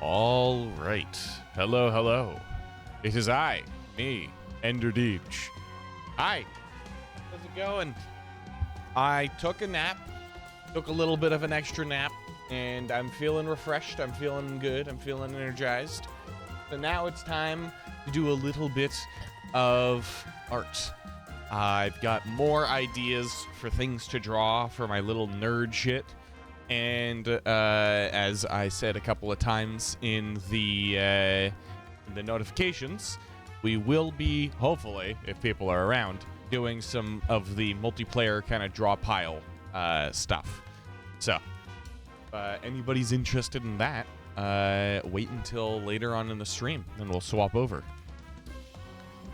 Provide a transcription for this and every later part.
All right. Hello, hello. It is I, me, Ender Deej. Hi. How's it going? I took a nap, took a little bit of an extra nap, and I'm feeling refreshed. I'm feeling good. I'm feeling energized. So now it's time to do a little bit of art. I've got more ideas for things to draw for my little nerd shit. And as I said a couple of times in the notifications, we will be, hopefully, if people are around, doing some of the multiplayer kind of draw pile stuff. So, anybody's interested in that, wait until later on in the stream, and we'll swap over.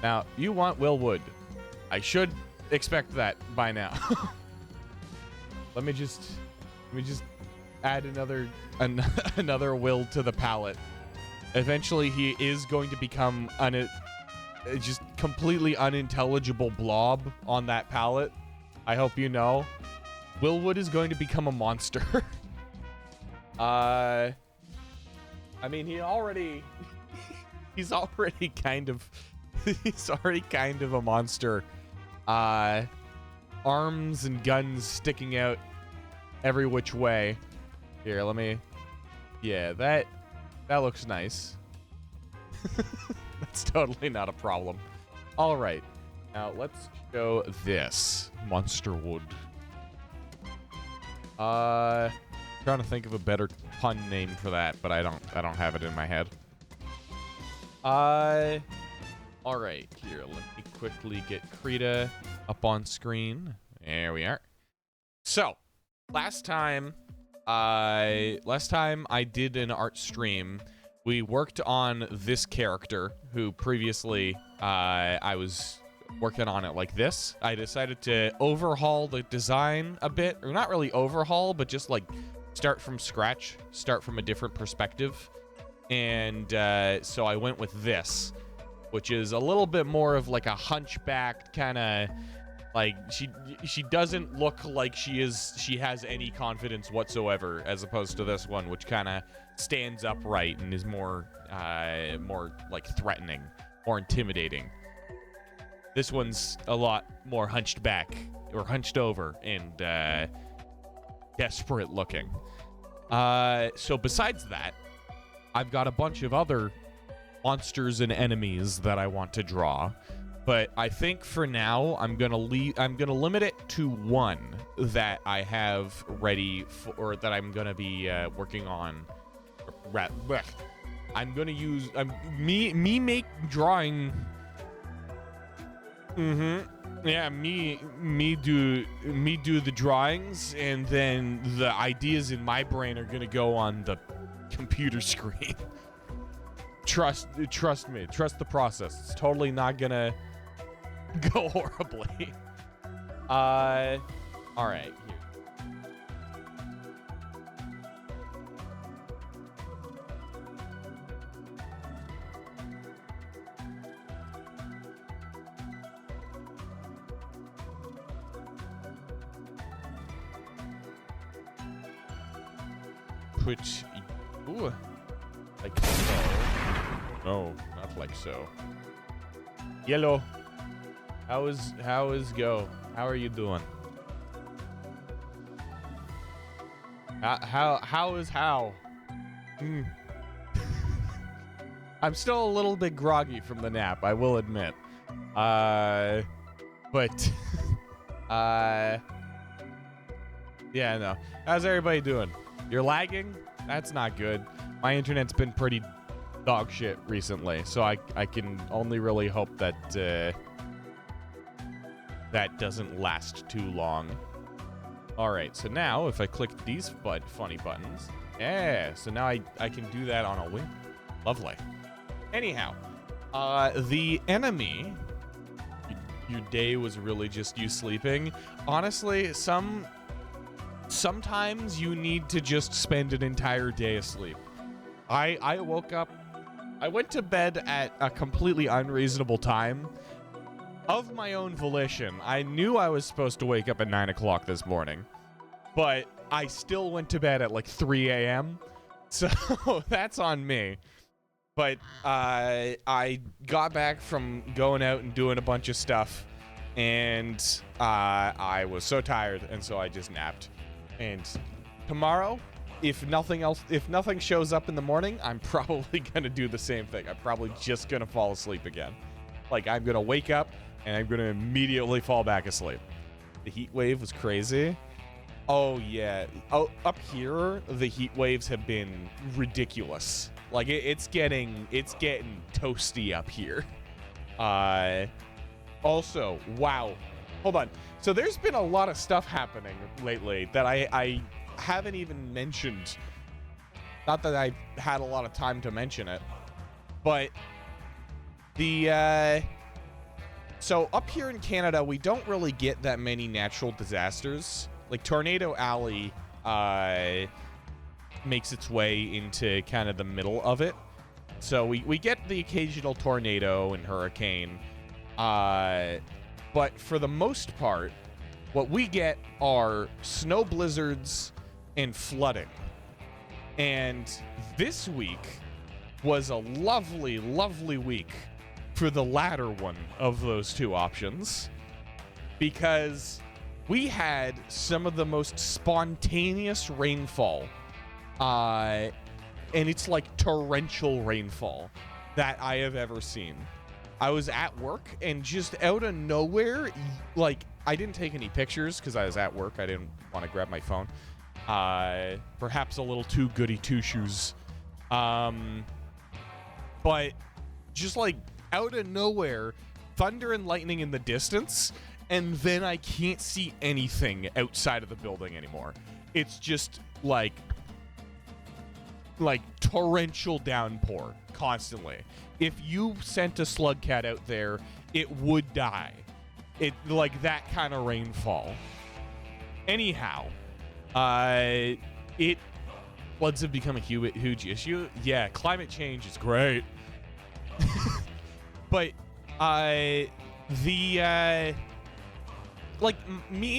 Now, you want Will Wood. I should expect that by now. Let me just add another Will to the palette. Eventually, he is going to become just completely unintelligible blob on that palette. I hope you know. Willwood is going to become a monster. I mean, he already he's already kind of a monster. Arms and guns sticking out every which way. Here, let me. Yeah, that looks nice. That's totally not a problem. All right, now let's show this monster wood. Trying to think of a better pun name for that, but I don't have it in my head. All right, here, let me quickly get Krita up on screen. There we are. So, last time I did an art stream, we worked on this character who previously I was working on it like this. I decided to overhaul the design a bit, or not really overhaul, but just like start from scratch, start from a different perspective. And so I went with this, which is a little bit more of like a hunchbacked kind of, like she doesn't look like she has any confidence whatsoever, as opposed to this one, which kind of stands upright and is more like threatening, more intimidating. This one's a lot more hunched back or hunched over and desperate looking. So besides that, I've got a bunch of other monsters and enemies that I want to draw, but I think for now I'm gonna limit it to one that I have ready for, or that I'm gonna be working on. I'm gonna use me make drawing. Yeah, me do the drawings, and then the ideas in my brain are gonna go on the computer screen. Trust me. Trust the process. It's totally not gonna go horribly. All right. Here. Put, ooh, like so. No, not like so. Yellow. How is go? How are you doing? How is how? I'm still a little bit groggy from the nap, I will admit. But yeah, no. How's everybody doing? You're lagging? That's not good. My internet's been pretty dog shit recently, so I can only really hope that that doesn't last too long. All right, so now if I click these funny buttons, yeah, so now I can do that on a wing. Lovely. Anyhow, the enemy. Your day was really just you sleeping. Honestly, sometimes you need to just spend an entire day asleep. I woke up, I went to bed at a completely unreasonable time. Of my own volition, I knew I was supposed to wake up at 9 o'clock this morning, but I still went to bed at like 3 a.m. So that's on me. But I got back from going out and doing a bunch of stuff, and I was so tired, and so I just napped. And tomorrow, if nothing shows up in the morning, I'm probably gonna do the same thing. I'm probably just gonna fall asleep again. Like, I'm gonna wake up and I'm gonna immediately fall back asleep. The heat wave was crazy. Oh yeah. Oh, up here, the heat waves have been ridiculous. Like, it's getting toasty up here. Also, wow. Hold on. So there's been a lot of stuff happening lately that I haven't even mentioned. Not that I've had a lot of time to mention it, but so up here in Canada, we don't really get that many natural disasters. Like Tornado Alley makes its way into kind of the middle of it. So we get the occasional tornado and hurricane. But for the most part, what we get are snow blizzards and flooding. And this week, was a lovely, lovely week for the latter one of those two options, because we had some of the most spontaneous rainfall, and it's like torrential rainfall that I have ever seen. I was at work and just out of nowhere, like, I didn't take any pictures because I was at work. I didn't want to grab my phone. Perhaps a little too goody two-shoes. But just like out of nowhere, thunder and lightning in the distance, and then I can't see anything outside of the building anymore. It's just like torrential downpour constantly. If you sent a slug cat out there, it would die. It like that kind of rainfall. Anyhow, floods have become a huge issue. Yeah, climate change is great. But me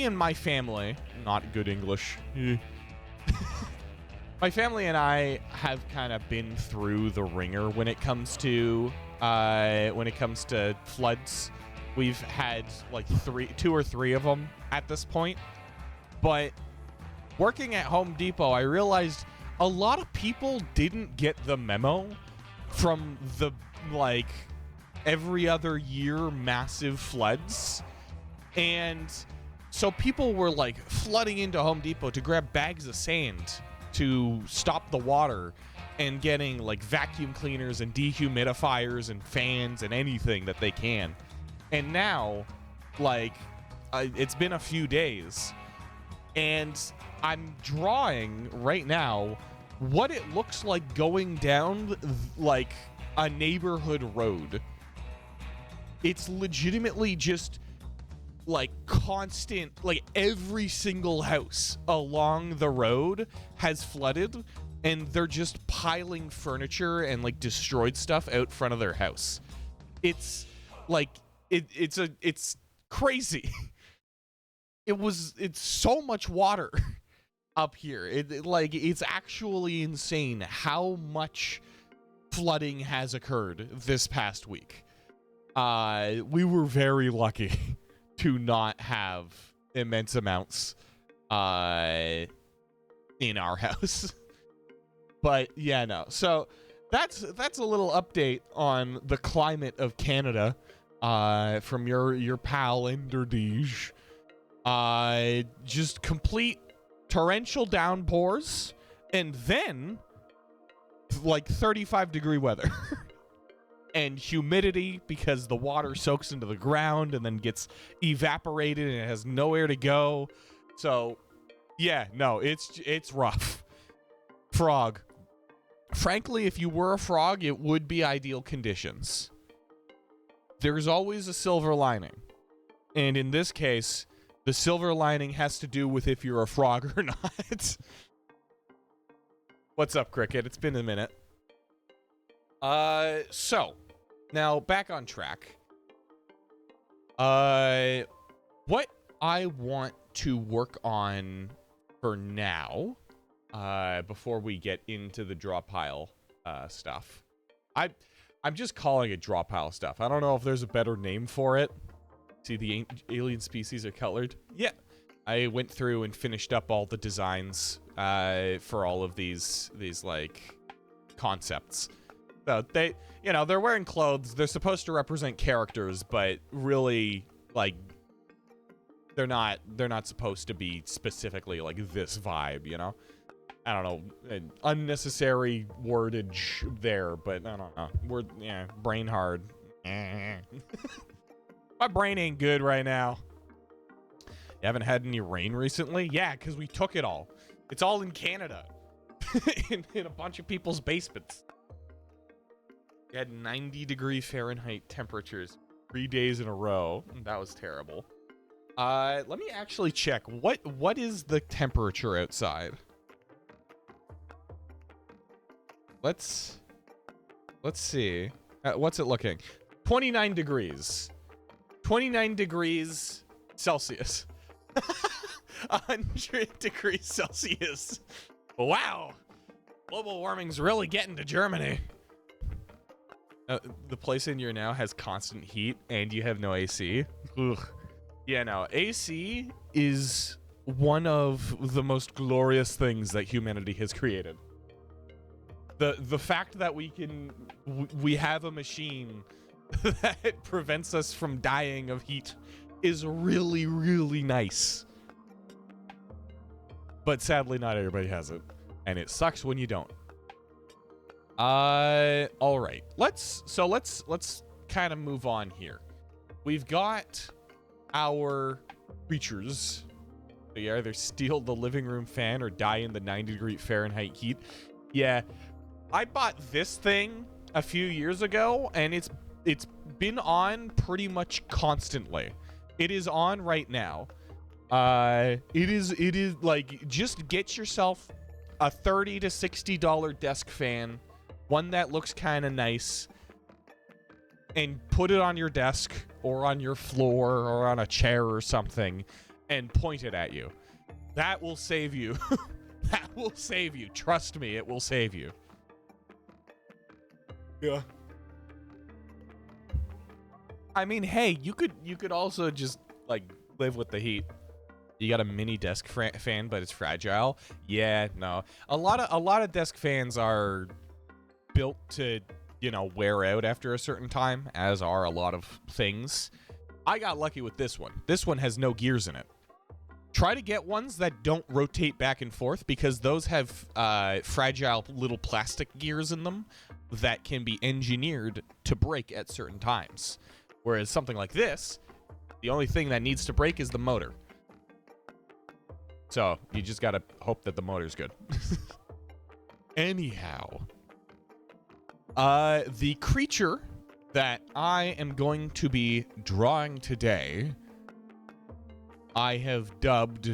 and my family, not good English. My family and I have kind of been through the ringer when it comes to floods. We've had like 2 or 3 of them at this point. But working at Home Depot, I realized a lot of people didn't get the memo from the like every other year massive floods. And so people were like flooding into Home Depot to grab bags of sand to stop the water, and getting like vacuum cleaners and dehumidifiers and fans and anything that they can. And now, like, it's been a few days, and I'm drawing right now what it looks like going down like a neighborhood road. It's legitimately just like constant, like every single house along the road has flooded, and they're just piling furniture and like destroyed stuff out front of their house. It's like it's crazy. It's so much water up here. It's actually insane how much flooding has occurred this past week. We were very lucky to not have immense amounts in our house. But yeah, no. So that's a little update on the climate of Canada from your pal Enderdeej. Just complete torrential downpours, and then like 35-degree weather. And humidity, because the water soaks into the ground and then gets evaporated and it has nowhere to go. So yeah, no, it's rough. Frog. Frankly, if you were a frog, it would be ideal conditions. There's always a silver lining. And in this case, the silver lining has to do with if you're a frog or not. What's up, Cricket? It's been a minute. So, now back on track. What I want to work on for now, before we get into the draw pile stuff, I'm just calling it draw pile stuff. I don't know if there's a better name for it. See, the alien species are colored. Yeah, I went through and finished up all the designs for all of these like concepts. So they, they're wearing clothes. They're supposed to represent characters, but really, like, they're not supposed to be specifically like this vibe, I don't know, unnecessary wordage there, but I don't know. Brain hard. My brain ain't good right now. You haven't had any rain recently? Yeah, because we took it all. It's all in Canada. in a bunch of people's basements. We had 90-degree Fahrenheit temperatures 3 days in a row. That was terrible. Let me actually check. What is the temperature outside? Let's see. What's it looking? 29 degrees. 29 degrees Celsius. 100 degrees Celsius. Wow. Global warming's really getting to Germany. The place in you're now has constant heat, and you have no AC. Ugh. Yeah, no. AC is one of the most glorious things that humanity has created. The fact that we have a machine that prevents us from dying of heat is really, really nice. But sadly, not everybody has it, and it sucks when you don't. All right. Let's kind of move on here. We've got our creatures. They either steal the living room fan or die in the 90-degree Fahrenheit heat. Yeah, I bought this thing a few years ago, and it's been on pretty much constantly. It is on right now. It is like, just get yourself a $30 to $60 desk fan, one that looks kind of nice, and put it on your desk or on your floor or on a chair or something, and point it at you. That will save you. That will save you. Trust me, it will save you. Yeah. I mean, hey, you could also just like live with the heat. You got a mini desk fan, but it's fragile. Yeah, no. A lot of desk fans are built to, you know, wear out after a certain time, as are a lot of things. I got lucky with this one. This one has no gears in it. Try to get ones that don't rotate back and forth, because those have fragile little plastic gears in them that can be engineered to break at certain times. Whereas something like this, the only thing that needs to break is the motor. So you just gotta hope that the motor's good. Anyhow, the creature that I am going to be drawing today, I have dubbed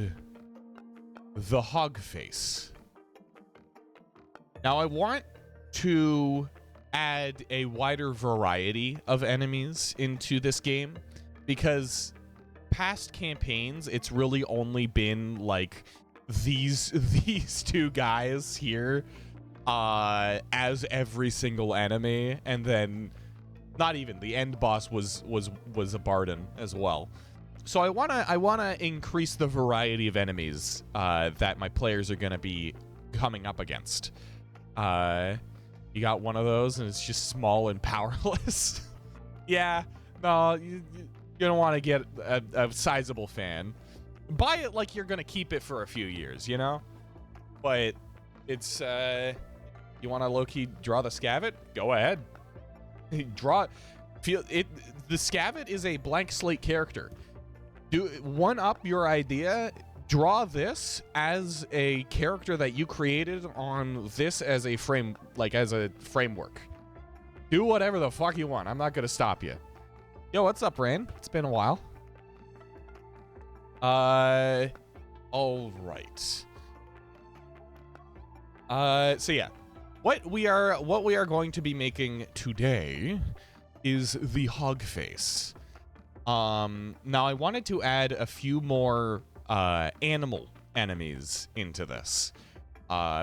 the Hogface. Now I want to add a wider variety of enemies into this game, because past campaigns, it's really only been like these two guys here as every single enemy, and then not even the end boss was a Barden as well. So I wanna increase the variety of enemies that my players are gonna be coming up against. You got one of those, and it's just small and powerless. Yeah, no, you don't want to get a sizable fan. Buy it like you're gonna keep it for a few years, you know. But it's you want to low-key draw the Scavet? Go ahead. Draw. Feel it. The Scavet is a blank slate character. Do one up your idea. Draw this as a character that you created on this as a frame, like as a framework. Do whatever the fuck you want. I'm not gonna stop you. Yo, what's up, Rain? It's been a while. All right. So yeah, what we are going to be making today is the Hogface. Now I wanted to add a few more animal enemies into this,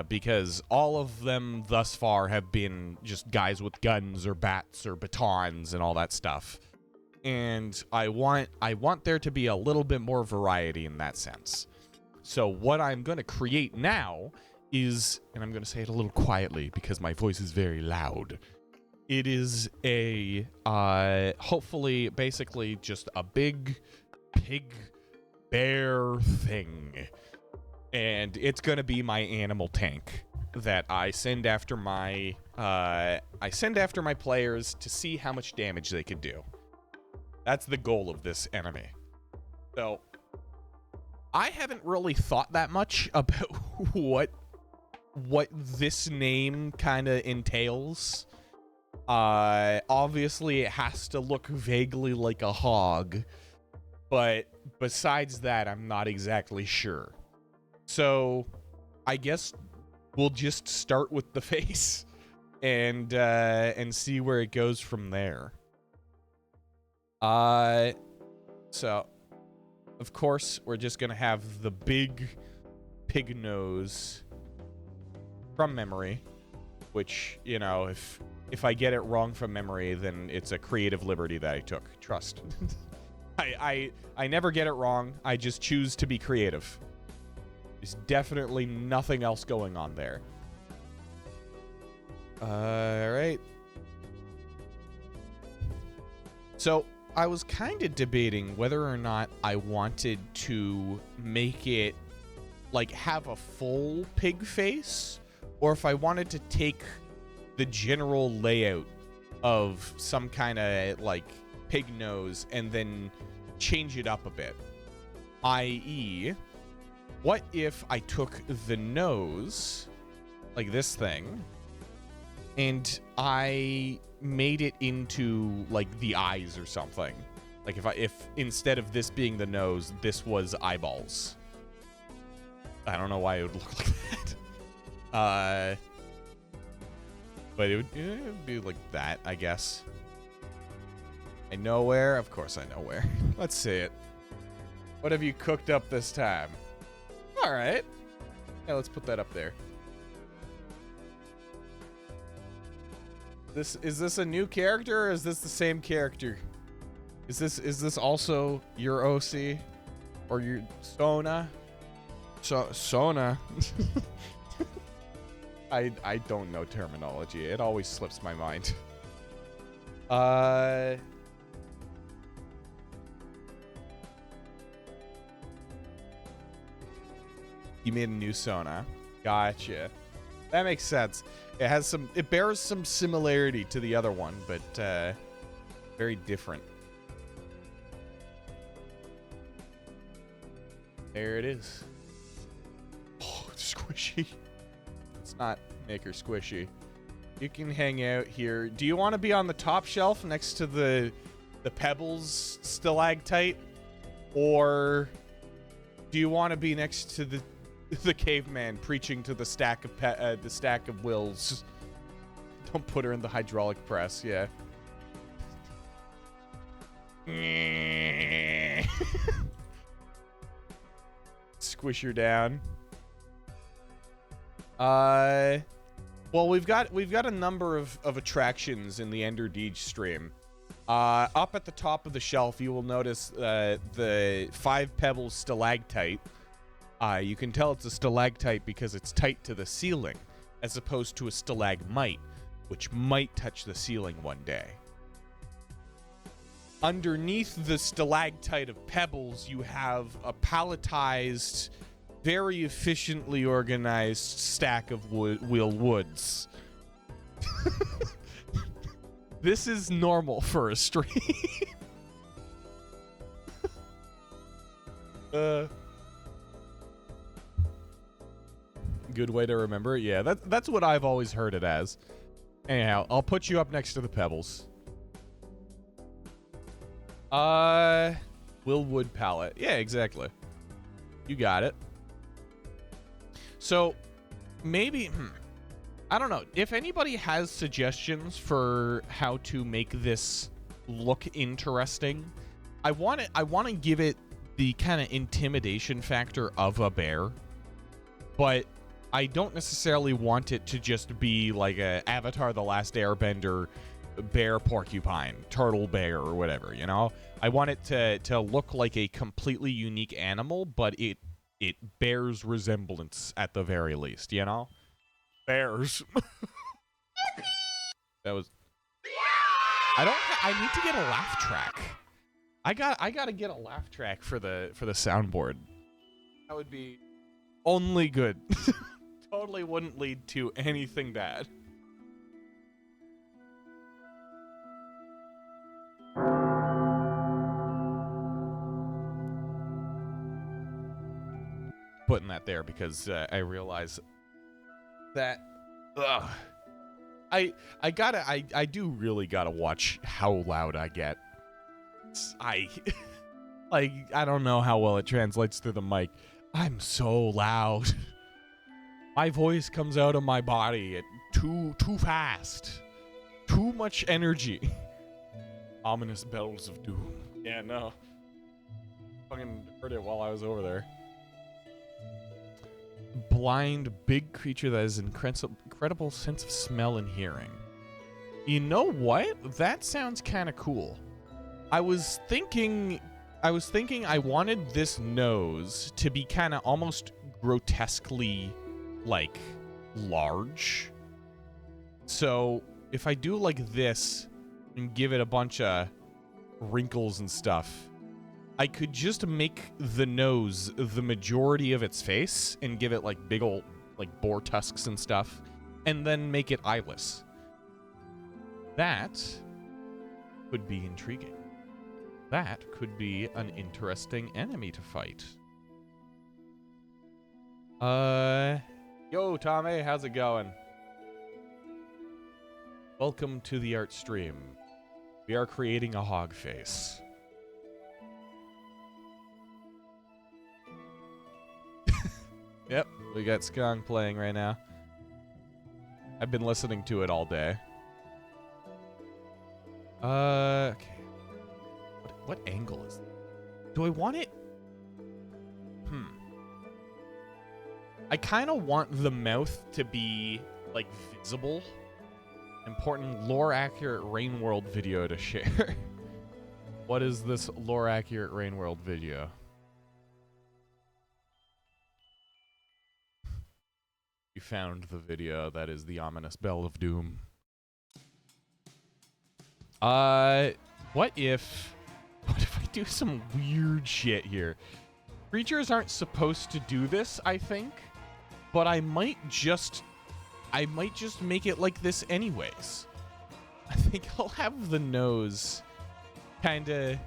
because all of them thus far have been just guys with guns or bats or batons and all that stuff. And I want there to be a little bit more variety in that sense. So what I'm going to create now is, and I'm going to say it a little quietly because my voice is very loud. It is a, hopefully, basically just a big pig bear thing. And it's going to be my animal tank that I send after my, players to see how much damage they can do. That's the goal of this enemy. So, I haven't really thought that much about what this name kind of entails. Obviously, it has to look vaguely like a hog, but besides that, I'm not exactly sure. So, I guess we'll just start with the face and see where it goes from there. So, of course, we're just gonna have the big pig nose from memory, which, you know, if if I get it wrong from memory, then it's a creative liberty that I took. Trust. I never get it wrong. I just choose to be creative. There's definitely nothing else going on there. All right. So I was kind of debating whether or not I wanted to make it like have a full pig face, or if I wanted to take the general layout of some kind of like pig nose and then change it up a bit. I.e., what if I took the nose, like this thing, and I made it into like the eyes or something? Like if instead of this being the nose, this was eyeballs. I don't know why it would look like that. But it would be like that, I guess. I know where? Of course I know where. Let's see it. What have you cooked up this time? All right. Yeah, let's put that up there. Is this a new character, or is this the same character? Is this also your OC or your Sona? Sona. I don't know terminology. It always slips my mind. You made a new Sona. Gotcha. That makes sense. It bears some similarity to the other one, but very different. There it is. Oh, it's squishy. Let's not make her squishy. You can hang out here. Do you want to be on the top shelf next to the pebbles stalactite, or do you want to be next to the caveman preaching to the stack of wills? Don't put her in the hydraulic press. Yeah. Squish her down. Well, we've got a number of attractions in the Ender Deej stream. Up at the top of the shelf, you will notice the 5 pebbles stalactite. You can tell it's a stalactite because it's tight to the ceiling, as opposed to a stalagmite, which might touch the ceiling one day. Underneath the stalactite of pebbles, you have a palletized, very efficiently organized stack of woods. This is normal for a stream. Good way to remember it. Yeah, that's what I've always heard it as. Anyhow, I'll put you up next to the pebbles. Will wood palette. Yeah, exactly. You got it. So, maybe, I don't know. If anybody has suggestions for how to make this look interesting, I want to give it the kind of intimidation factor of a bear, but I don't necessarily want it to just be like a Avatar: The Last Airbender bear porcupine, turtle bear, or whatever, you know? I want it to look like a completely unique animal, but it bears resemblance at the very least, you know? Bears. That was... I need to get a laugh track. I gotta get a laugh track for the soundboard. That would be only good. Totally wouldn't lead to anything bad. Putting that there because I realize that I do really gotta watch how loud I get. I don't know how well it translates through the mic. I'm so loud. My voice comes out of my body at too fast. Too much energy. Ominous bells of doom. Yeah, no. Fucking heard it while I was over there. Blind, big creature that has incredible sense of smell and hearing. You know what? That sounds kind of cool. I was thinking I wanted this nose to be kind of almost grotesquely, like, large. So if I do like this and give it a bunch of wrinkles and stuff, I could just make the nose the majority of its face and give it like big old like boar tusks and stuff, and then make it eyeless. That could be intriguing. That could be an interesting enemy to fight. Yo, Tommy, how's it going? Welcome to the art stream. We are creating a hog face. Yep, we got Skong playing right now. I've been listening to it all day. Okay. What angle is it? Do I want it? I kind of want the mouth to be, like, visible. Important lore-accurate Rain World video to share. What is this lore-accurate Rain World video? You found the video. That is the ominous bell of doom. What if I do some weird shit here? Creatures aren't supposed to do this, I think, but I might just make it like this anyways. I think I'll have the nose kind of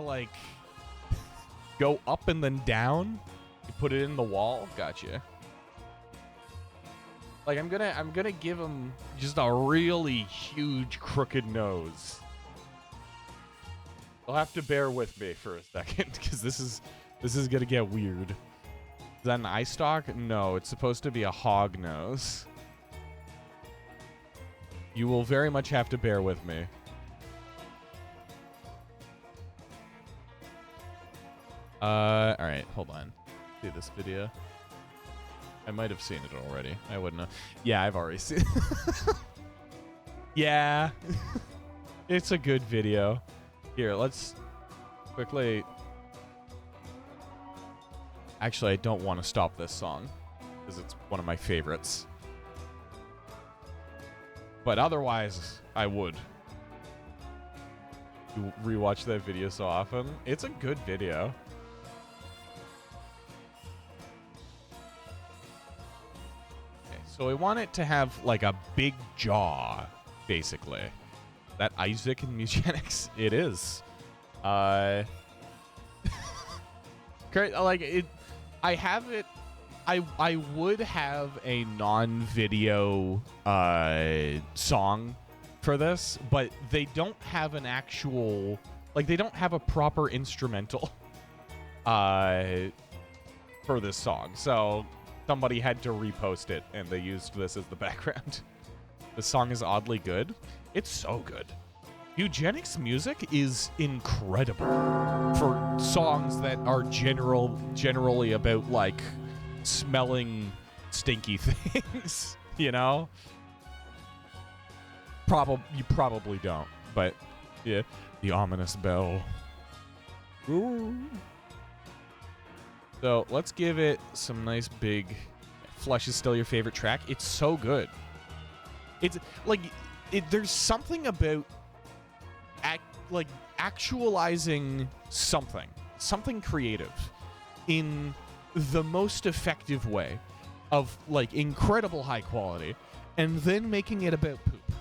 like go up and then down. You put it in the wall. Gotcha. Like I'm gonna give him just a really huge crooked nose. You'll have to bear with me for a second because this is gonna get weird. Is that an eye stalk? No, it's supposed to be a hog nose. You will very much have to bear with me. Alright, hold on. See this video. I might have seen it already. I wouldn't know. Yeah, I've already seen it. Yeah. It's a good video. Here, let's quickly... Actually, I don't want to stop this song because it's one of my favorites. But otherwise, I would. You rewatch that video so often. It's a good video. Okay, so I want it to have like a big jaw, basically. That Isaac in Mugenics? It is. Like it. I have it. I would have a non-video song for this, but they don't have an actual, like they don't have a proper instrumental for this song. So somebody had to repost it, and they used this as the background. The song is oddly good. It's so good. Eugenics music is incredible for songs that are generally about like smelling stinky things, you know? You probably don't, but yeah, the ominous bell. Ooh. So let's give it some nice big. Flesh is still your favorite track. It's so good. It's like there's something about actualizing something creative in the most effective way of like incredible high quality and then making it about poop.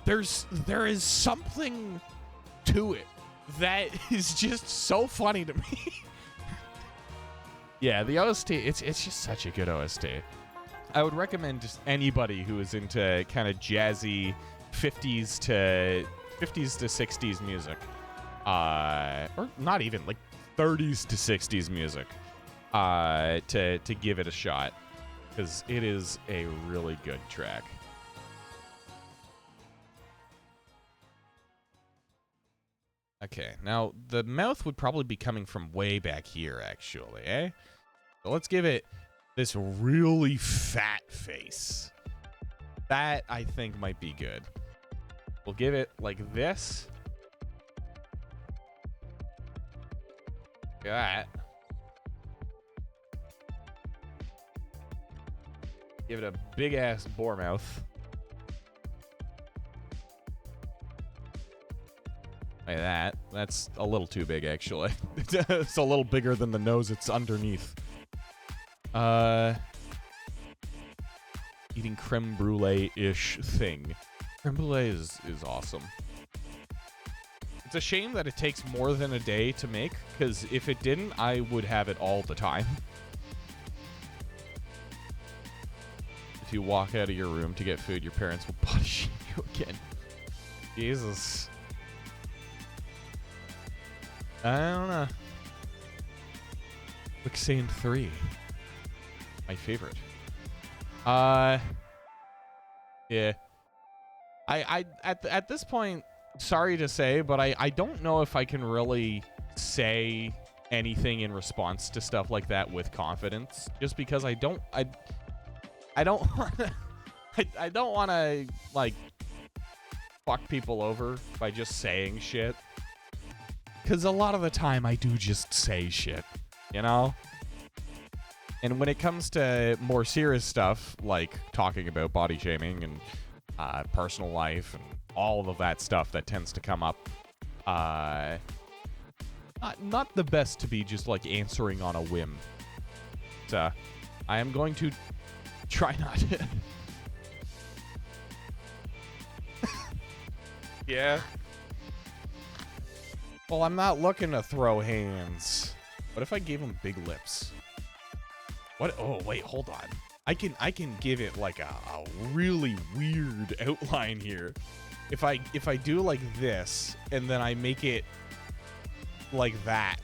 There is something to it that is just so funny to me. Yeah, the OST, it's just such a good OST. I would recommend just anybody who is into kind of jazzy 50s to 60s music, or not even, like 30s to 60s music, to give it a shot, because it is a really good track. Okay, now the mouth would probably be coming from way back here, actually, eh? So let's give it this really fat face. That, I think, might be good. We'll give it like this. Look at that. Give it a big-ass boar mouth. Like that. That's a little too big, actually. It's a little bigger than the nose it's underneath. Eating creme brulee-ish thing. Creme brulee is awesome. It's a shame that it takes more than a day to make, because if it didn't, I would have it all the time. If you walk out of your room to get food, your parents will body shame you again. Jesus. I don't know. Quicksand 3. My favorite. Yeah. I at this point, sorry to say, but I don't know if I can really say anything in response to stuff like that with confidence, just because I don't want to I don't want to like fuck people over by just saying shit, because a lot of the time I do just say shit, you know? And when it comes to more serious stuff, like talking about body shaming and personal life and all of that stuff that tends to come up, not the best to be just like answering on a whim. So I am going to try not to. Yeah. Well, I'm not looking to throw hands. What if I gave him big lips? What? Oh, wait, hold on. I can give it like a really weird outline here. If I do like this and then I make it like that,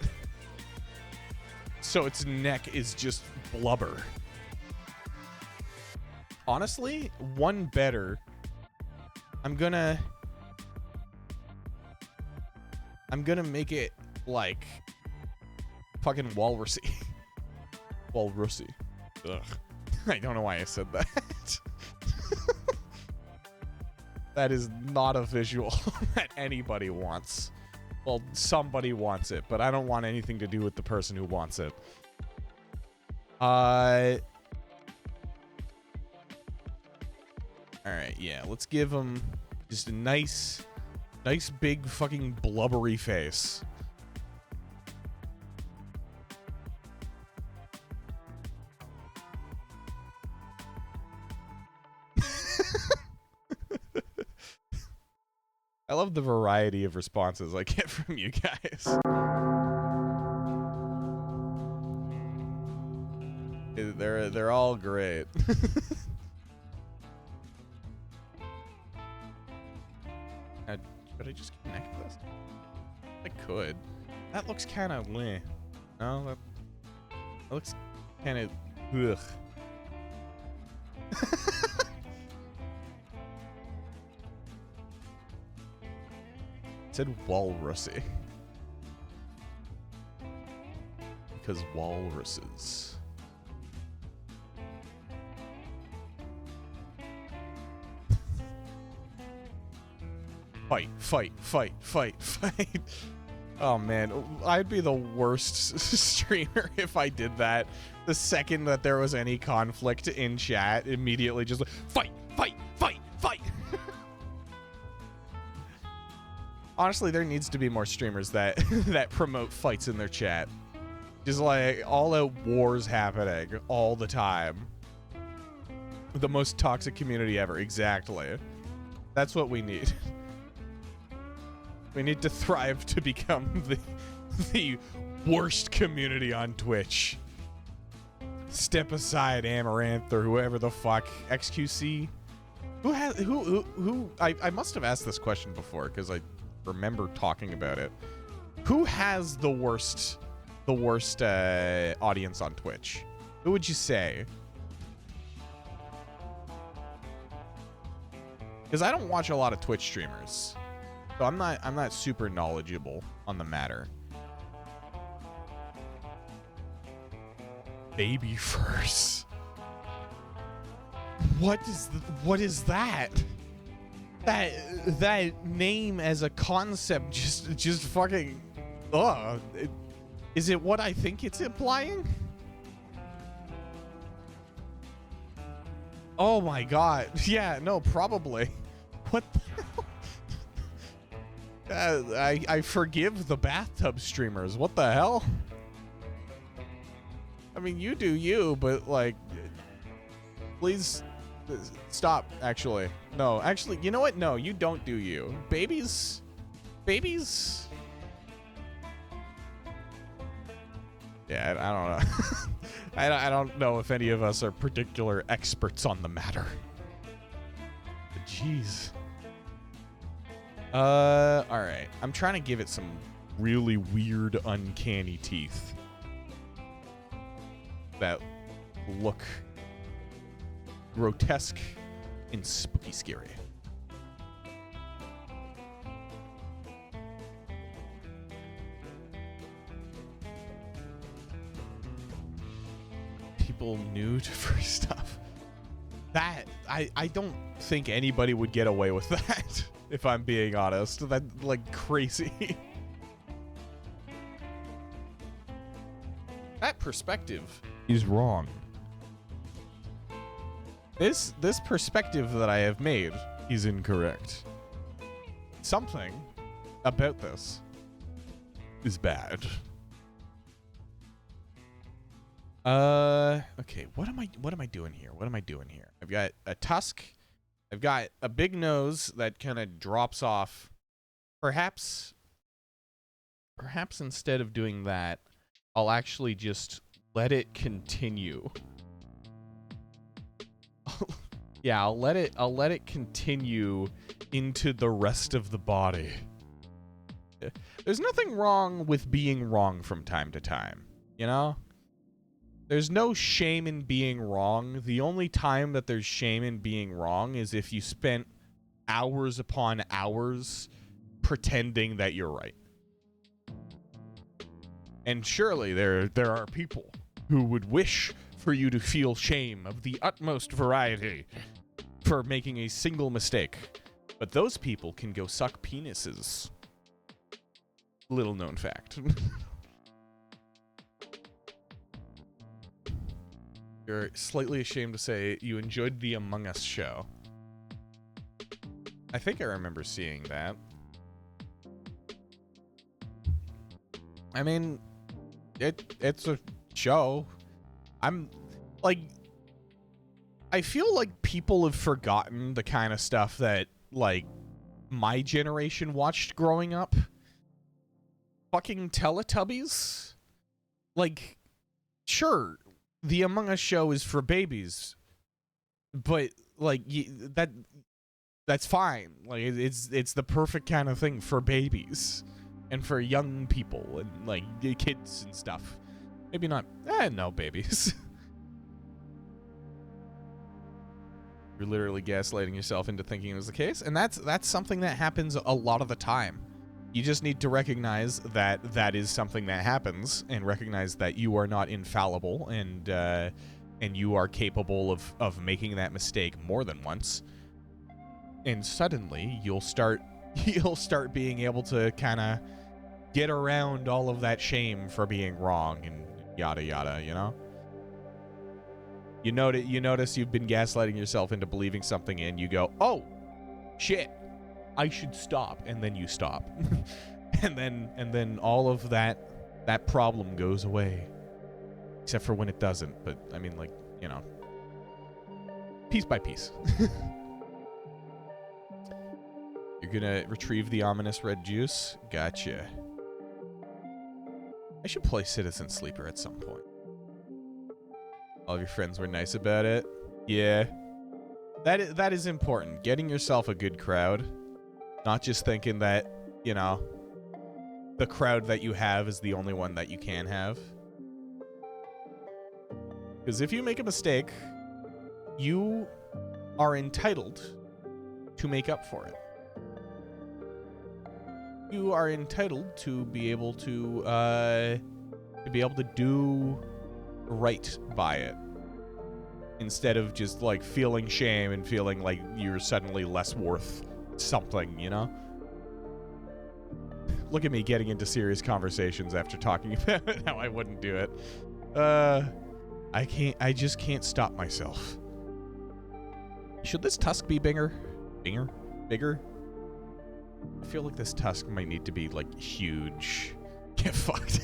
so its neck is just blubber. Honestly, one better. I'm gonna make it like fucking walrusy. Walrusy. Ugh. I don't know why I said that. That is not a visual that anybody wants. Well, somebody wants it, but I don't want anything to do with the person who wants it. Alright, yeah, let's give him just a nice big fucking blubbery face. I love the variety of responses I get from you guys. They're all great. Should I just connect this? I could. That looks kind of meh. No, that looks kind of ugh. It said walrusy. Because walruses. Fight, fight, fight, fight, fight. Oh man, I'd be the worst streamer if I did that. The second that there was any conflict in chat, immediately just like, fight, fight, fight, fight. Honestly, there needs to be more streamers that that promote fights in their chat. Just like all-out wars happening all the time. The most toxic community ever. Exactly. That's what we need. We need to thrive to become the worst community on Twitch. Step aside, Amaranth, or whoever the fuck. XQC. Who I must have asked this question before because I remember talking about it. Who has the worst audience on Twitch? Who would you say? Because I don't watch a lot of Twitch streamers, so I'm not super knowledgeable on the matter. Baby first. what is that? That name as a concept just fucking is it what I think it's implying? Oh my god. Yeah, no, probably. What the hell? I forgive the bathtub streamers. What the hell? I mean, you do you, but like, please stop. Actually, no. Actually, you know what? No, you don't do you. Babies. Yeah, I don't know. I don't know if any of us are particular experts on the matter. But jeez. All right. I'm trying to give it some really weird, uncanny teeth that look grotesque and spooky scary. People new to free stuff. That I don't think anybody would get away with that, if I'm being honest. That's like crazy. That perspective is wrong. This perspective that I have made is incorrect. Something about this is bad. Okay, what am I doing here? What am I doing here? I've got a tusk. I've got a big nose that kind of drops off. Perhaps instead of doing that, I'll actually just let it continue. Yeah, I'll let it continue into the rest of the body. There's nothing wrong with being wrong from time to time, you know? There's no shame in being wrong. The only time that there's shame in being wrong is if you spent hours upon hours pretending that you're right. And surely there are people who would wish for you to feel shame of the utmost variety for making a single mistake. But those people can go suck penises. Little known fact. You're slightly ashamed to say you enjoyed the Among Us show. I think I remember seeing that. I mean, it's a show. I'm like, I feel like people have forgotten the kind of stuff that like my generation watched growing up. Fucking Teletubbies. Like, sure, the Among Us show is for babies, but like that's fine. Like it's the perfect kind of thing for babies and for young people and like kids and stuff. Maybe not. No babies. You're literally gaslighting yourself into thinking it was the case, and that's something that happens a lot of the time. You just need to recognize that that is something that happens, and recognize that you are not infallible, and you are capable of making that mistake more than once. And suddenly, you'll start being able to kind of get around all of that shame for being wrong and yada yada. You know. You notice you've been gaslighting yourself into believing something, and you go, "Oh, shit. I should stop," and then you stop. and then all of that problem goes away. Except for when it doesn't, but I mean, like, you know, piece by piece. You're gonna retrieve the ominous red juice? Gotcha. I should play Citizen Sleeper at some point. All of your friends were nice about it. Yeah. That is important. Getting yourself a good crowd. Not just thinking that, you know, the crowd that you have is the only one that you can have. Because if you make a mistake, you are entitled to make up for it. You are entitled to be able to do right by it. instead of just like feeling shame and feeling like you're suddenly less worth something, you know? Look at me getting into serious conversations after talking about how I wouldn't do it. I just can't stop myself. Should this tusk be bigger? Bigger? I feel like this tusk might need to be, like, huge. Get fucked.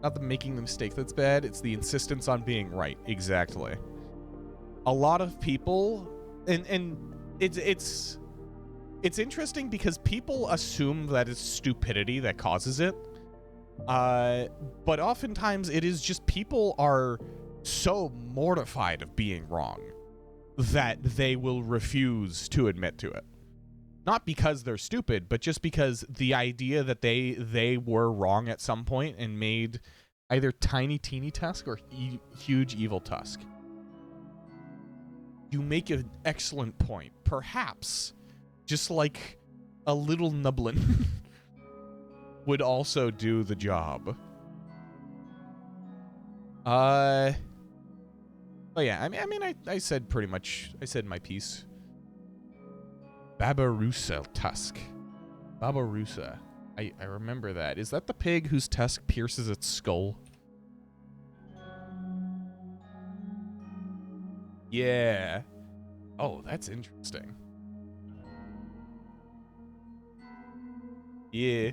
Not the making the mistake that's bad, it's the insistence on being right. Exactly. A lot of people, and it's interesting because people assume that it's stupidity that causes it. But oftentimes it is just people are so mortified of being wrong that they will refuse to admit to it. Not because they're stupid, but just because the idea that they were wrong at some point and made either tiny teeny tusk or huge evil tusk. You make an excellent point. Perhaps just like a little nublin would also do the job. Oh yeah, I mean, I said pretty much, I said my piece. Babarusa tusk. Babarusa. I remember that. Is that the pig whose tusk pierces its skull? Yeah. Oh, that's interesting. Yeah.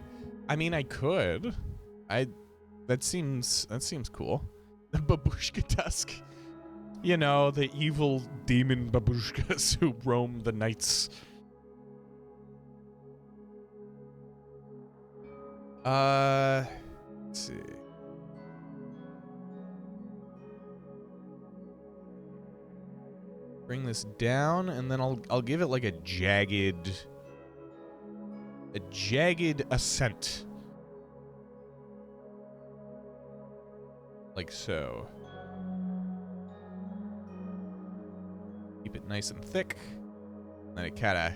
I mean, I could. That seems cool. The babushka tusk. You know, the evil demon babushkas who roam the nights. Let's see. Bring this down, and then I'll give it like a jagged ascent. Like so. Keep it nice and thick. Then it kinda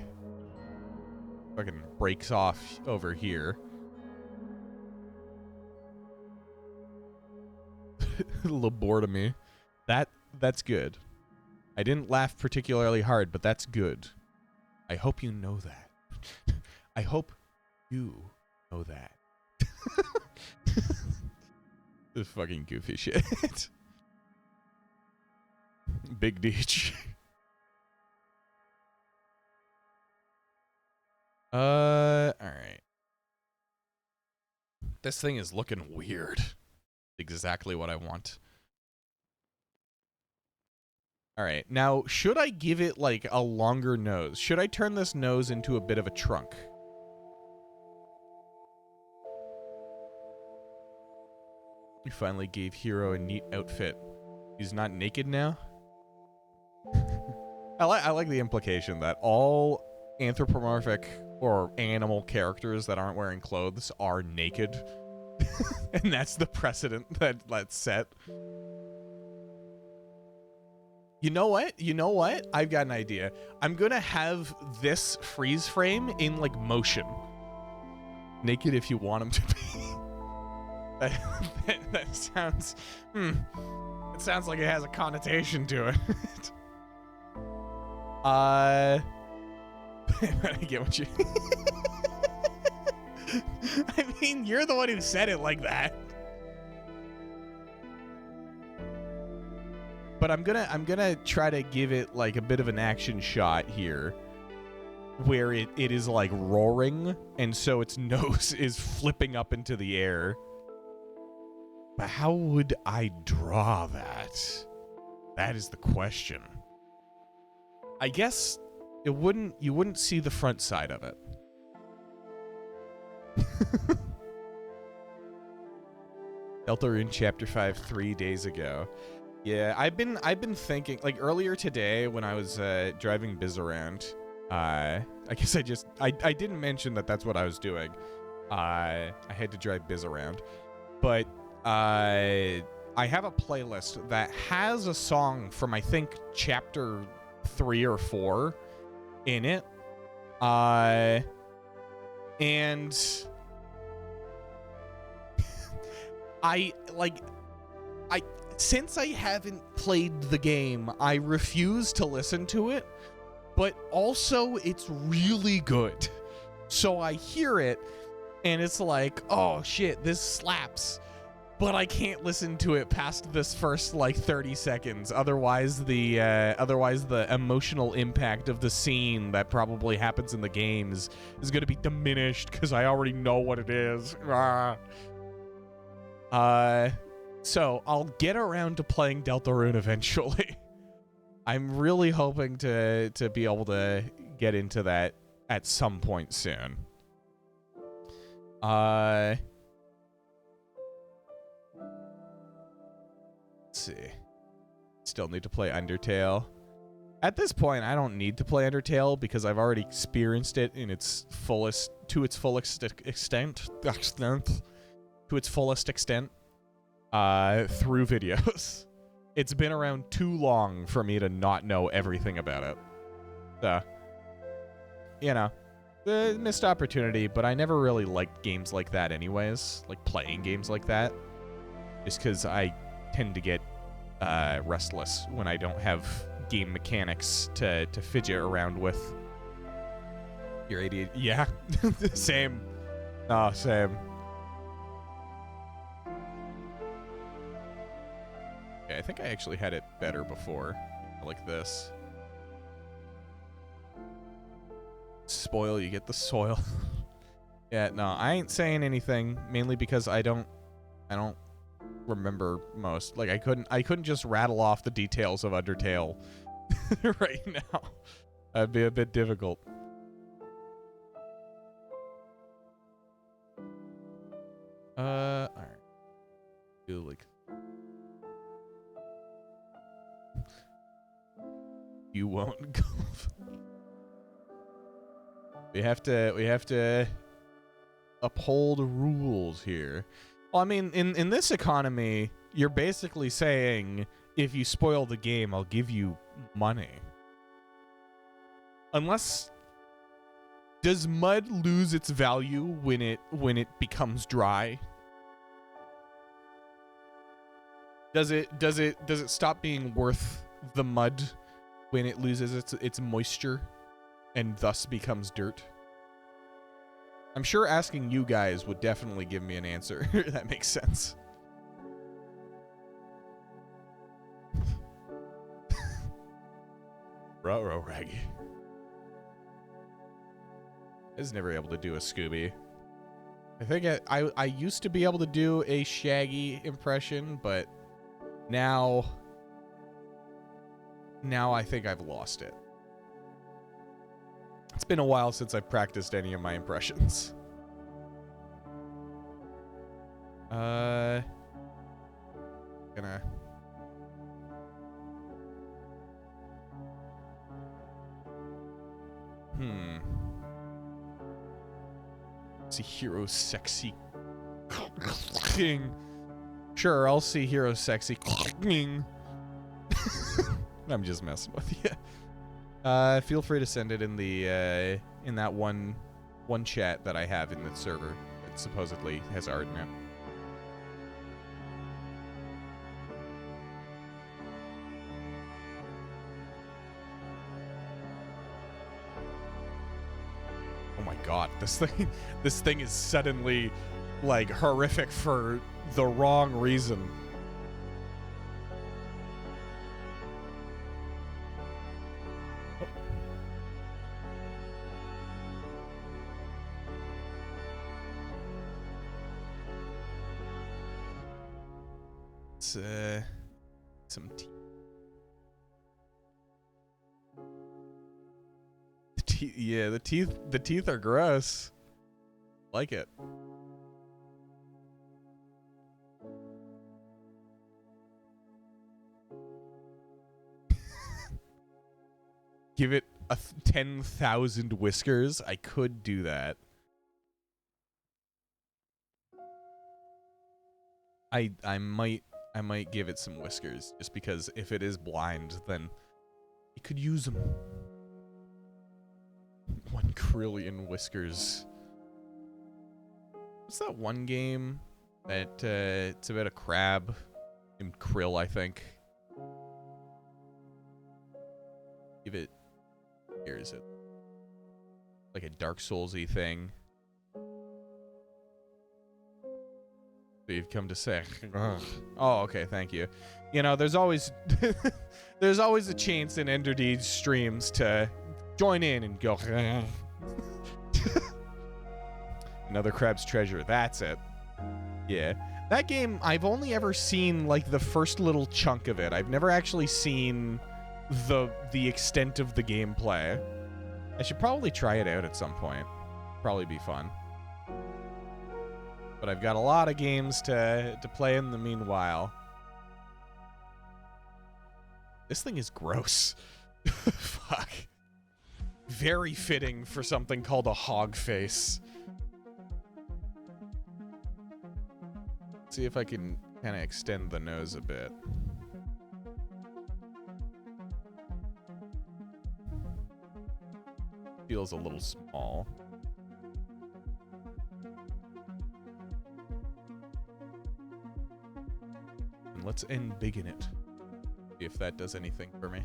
fucking breaks off over here. Lobotomy. That's good. I didn't laugh particularly hard, but that's good. I hope you know that. I hope you know that. This fucking goofy shit. Big Deech. Alright. This thing is looking weird. Exactly what I want. Alright, now, should I give it, like, a longer nose? Should I turn this nose into a bit of a trunk? We finally gave Hero a neat outfit. He's not naked now? I like the implication that all anthropomorphic or animal characters that aren't wearing clothes are naked. And that's the precedent that's set. You know what? You know what? I've got an idea. I'm gonna have this freeze frame in, like, motion. Naked if you want him to be. that sounds... It sounds like it has a connotation to it. I get what you... I mean, you're the one who said it like that. But I'm gonna try to give it like a bit of an action shot here, where it is like roaring, and so its nose is flipping up into the air. But how would I draw that? That is the question. I guess you wouldn't see the front side of it. Deltarune Chapter 5 3 days ago. Yeah, I've been thinking, like, earlier today when I was driving Biz around, I guess I didn't mention that that's what I was doing. I had to drive Biz around, but I have a playlist that has a song from, I think, Chapter 3 or 4 in it, and since I haven't played the game, I refuse to listen to it, but also it's really good. So I hear it and it's like, oh shit, this slaps. But I can't listen to it past this first like 30 seconds. Otherwise the emotional impact of the scene that probably happens in the games is going to be diminished because I already know what it is. So I'll get around to playing Deltarune eventually. I'm really hoping to be able to get into that at some point soon. Let's see. Still need to play Undertale. At this point, I don't need to play Undertale because I've already experienced it in its fullest through videos. It's been around too long for me to not know everything about it. So, you know, missed opportunity, but I never really liked games like that anyways, like playing games like that, just because I tend to get restless when I don't have game mechanics to fidget around with. You're idiot. Yeah, same. Oh, same. Okay, I think I actually had it better before, like this. Spoil, you get the soil. Yeah, no, I ain't saying anything, mainly because I don't remember most. Like I couldn't just rattle off the details of Undertale right now. That'd be a bit difficult. All right. Do like you won't golf. We have to uphold rules here. Well, I mean, in this economy, you're basically saying if you spoil the game, I'll give you money. Unless, does mud lose its value when it becomes dry? Does it stop being worth the mud when it loses its moisture and thus becomes dirt? I'm sure asking you guys would definitely give me an answer. That makes sense. Ruh-roh, Raggy. I was never able to do a Scooby. I think I used to be able to do a Shaggy impression, but now I think I've lost it. It's been a while since I've practiced any of my impressions. Gonna... See Hero Sexy. Sure, I'll see Hero Sexy. I'm just messing with you. Feel free to send it in the in that one chat that I have in the server that supposedly has art in it. Oh my god, this thing is suddenly like horrific for the wrong reason. Some teeth. Yeah, the teeth are gross. Like it. Give it 10,000 whiskers. I could do that. I might give it some whiskers, just because if it is blind, then it could use them. 1 trillion whiskers. What's that one game that it's about a crab named Krill, I think. Give it... Here is it. Like a Dark Souls-y thing. So you've come to say... Oh, okay, thank you. You know, there's always... there's always a chance in Enderdeed's streams to join in and go... Another Crab's Treasure. That's it. Yeah. That game, I've only ever seen, like, the first little chunk of it. I've never actually seen the extent of the gameplay. I should probably try it out at some point. Probably be fun. But I've got a lot of games to play in the meanwhile. This thing is gross. Fuck. Very fitting for something called a hog face. See if I can kind of extend the nose a bit. Feels a little small. And let's embiggen it. See if that does anything for me.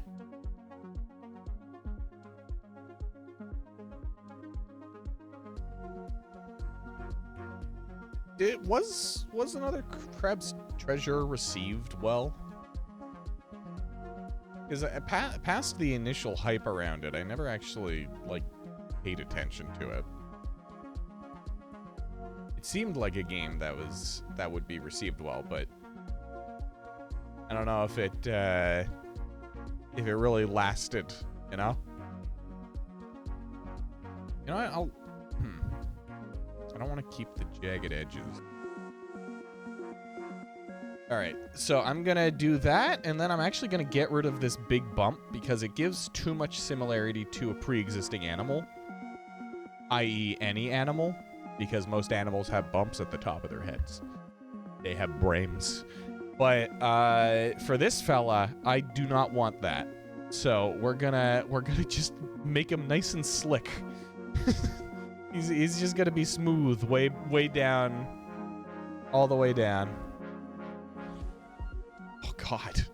It was another Crab's Treasure received well? Because past the initial hype around it, I never actually, like, paid attention to it. It seemed like a game that would be received well, but I don't know if it really lasted, you know? You know what, I don't want to keep the jagged edges. Alright, so I'm gonna do that, and then I'm actually gonna get rid of this big bump because it gives too much similarity to a pre-existing animal, i.e. any animal, because most animals have bumps at the top of their heads. They have brains. But for this fella, I do not want that. So we're gonna just make him nice and slick. He's just gonna be smooth, way down, all the way down. Oh God.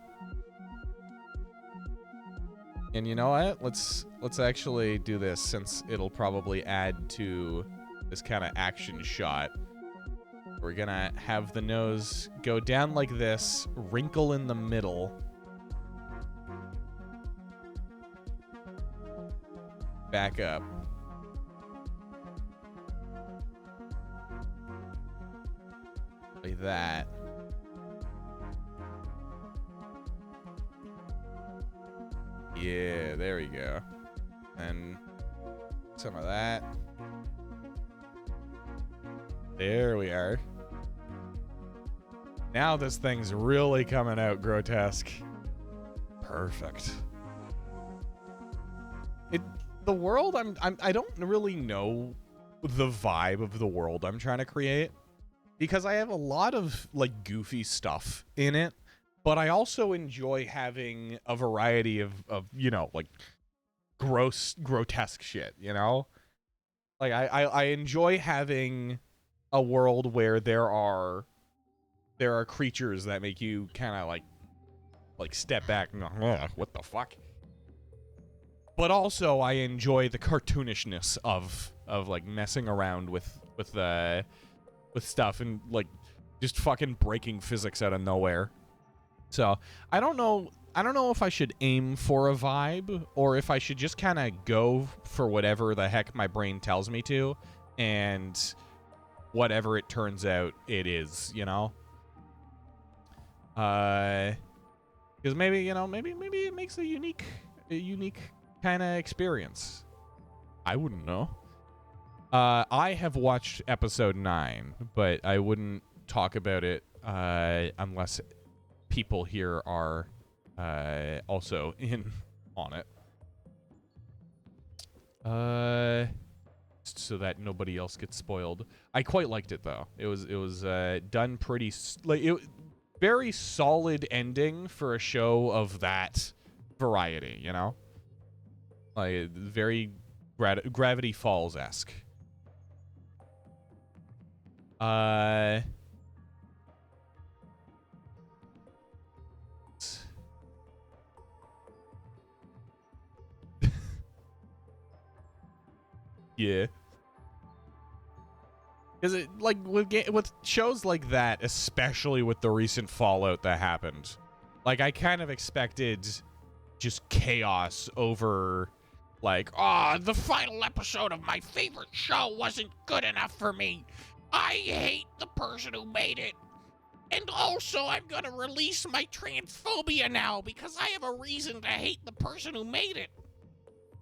And you know what? Let's actually do this, since it'll probably add to this kind of action shot. We're gonna have the nose go down like this, wrinkle in the middle. Back up. Like that. Yeah, there we go. And some of that. There we are. Now this thing's really coming out grotesque. Perfect. The world, I don't really know the vibe of the world I'm trying to create, because I have a lot of, like, goofy stuff in it, but I also enjoy having a variety of you know, like, grotesque shit, you know? Like, I enjoy having a world where there are creatures that make you kind of, like step back and go, ugh, what the fuck? But also, I enjoy the cartoonishness of like messing around with stuff and, like, just fucking breaking physics out of nowhere. So I don't know if I should aim for a vibe or if I should just kind of go for whatever the heck my brain tells me to, and whatever it turns out it is, you know? Because maybe, you know, maybe it makes a unique kind of experience. I wouldn't know. I have watched episode 9, but I wouldn't talk about it unless people here are also in on it. So that nobody else gets spoiled. I quite liked it though. It was done pretty very solid ending for a show of that variety, you know? Like, very Gravity Falls-esque. Yeah. Because it, like, with shows like that, especially with the recent Fallout that happened, like, I kind of expected just chaos over, like, oh, the final episode of my favorite show wasn't good enough for me. I hate the person who made it. And also, I'm gonna release my transphobia now because I have a reason to hate the person who made it.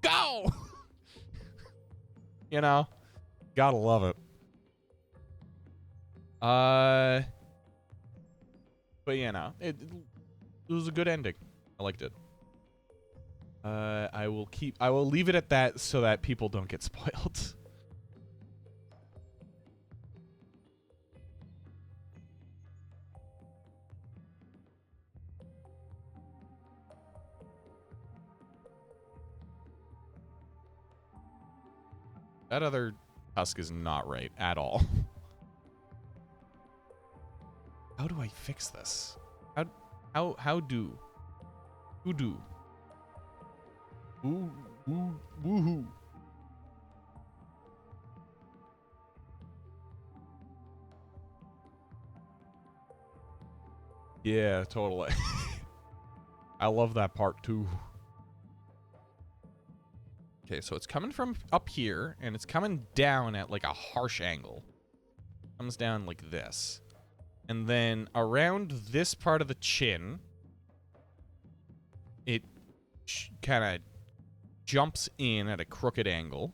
Go! You know? Gotta love it. But you know, it was a good ending. I liked it. I will leave it at that so that people don't get spoiled. That other tusk is not right at all. How do I fix this? How do? Who do? Woohoo. Yeah, totally. I love that part too. Okay, so it's coming from up here, and it's coming down at like a harsh angle. Comes down like this. And then around this part of the chin, it kind of jumps in at a crooked angle.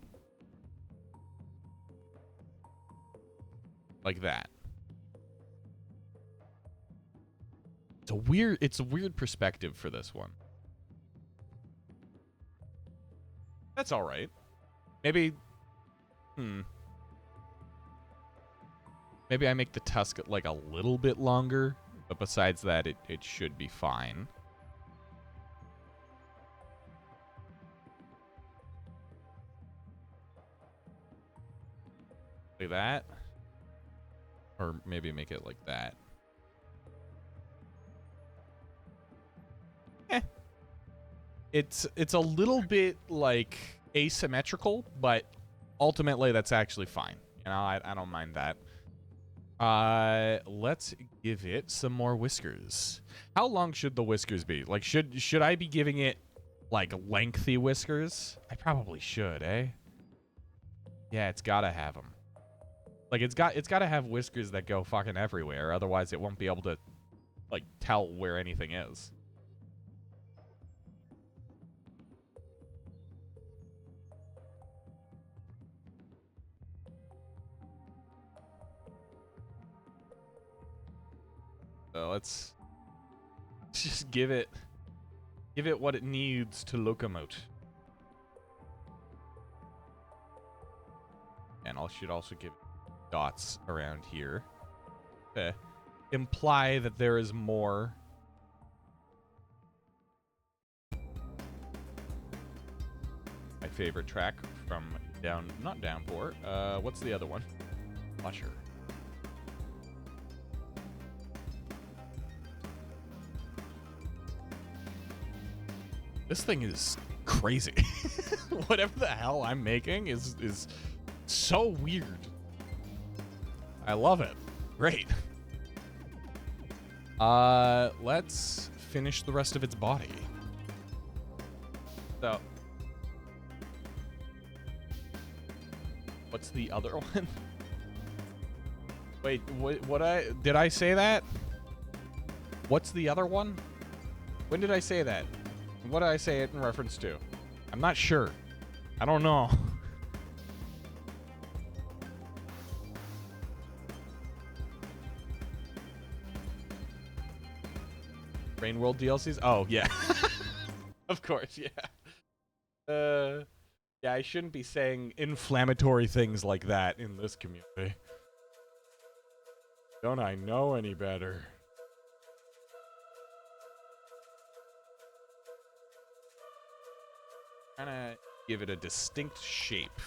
Like that. It's a weird perspective for this one. That's all right. Maybe maybe I make the tusk like a little bit longer, but besides that it should be fine. Like that. Or maybe make it like that. It's a little bit like asymmetrical, but ultimately that's actually fine. You know, I don't mind that. Let's give it some more whiskers. How long should the whiskers be? Like, should I be giving it like lengthy whiskers? I probably should, eh? Yeah, it's gotta have them. Like, it's gotta have whiskers that go fucking everywhere. Otherwise, it won't be able to like tell where anything is. So let's just give it what it needs to locomote. And I should also give dots around here to imply that there is more. My favorite track from not Downpour. What's the other one? Usher. This thing is crazy. Whatever the hell I'm making is so weird. I love it. Great. Let's finish the rest of its body. So, what's the other one? Wait, did I say that? What's the other one? When did I say that? What did I say it in reference to? I'm not sure. I don't know. Rain World DLCs? Oh, yeah. Of course, yeah. Yeah, I shouldn't be saying inflammatory things like that in this community. Don't I know any better? Trying to give it a distinct shape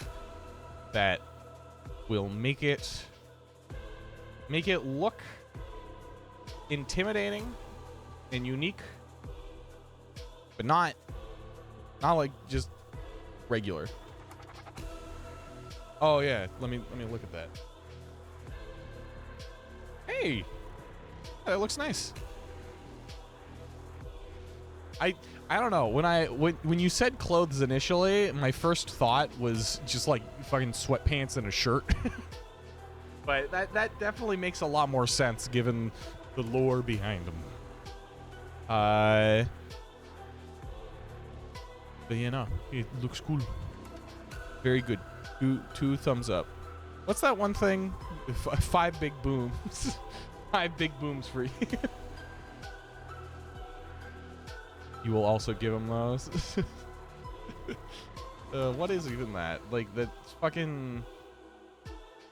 that will make it look intimidating and unique, but not like just regular. Oh yeah, let me look at that. Hey, that looks nice. I don't know, when you said clothes initially, my first thought was just like fucking sweatpants and a shirt. But that definitely makes a lot more sense given the lore behind them. But you know, it looks cool. Very good. Two thumbs up. What's that one thing? 5 big booms. 5 big booms for you. You will also give him those. What is even that? Like that's fucking.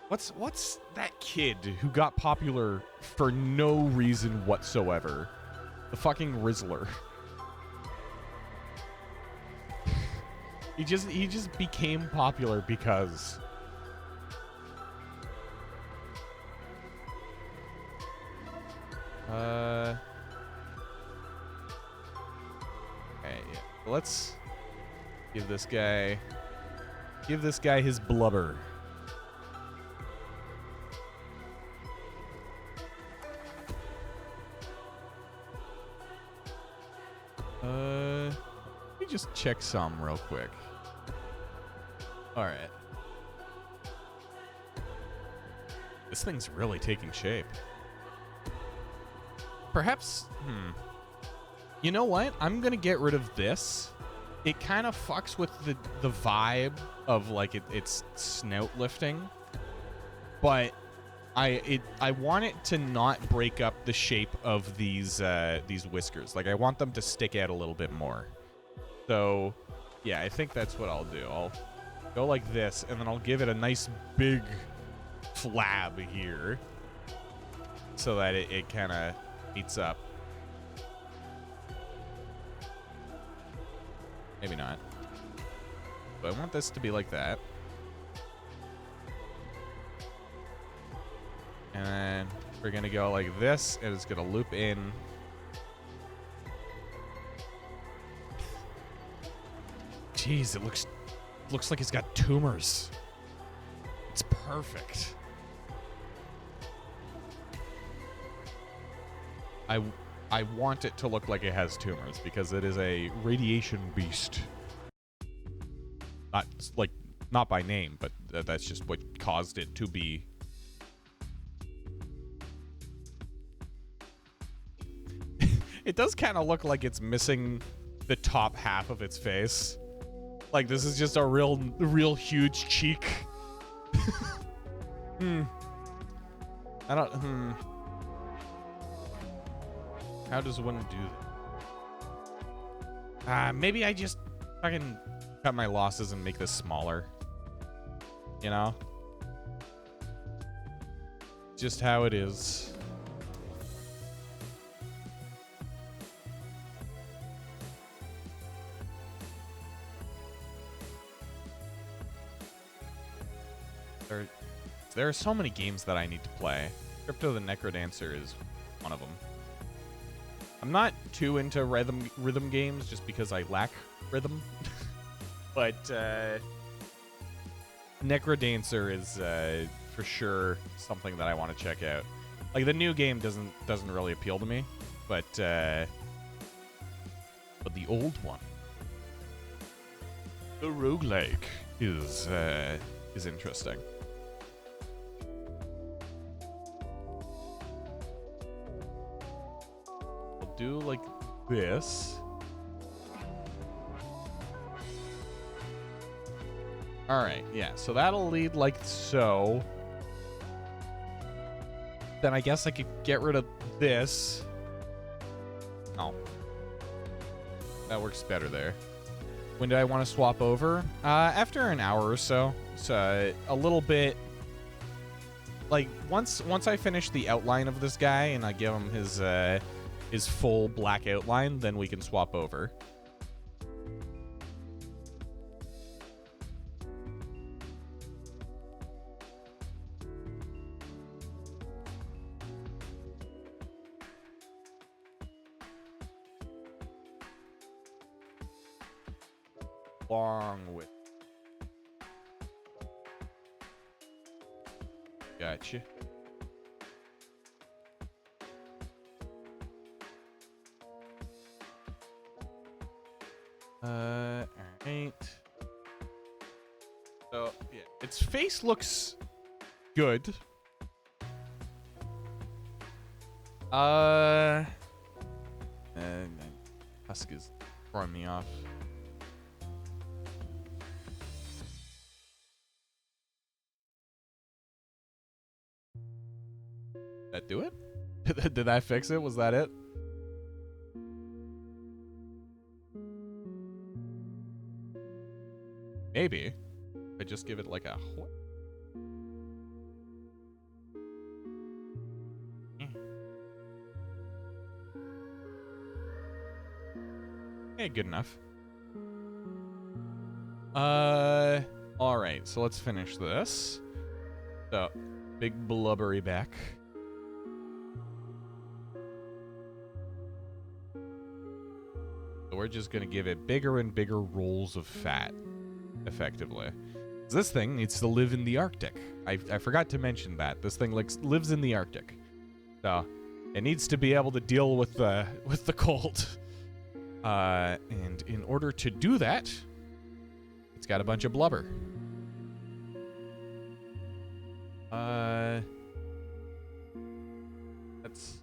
What's that kid who got popular for no reason whatsoever? The fucking Rizzler. He just became popular because. Okay, yeah. Let's give this guy his blubber. Let me just check some real quick. All right. This thing's really taking shape. Perhaps, you know what? I'm going to get rid of this. It kind of fucks with the vibe of like it's snout lifting. But I want it to not break up the shape of these whiskers. Like I want them to stick out a little bit more. So, yeah, I think that's what I'll do. I'll go like this, and then I'll give it a nice big flab here so that it kind of meets up. Maybe not. But I want this to be like that. And then we're going to go like this, and it's going to loop in. Jeez, it looks like it's got tumors. It's perfect. I want it to look like it has tumors because it is a radiation beast. Not by name, but that's just what caused it to be. It does kind of look like it's missing the top half of its face. Like this is just a real huge cheek. I don't. How does one do that? Maybe I just fucking cut my losses and make this smaller. You know? Just how it is. There are so many games that I need to play. Crypto the Necrodancer is one of them. I'm not too into rhythm games just because I lack rhythm. But Necrodancer is for sure something that I want to check out. Like the new game doesn't really appeal to me, but the old one, the roguelike, is interesting. I'll do like this. All right, yeah, so that'll lead like so. Then I guess I could get rid of this. Oh. That works better there. When do I want to swap over? After an hour or so. So a little bit. Like once I finish the outline of this guy and I give him his full black outline, then we can swap over. Along with Gotcha. Alright. So, yeah, its face looks good. Husk is throwing me off. Did that do it? Did I fix it? Was that it? Maybe. I just give it like a... Okay, good enough. Alright, so let's finish this. So, big blubbery back. So we're just gonna give it bigger and bigger rolls of fat, effectively. This thing needs to live in the Arctic. I forgot to mention that. This thing lives in the Arctic. So, it needs to be able to deal with the cold. And in order to do that, it's got a bunch of blubber. That's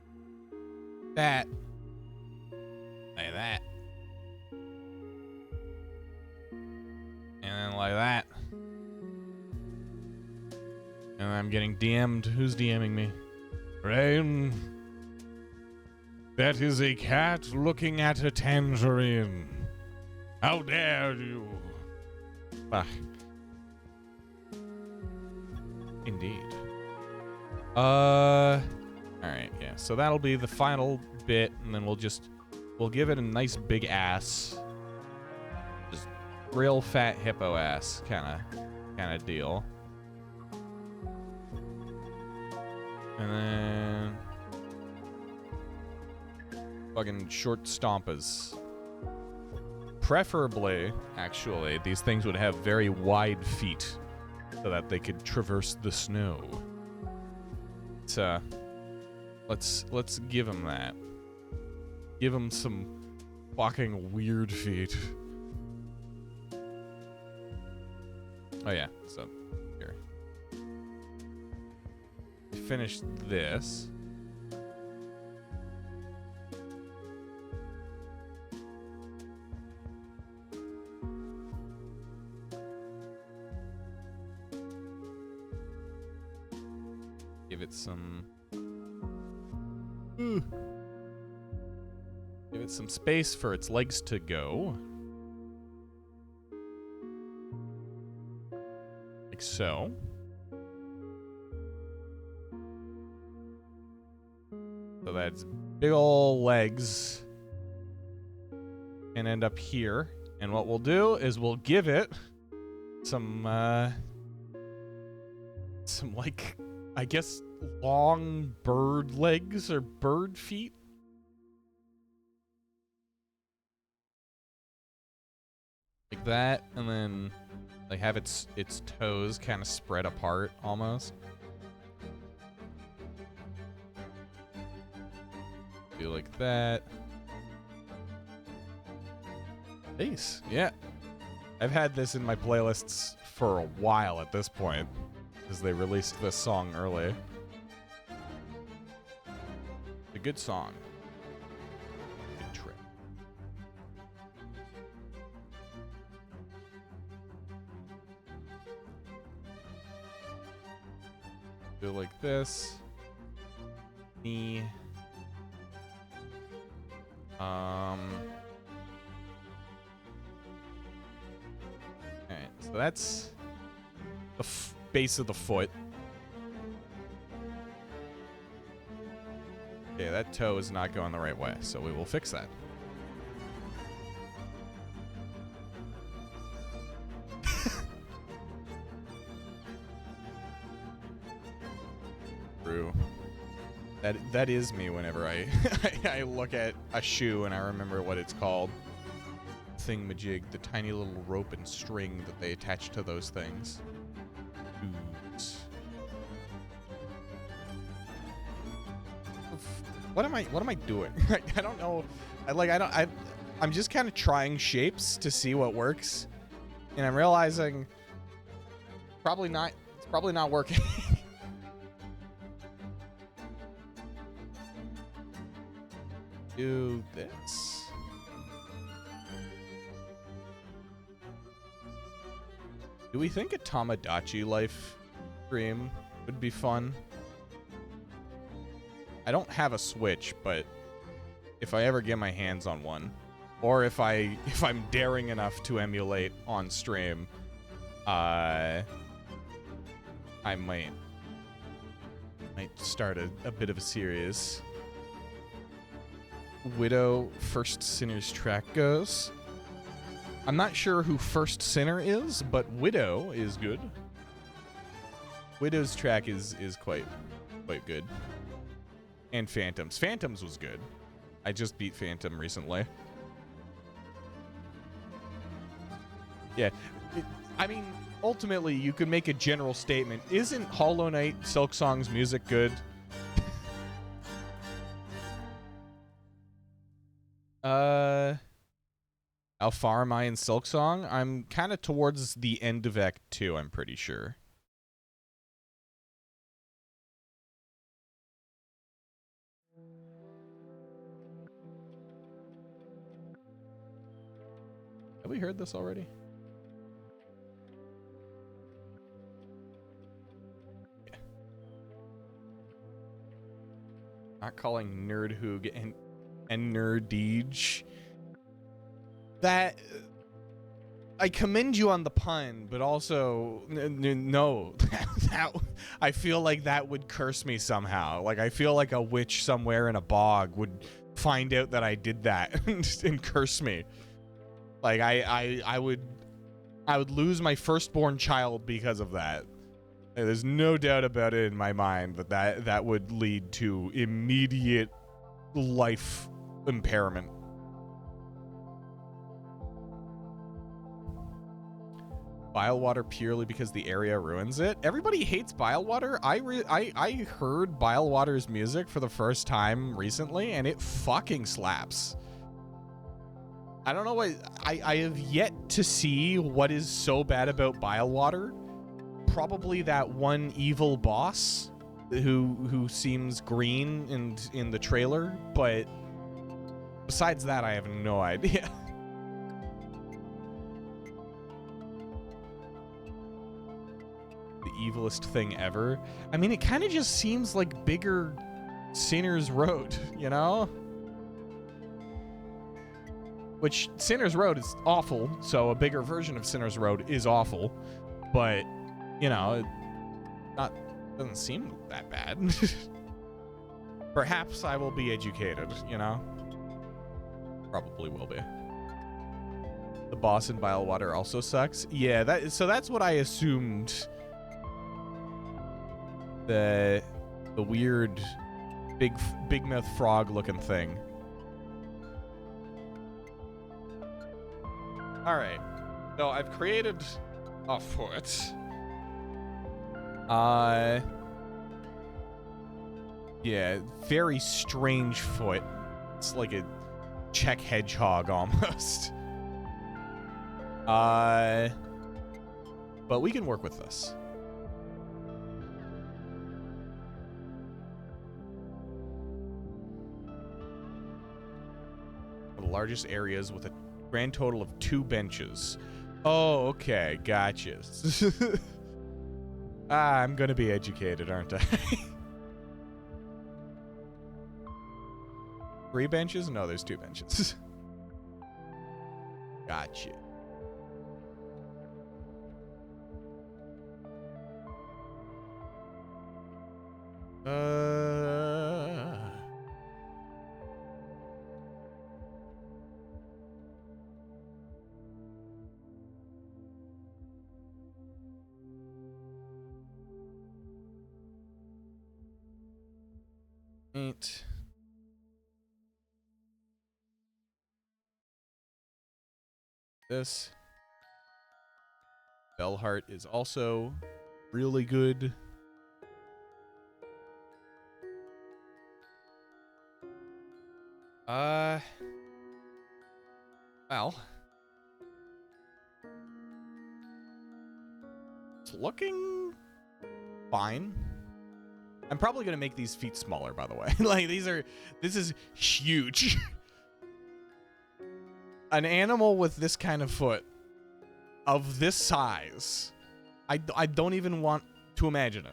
that. Like that. And then like that. And I'm getting DM'd. Who's DMing me? Rain. That is a cat looking at a tangerine. How dare you? Ah. Indeed. Alright, yeah. So that'll be the final bit, and then we'll give it a nice big ass. Just real fat hippo ass kinda deal. And then fucking short stompas. Preferably, actually, these things would have very wide feet so that they could traverse the snow. So, let's give them that. Give them some fucking weird feet. Oh yeah, so here. Finish this. Give it some... Give it some space for its legs to go. Like so. So that's big ol' legs. And end up here. And what we'll do is we'll give it some like... I guess long bird legs or bird feet. Like that, and then like have its toes kind of spread apart almost. Do like that. Nice, yeah. I've had this in my playlists for a while at this point, because they released this song early. A good song. Good trip. Do like this. Knee. Alright, so that's the base of the foot. Okay, that toe is not going the right way, so we will fix that. True. That is me whenever I I look at a shoe and I remember what it's called. Thingamajig, the tiny little rope and string that they attach to those things. Shoes. What am I doing? I don't know. I'm just kind of trying shapes to see what works. And I'm realizing it's probably not working. Do this. Do we think a Tamagotchi life stream would be fun? I don't have a Switch, but if I ever get my hands on one, or if I'm daring enough to emulate on stream, I might start a bit of a series. Widow First Sinner's track goes. I'm not sure who First Sinner is, but Widow is good. Widow's track is quite good. And Phantoms. Phantoms was good. I just beat Phantom recently. Yeah. I mean, ultimately, you could make a general statement. Isn't Hollow Knight Silksong's music good? How far am I in Silksong? I'm kind of towards the end of Act 2, I'm pretty sure. Have we heard this already? Yeah. Not calling Nerdhoog and Nerddeej. That... I commend you on the pun, but also, no. I feel like that would curse me somehow. Like, I feel like a witch somewhere in a bog would find out that I did that and curse me. Like, I would lose my firstborn child because of that. There's no doubt about it in my mind that would lead to immediate life impairment. Bile water purely because the area ruins it. Everybody hates bile water. I heard bile water's music for the first time recently, and it fucking slaps. I don't know what I have yet to see what is so bad about bile water. Probably that one evil boss who seems green in the trailer, but besides that, I have no idea. The evilest thing ever. I mean, it kind of just seems like bigger Sinner's Road, you know? Which Sinner's Road is awful, so a bigger version of Sinner's Road is awful, but you know, it doesn't seem that bad. Perhaps I will be educated, you know? Probably will be. The boss in Bile Water also sucks. Yeah, so that's what I assumed. The weird big mouth frog looking thing. All right, so I've created a foot. Yeah, very strange foot. It's like a Czech hedgehog almost. But we can work with this. The largest areas with a grand total of 2 benches. Oh, okay, gotcha. I'm gonna be educated, aren't I? 3 benches? No, there's 2 benches. Gotcha. Ain't. This. Bellheart is also really good. Well, it's looking fine. I'm probably gonna make these feet smaller, by the way. Like, this is huge. An animal with this kind of foot, of this size, I don't even want to imagine it.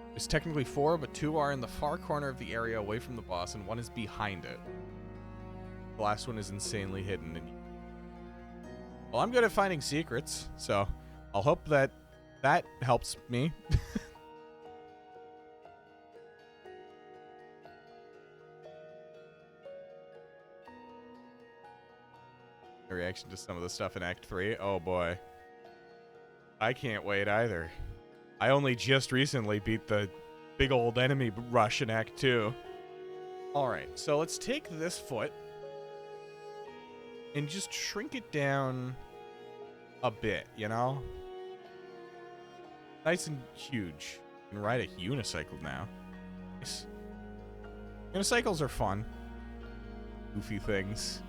There's technically 4, but 2 are in the far corner of the area away from the boss, and 1 is behind it. The last one is insanely hidden. Well, I'm good at finding secrets, so I'll hope that helps me. A reaction to some of the stuff in Act 3. Oh boy. I can't wait either. I only just recently beat the big old enemy rush in Act 2. Alright, so let's take this foot and just shrink it down a bit, you know? Nice and huge. You can ride a unicycle now. Nice. Unicycles are fun. Goofy things.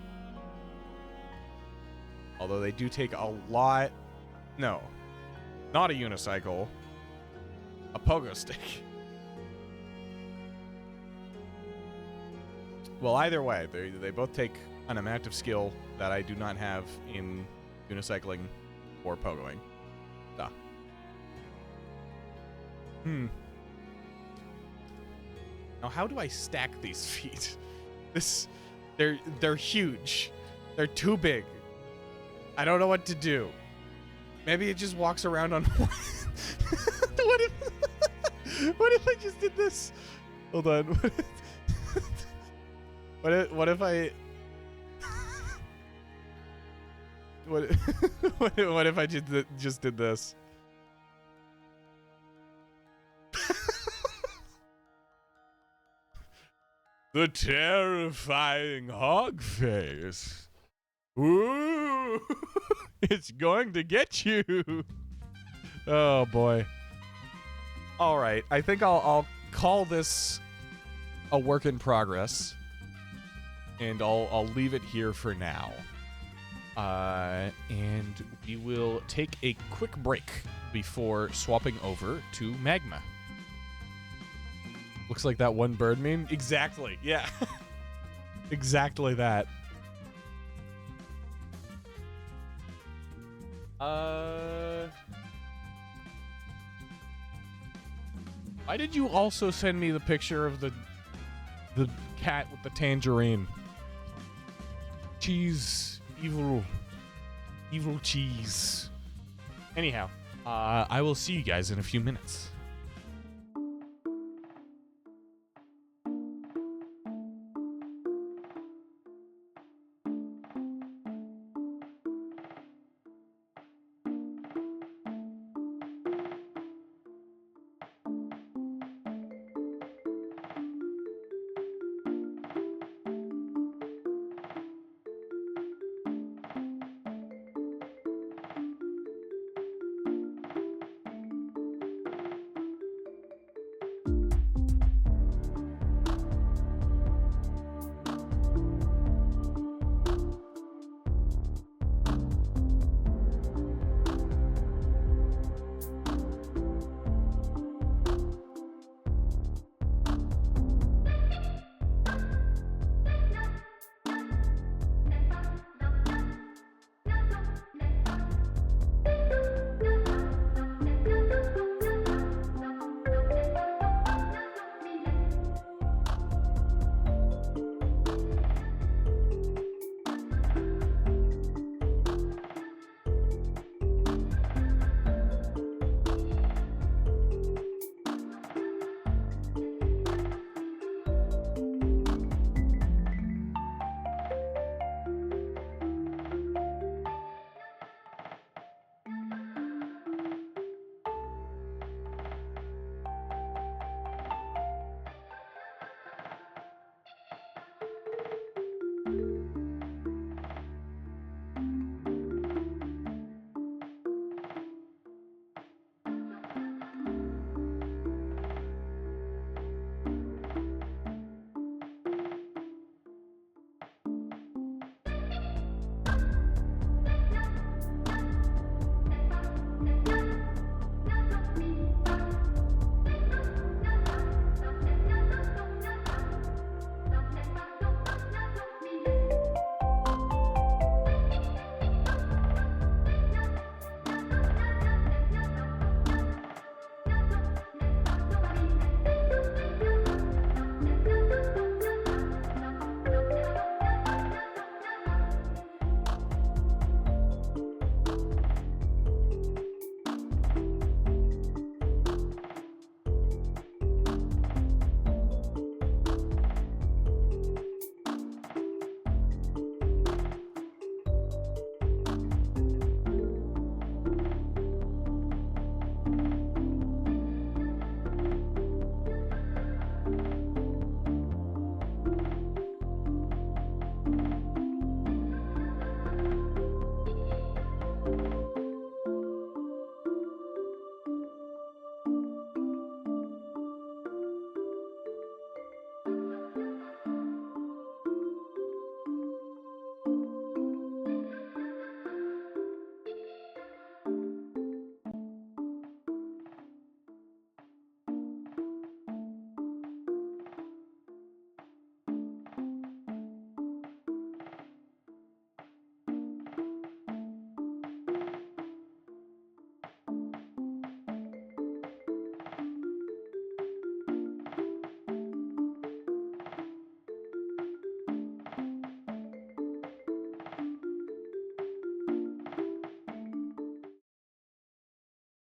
Although they do take a lot... No. Not a unicycle. A pogo stick. Well, either way, they both take an amount of skill that I do not have in unicycling or pogoing. Duh. Now, how do I stack these feet? They're huge. They're too big. I don't know what to do. Maybe it just walks around on one. What if I just did this? Hold on. What if I what if I just did this? The terrifying hog face. Ooh, it's going to get you. Oh boy. All right, I think I'll call this a work in progress, and I'll leave it here for now. And we will take a quick break before swapping over to Magma. Looks like that one bird meme. Exactly. Yeah. Exactly that. Why did you also send me the picture of the cat with the tangerine? Cheese. Evil cheese. Anyhow, I will see you guys in a few minutes.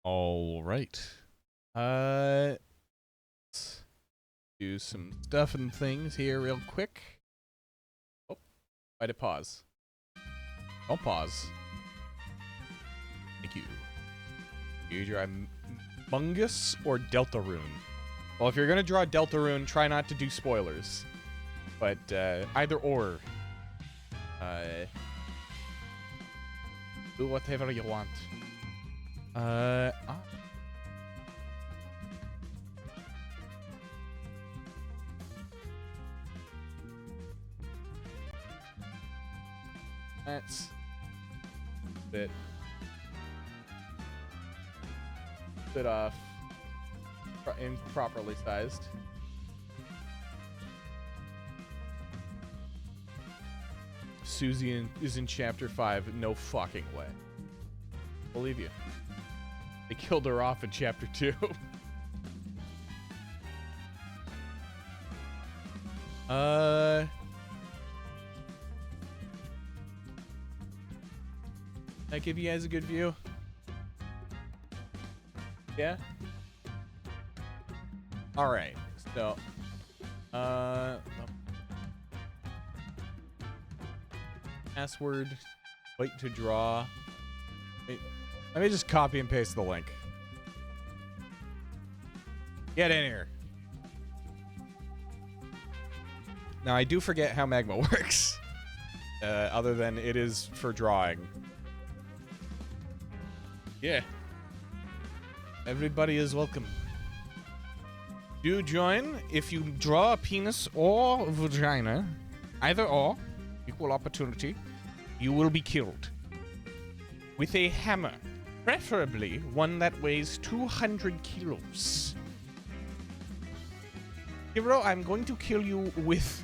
All right. Let's do some stuff and things here real quick. Oh, why'd it pause? Don't pause. Thank you. Do you draw Mungus or Deltarune? Well, if you're gonna draw Deltarune, try not to do spoilers. But either or. Do whatever you want. That's a bit off, improperly sized. Susie is in chapter 5. No fucking way. Believe you. They killed her off in chapter 2. Did I give you guys a good view? Yeah? Alright, so password, wait to draw. Wait, let me just copy and paste the link. Get in here. Now I do forget how Magma works. Other than it is for drawing. Yeah. Everybody is welcome. Do join if you draw a penis or vagina. Either or. Equal opportunity. You will be killed. With a hammer. Preferably one that weighs 200 kilos. Hero, I'm going to kill you with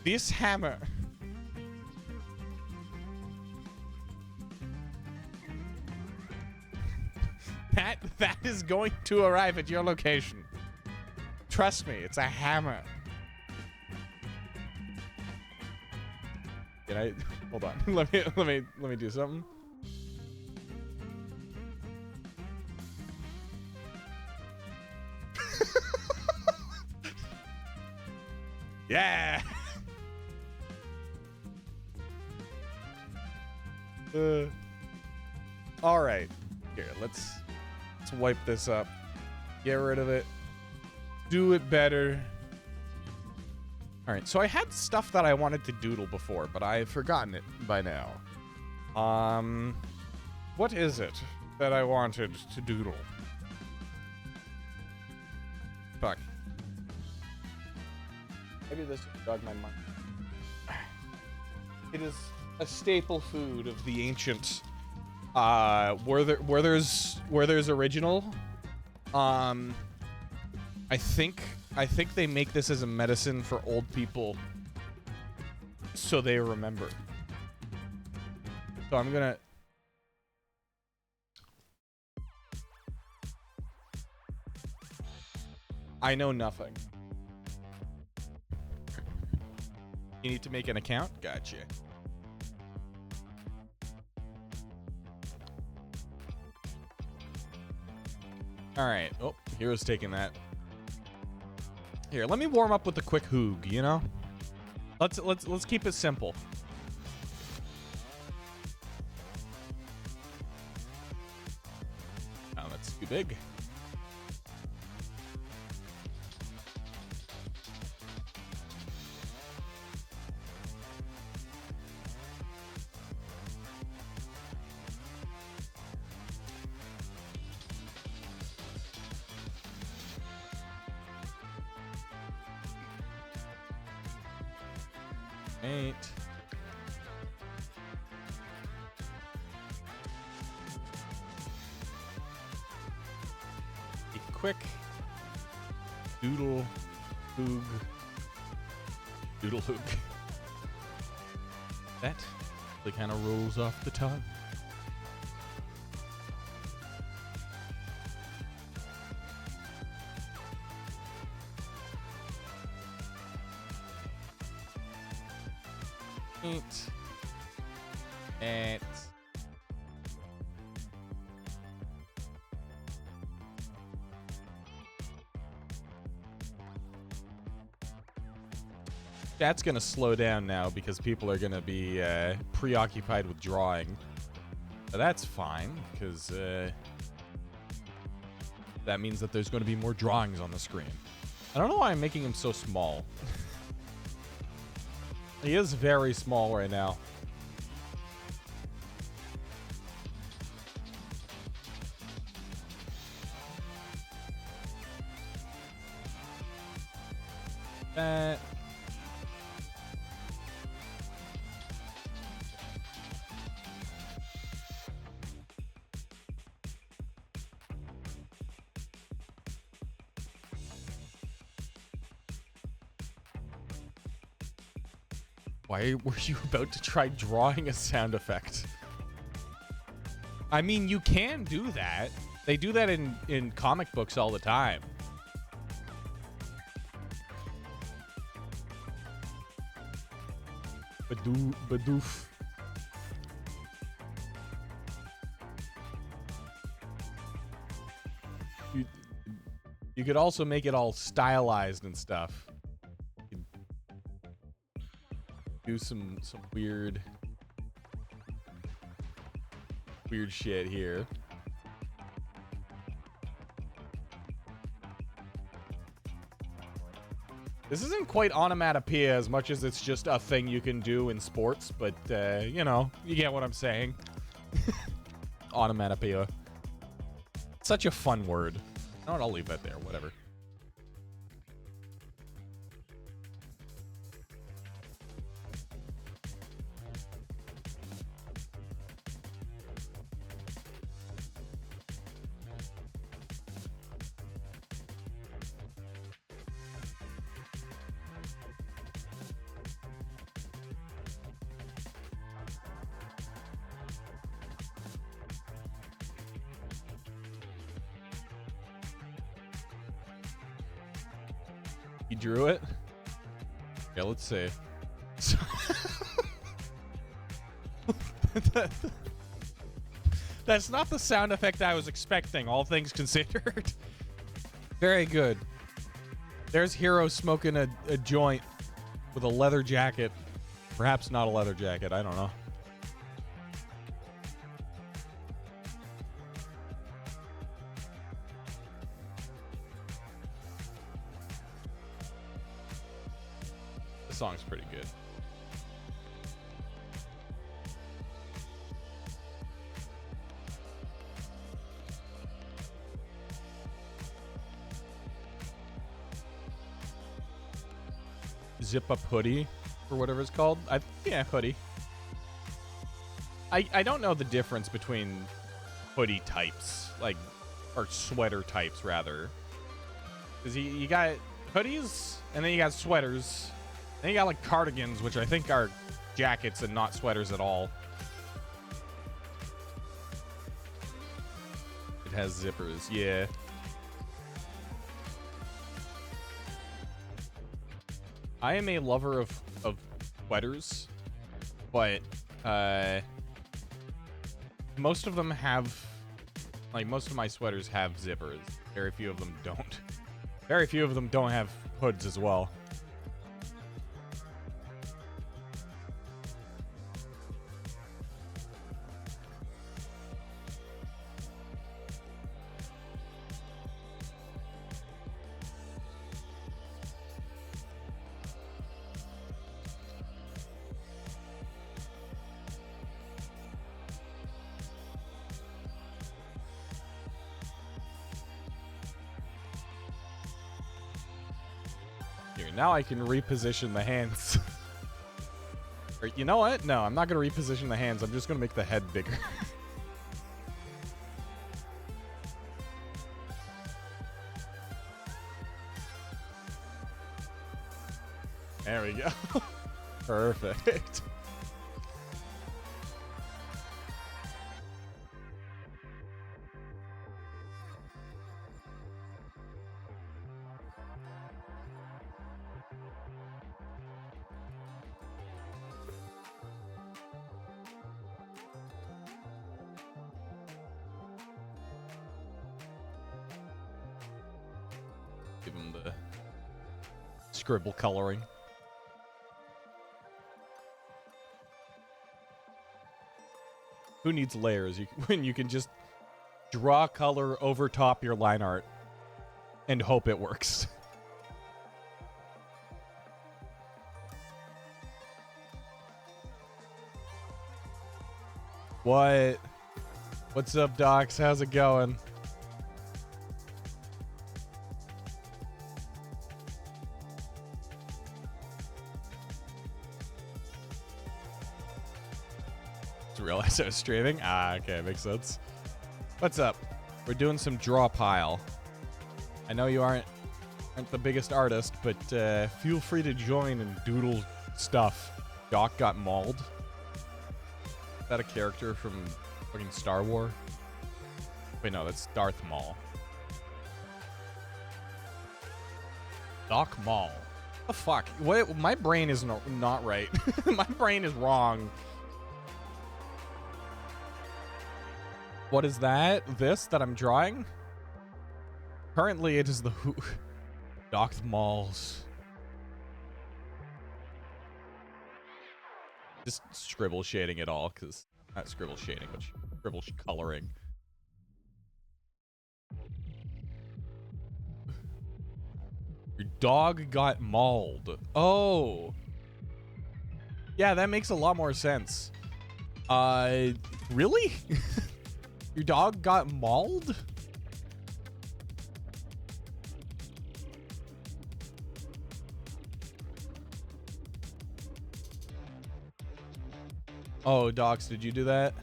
this hammer. That is going to arrive at your location. Trust me, it's a hammer. Can I hold on? let me do something. Yeah. All right. Here, let's wipe this up. Get rid of it. Do it better. All right. So I had stuff that I wanted to doodle before, but I've forgotten it by now. What is it that I wanted to doodle? Fuck. Maybe this will jog my mind. It is a staple food of the ancient. Where there's original. I think they make this as a medicine for old people, so they remember. So I'm gonna. I know nothing. You need to make an account? Gotcha. All right. Oh, Hero's taking that. Here, let me warm up with a quick hoog, you know? Let's keep it simple. Oh, that's too big. Eight. A quick doodle hoog. Doodle hoog. That really kind of rolls off the tongue. Chat's gonna slow down now because people are gonna be preoccupied with drawing. But that's fine, because that means that there's going to be more drawings on the screen. I don't know why I'm making him so small. He is very small right now. Why were you about to try drawing a sound effect? I mean, you can do that. They do that in comic books all the time. Badoof. You could also make it all stylized and stuff. Do some weird shit here. This isn't quite onomatopoeia as much as it's just a thing you can do in sports, but you know, you get what I'm saying. Onomatopoeia. Such a fun word. You know what, I'll leave that there, whatever. You drew it? Yeah, let's see. That's not the sound effect I was expecting, all things considered. Very good. There's Hero smoking a joint with a leather jacket. Perhaps not a leather jacket, I don't know. The song's pretty good. Zip up hoodie or whatever it's called. Yeah, hoodie. I don't know the difference between hoodie types, like, or sweater types rather. Because you got hoodies and then you got sweaters. Then you got like cardigans, which I think are jackets and not sweaters at all. It has zippers, yeah. I am a lover of sweaters, but most of them have, like, most of my sweaters have zippers. Very few of them don't. Very few of them don't have hoods as well. Now I can reposition the hands. Or, you know what? No, I'm not going to reposition the hands. I'm just going to make the head bigger. There we go. Perfect. Give him the scribble coloring. Who needs layers when you can just draw color over top your line art and hope it works? What? What's up, Docs? How's it going? Just realized I was streaming. Ah, okay, makes sense. What's up? We're doing some draw pile. I know you aren't the biggest artist, but feel free to join and doodle stuff. Doc got mauled. Is that a character from fucking Star Wars? Wait, no, that's Darth Maul. Doc Maul. What the fuck? What? My brain is not right. My brain is wrong. What is that? This that I'm drawing? Currently, it is the Darth Maul's. Just scribble shading it all, because not scribble shading, but scribble coloring. Your dog got mauled. Oh. Yeah, that makes a lot more sense. Really? Your dog got mauled? Oh, Docs, did you do that?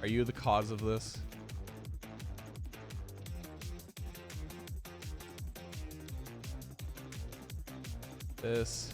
Are you the cause of this? This.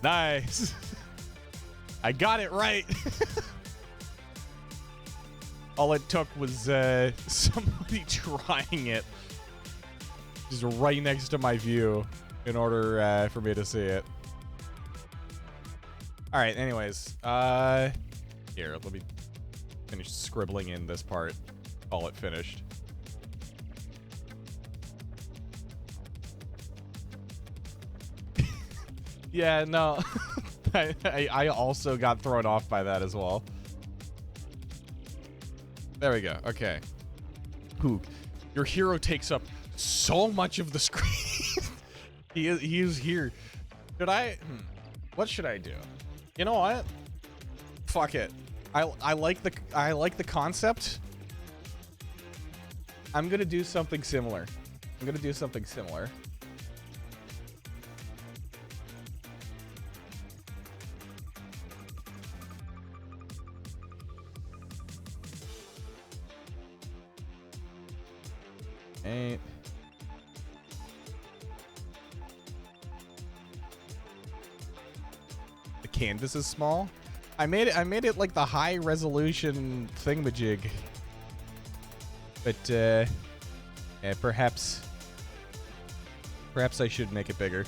Nice. I got it right. All it took was somebody trying it just right next to my view in order for me to see it. All right, anyways. Here, let me finish scribbling in this part. Call it finished. Yeah, no. I also got thrown off by that as well. There we go. Okay. Pook. Your hero takes up so much of the screen. he is here. Should I? What should I do? You know what? Fuck it. I like the concept. I'm gonna do something similar. Ain't. The canvas is small. I made it like the high resolution thingamajig. But yeah, perhaps I should make it bigger.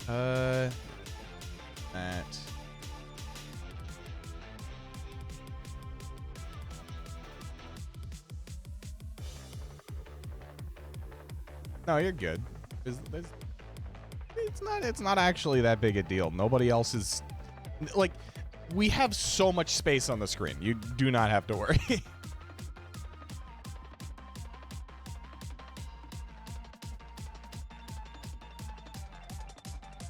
That. No, you're good. It's not actually that big a deal. Nobody else is like, we have so much space on the screen. You do not have to worry. You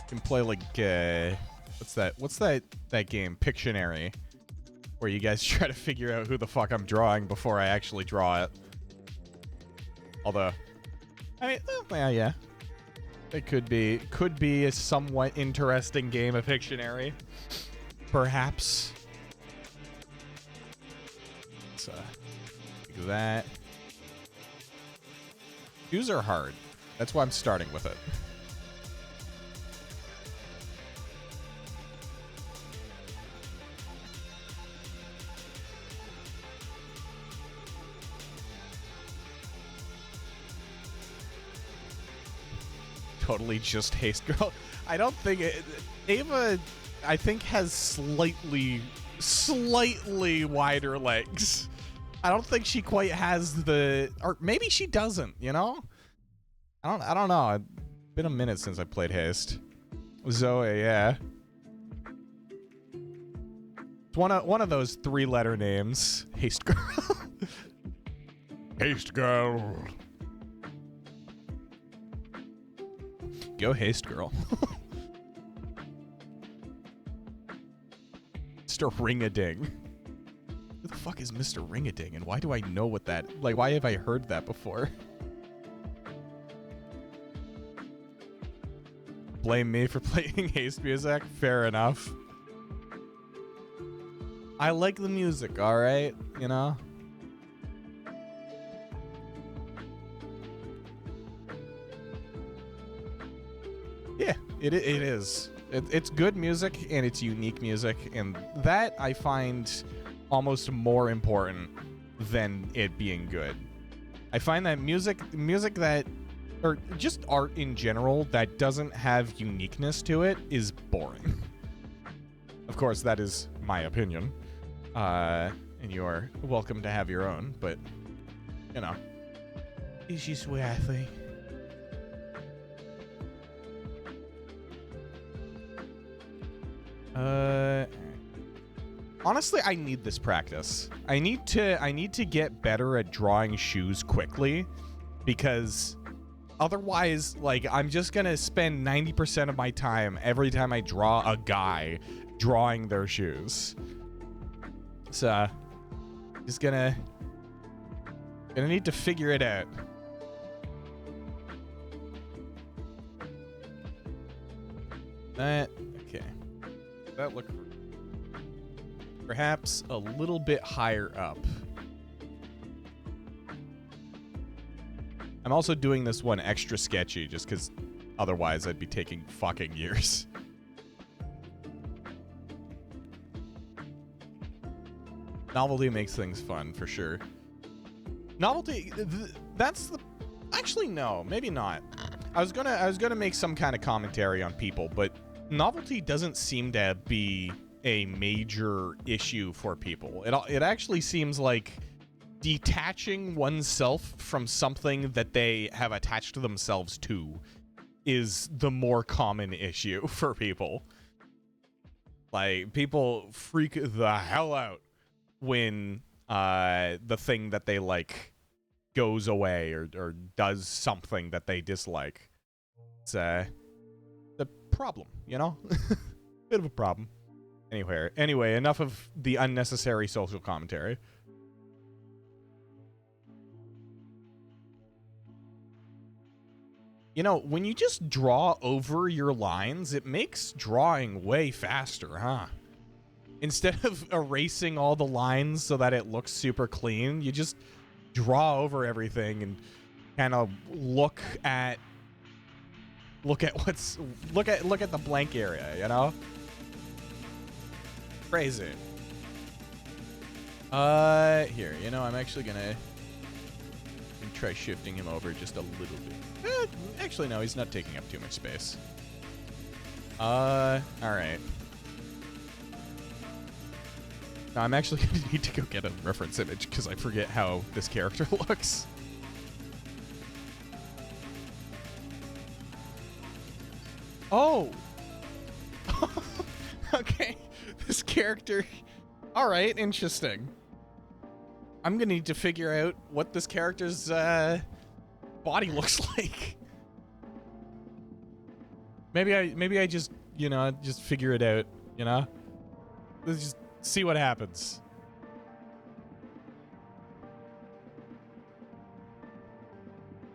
can play like what's that game, Pictionary, where you guys try to figure out who the fuck I'm drawing before I actually draw it. Although, I mean, well, yeah. It could be a somewhat interesting game of Pictionary. Perhaps. So, like that. Shoes are hard. That's why I'm starting with it. totally just Haste Girl. I don't think Ava, I think, has slightly wider legs. I don't think she quite has the, or maybe she doesn't, you know? I don't know. It's been a minute since I played Haste. Zoe, yeah. It's one of those 3-letter names. Haste Girl. Haste Girl. Go Haste Girl. Mr. Ring-a-Ding. Who the fuck is Mr. Ring-a-Ding, and why do I know what that... Like, why have I heard that before? Blame me for playing Haste music? Fair enough. I like the music, alright? You know? Yeah, it is. It's good music, and it's unique music, and that I find almost more important than it being good. I find that music that, or just art in general, that doesn't have uniqueness to it is boring. Of course, that is my opinion. And you are welcome to have your own, but, you know. It's just what I think. Honestly, I need this practice. I need to get better at drawing shoes quickly, because otherwise, like, I'm just gonna spend 90% of my time every time I draw a guy drawing their shoes. So, just gonna need to figure it out. Okay. That look perhaps a little bit higher up. I'm also doing this one extra sketchy just because otherwise I'd be taking fucking years. Novelty makes things fun, for sure. Novelty, that's the... Actually, no, maybe not. I was gonna make some kind of commentary on people, but novelty doesn't seem to be a major issue for people. It actually seems like detaching oneself from something that they have attached to themselves to is the more common issue for people. Like, people freak the hell out when the thing that they like goes away or does something that they dislike. It's the problem, you know? Bit of a problem. Anyway, enough of the unnecessary social commentary. You know, when you just draw over your lines, it makes drawing way faster, huh? Instead of erasing all the lines so that it looks super clean, you just draw over everything and kind of look at the blank area, you know? Crazy. Here, you know, I'm actually gonna try shifting him over just a little bit. Actually, no, he's not taking up too much space. All right. Now, I'm actually gonna need to go get a reference image because I forget how this character looks. Oh! Okay, this character... Alright, interesting. I'm gonna need to figure out what this character's body looks like. Maybe I just, you know, just figure it out, you know? Let's just see what happens.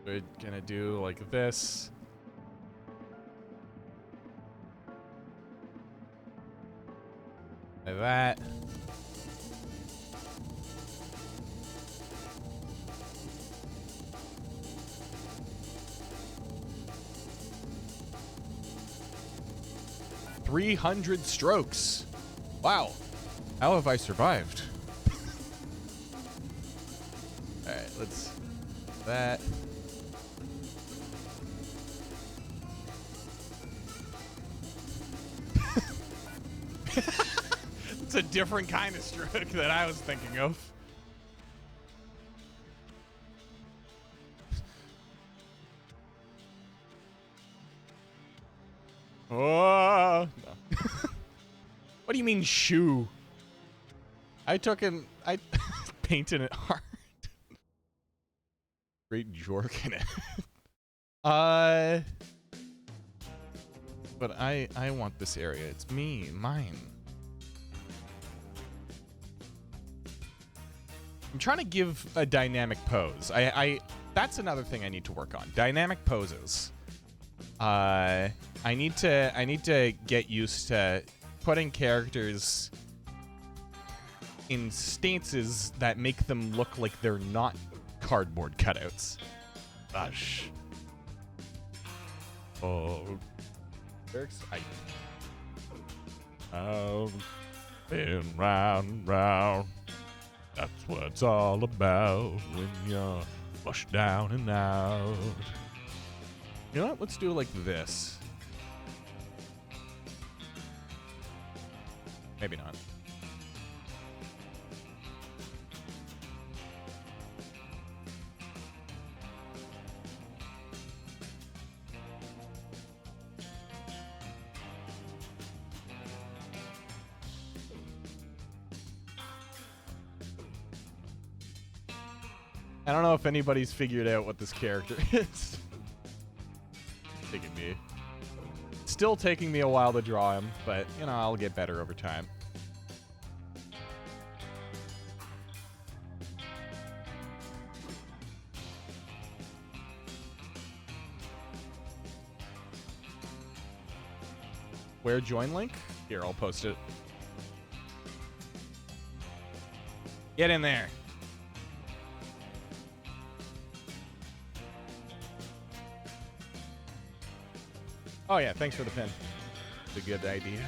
We're gonna do like this. Like that. "300 strokes. Wow. How have I survived?" Alright, let's... that. It's a different kind of stroke that I was thinking of. Oh, no. What do you mean shoe? I painted it hard. Great jork in it. But I want this area. It's mine. I'm trying to give a dynamic pose. That's another thing I need to work on. Dynamic poses. I need to get used to putting characters in stances that make them look like they're not cardboard cutouts. Gosh. Oh, very exciting. Been round and round. That's what it's all about when you're flushed down and out. You know what? Let's do it like this. Maybe not. I don't know if anybody's figured out what this character is. Still taking me a while to draw him, but, you know, I'll get better over time. Where join link? Here, I'll post it. Get in there. Oh yeah, thanks for the pin. It's a good idea.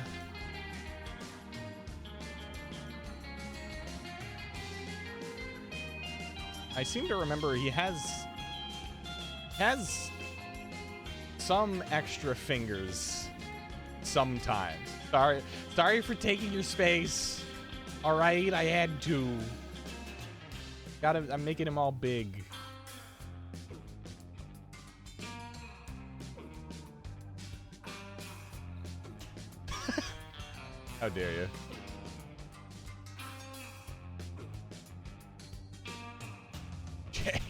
I seem to remember he has some extra fingers sometimes. Sorry for taking your space. All right, I had to. I'm making him all big. How dare you? Okay.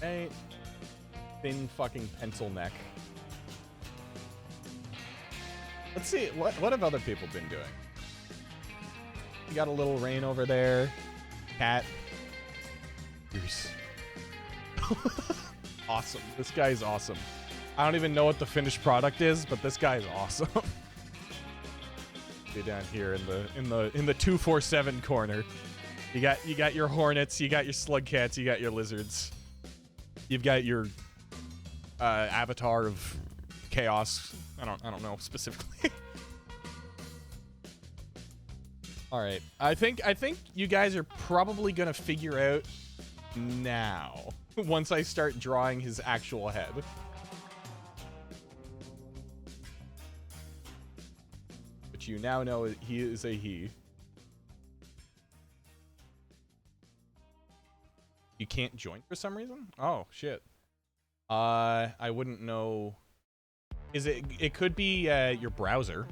Hey, thin fucking pencil neck. Let's see, what have other people been doing? You got a little rain over there. Cat. Goose. Awesome. This guy's awesome. I don't even know what the finished product is, but this guy's awesome. Get down here in the 247 corner. You got your hornets, you got your slug cats, you got your lizards. You've got your avatar of chaos. I don't know specifically. All right. I think you guys are probably gonna figure out now once I start drawing his actual head. But you now know he is a he. You can't join for some reason? Oh shit. I wouldn't know. It could be your browser.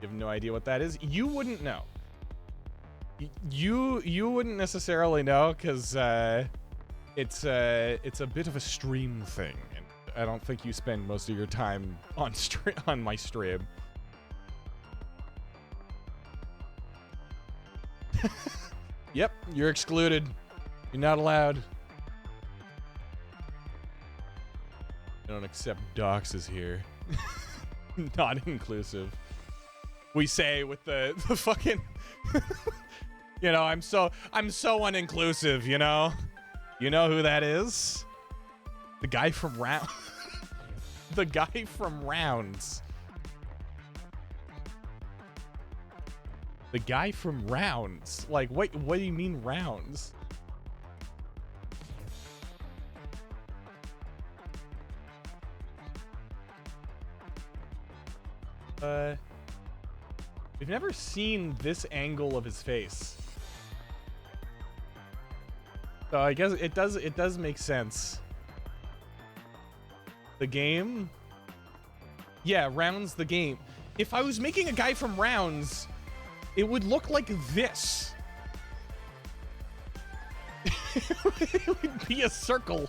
You have no idea what that is. You wouldn't know. You wouldn't necessarily know because it's a bit of a stream thing, and I don't think you spend most of your time on my stream. Yep, you're excluded. You're not allowed. I don't accept doxes here. Not inclusive. We say with the fucking you know, I'm so uninclusive, you know? You know who that is? The guy from Round The guy from Rounds. The guy from Rounds. Like, what do you mean Rounds? We've never seen this angle of his face. So I guess it does make sense. The game? Yeah, Rounds the game. If I was making a guy from Rounds, it would look like this. It would be a circle.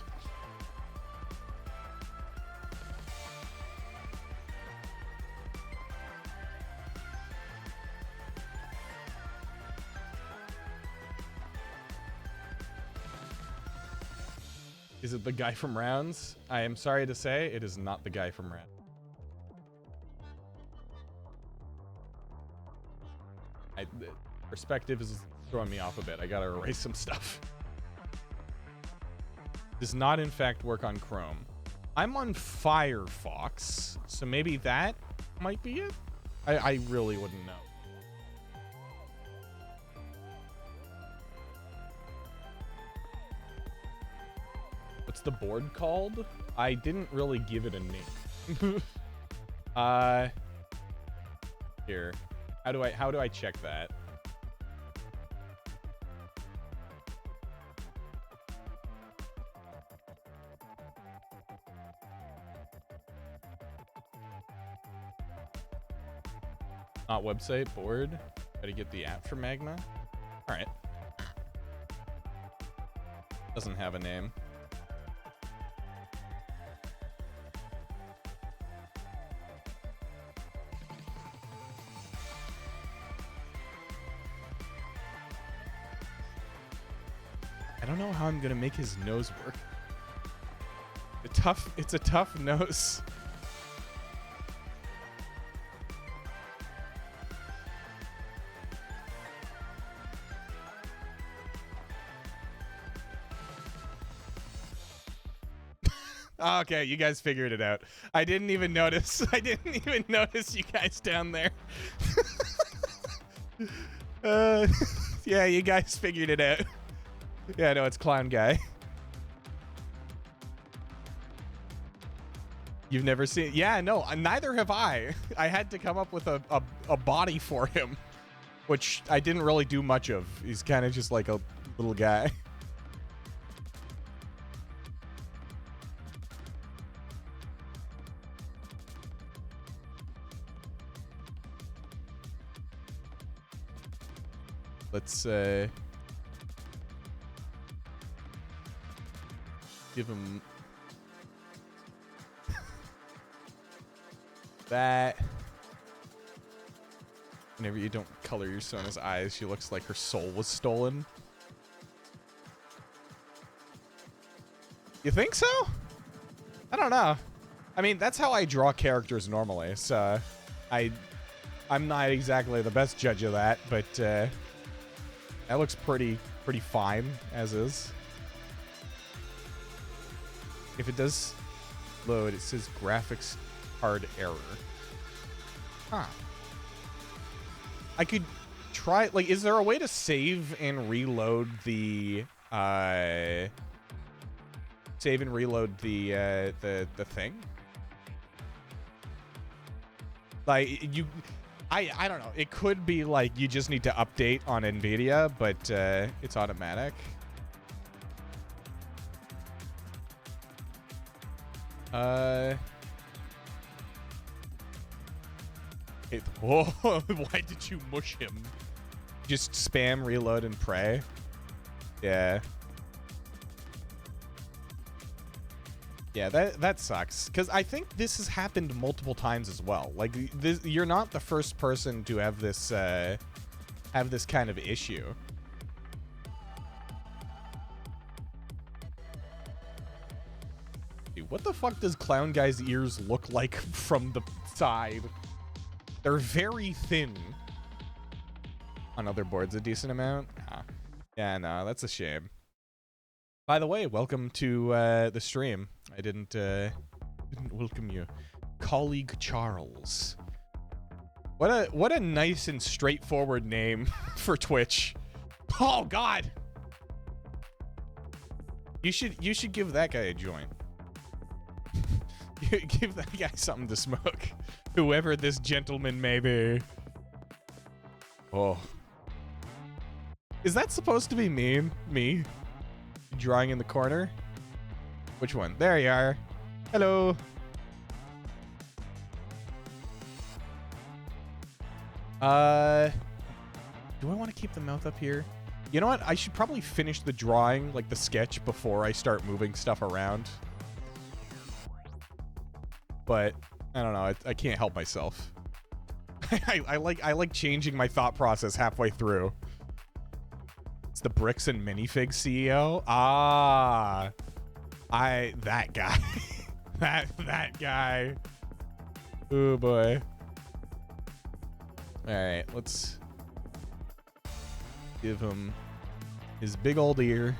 Is it the guy from Rounds? I am sorry to say, it is not the guy from Rounds. Perspective is throwing me off a bit. I gotta erase some stuff. Does not, in fact, work on Chrome. I'm on Firefox, so maybe that might be it? I really wouldn't know. What's the board called? I didn't really give it a name. Here. How do I check that? Not website, board. Gotta get the app for Magma. All right. Doesn't have a name. I don't know how I'm gonna make his nose work. It's a tough nose. Okay, you guys figured it out. I didn't even notice. I didn't even notice you guys down there. Yeah, you guys figured it out. Yeah, no, it's Clown Guy. You've never seen... Yeah, no, neither have I. I had to come up with a body for him, which I didn't really do much of. He's kind of just like a little guy. Let's give him that. Whenever you don't color your Sona's eyes, she looks like her soul was stolen. You think so? I don't know. I mean, that's how I draw characters normally, so I'm not exactly the best judge of that, but that looks pretty fine as is. If it does load, it says graphics card error. Huh. I could try, like, is there a way to save and reload the thing? Like, I don't know. It could be like you just need to update on NVIDIA, but it's automatic. Whoa, why did you mush him? Just spam, reload, and pray. Yeah. Yeah, that sucks. Because I think this has happened multiple times as well. Like, you're not the first person to have this kind of issue. Dude, what the fuck does Clown Guy's ears look like from the side? They're very thin. On other boards, a decent amount? Nah. Yeah, no, that's a shame. By the way, welcome to the stream. I didn't welcome you, colleague Charles. What a nice and straightforward name for Twitch. Oh God. You should give that guy a joint. Give that guy something to smoke. Whoever this gentleman may be. Oh. Is that supposed to be me? Drawing in the corner? Which one? There you are. Hello. Do I want to keep the mouth up here? You know what? I should probably finish the drawing, like the sketch, before I start moving stuff around. But I don't know. I can't help myself. I like changing my thought process halfway through. It's the Bricks and Minifig CEO. Ah, that guy. that guy. Oh boy. All right, let's give him his big old ear.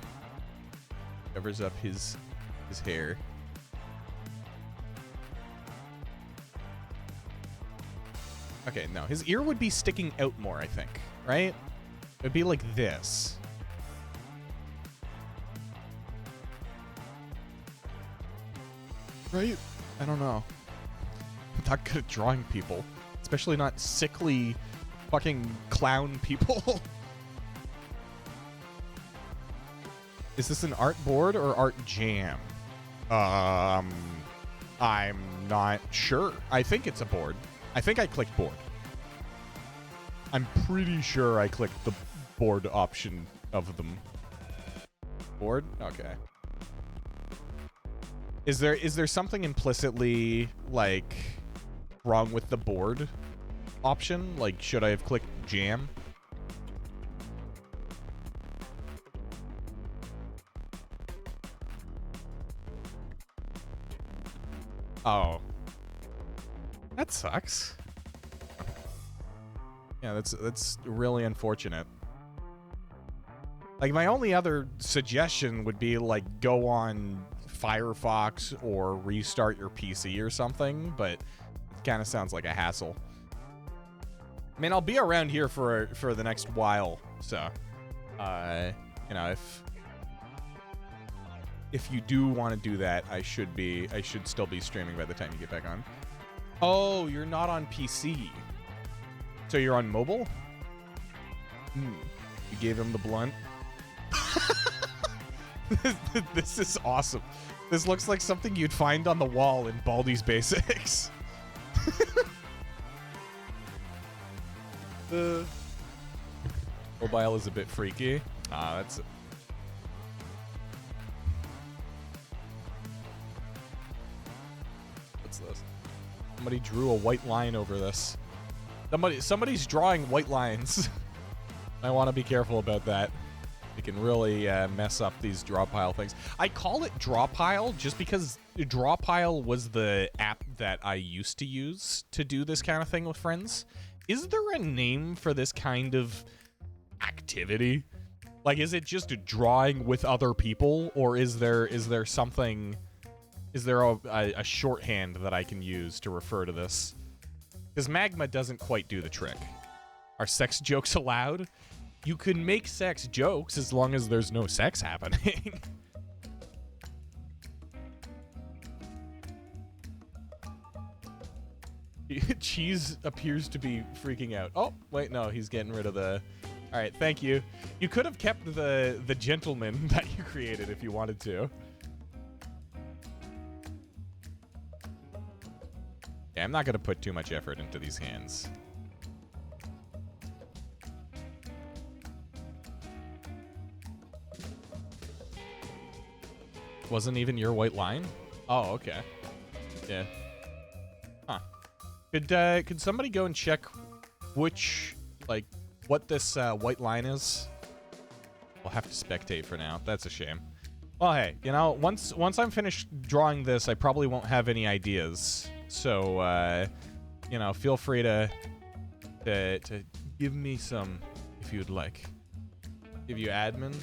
Covers up his hair. Okay, no, his ear would be sticking out more, I think, right? It would be like this. Right? I don't know. I'm not good at drawing people. Especially not sickly fucking clown people. Is this an art board or art jam? I'm not sure. I think it's a board. I think I clicked board. I'm pretty sure I clicked the board option of them. Board? Okay. Is there something implicitly, like, wrong with the board option? Like, should I have clicked jam? Oh. That sucks. Yeah, that's really unfortunate. Like, my only other suggestion would be, like, go on Firefox or restart your PC or something, but it kind of sounds like a hassle. I mean, I'll be around here for the next while, so you know, if you do want to do that, I should still be streaming by the time you get back on. Oh, you're not on PC. So you're on mobile? You gave him the blunt. This is awesome. This looks like something you'd find on the wall in Baldi's Basics. Mobile is a bit freaky. That's... What's this? Somebody drew a white line over this. Somebody's drawing white lines. I want to be careful about that. It can really mess up these draw pile things. I call it draw pile just because draw pile was the app that I used to use to do this kind of thing with friends. Is there a name for this kind of activity? Like, is it just drawing with other people, or is there something? Is there a shorthand that I can use to refer to this? Because Magma doesn't quite do the trick. Are sex jokes allowed? You can make sex jokes as long as there's no sex happening. Cheese appears to be freaking out. Oh, wait, no, he's getting rid of the... All right, thank you. You could have kept the gentleman that you created if you wanted to. Yeah, I'm not going to put too much effort into these hands. Wasn't even your white line? Oh, okay. Yeah. Huh. Could somebody go and check which, like, what this white line is? We'll have to spectate for now. That's a shame. Well, hey, you know, once I'm finished drawing this, I probably won't have any ideas. So, you know, feel free to give me some if you'd like. Give you admin.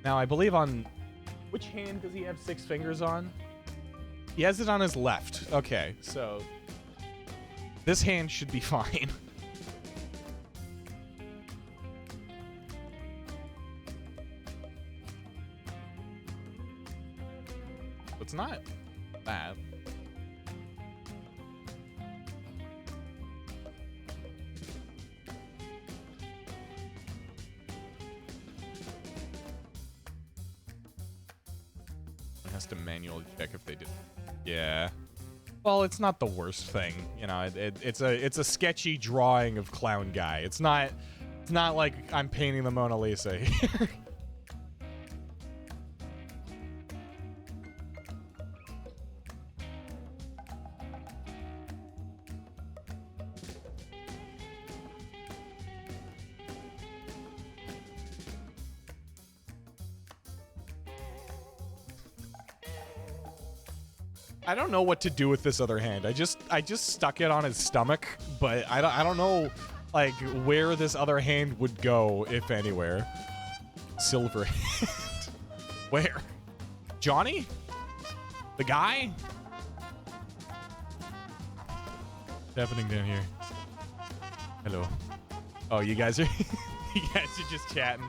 Now, I believe on... Which hand does he have 6 fingers on? He has it on his left. Okay, so... This hand should be fine. It's not bad. Has to manually check if they did. Yeah. Well, it's not the worst thing, you know. It's a sketchy drawing of clown guy. It's not like I'm painting the Mona Lisa here. I don't know what to do with this other hand. I just stuck it on his stomach, but I don't know like where this other hand would go, if anywhere. Silver hand. Where? Johnny? The guy? What's happening down here? Hello. Oh, you guys are just chatting.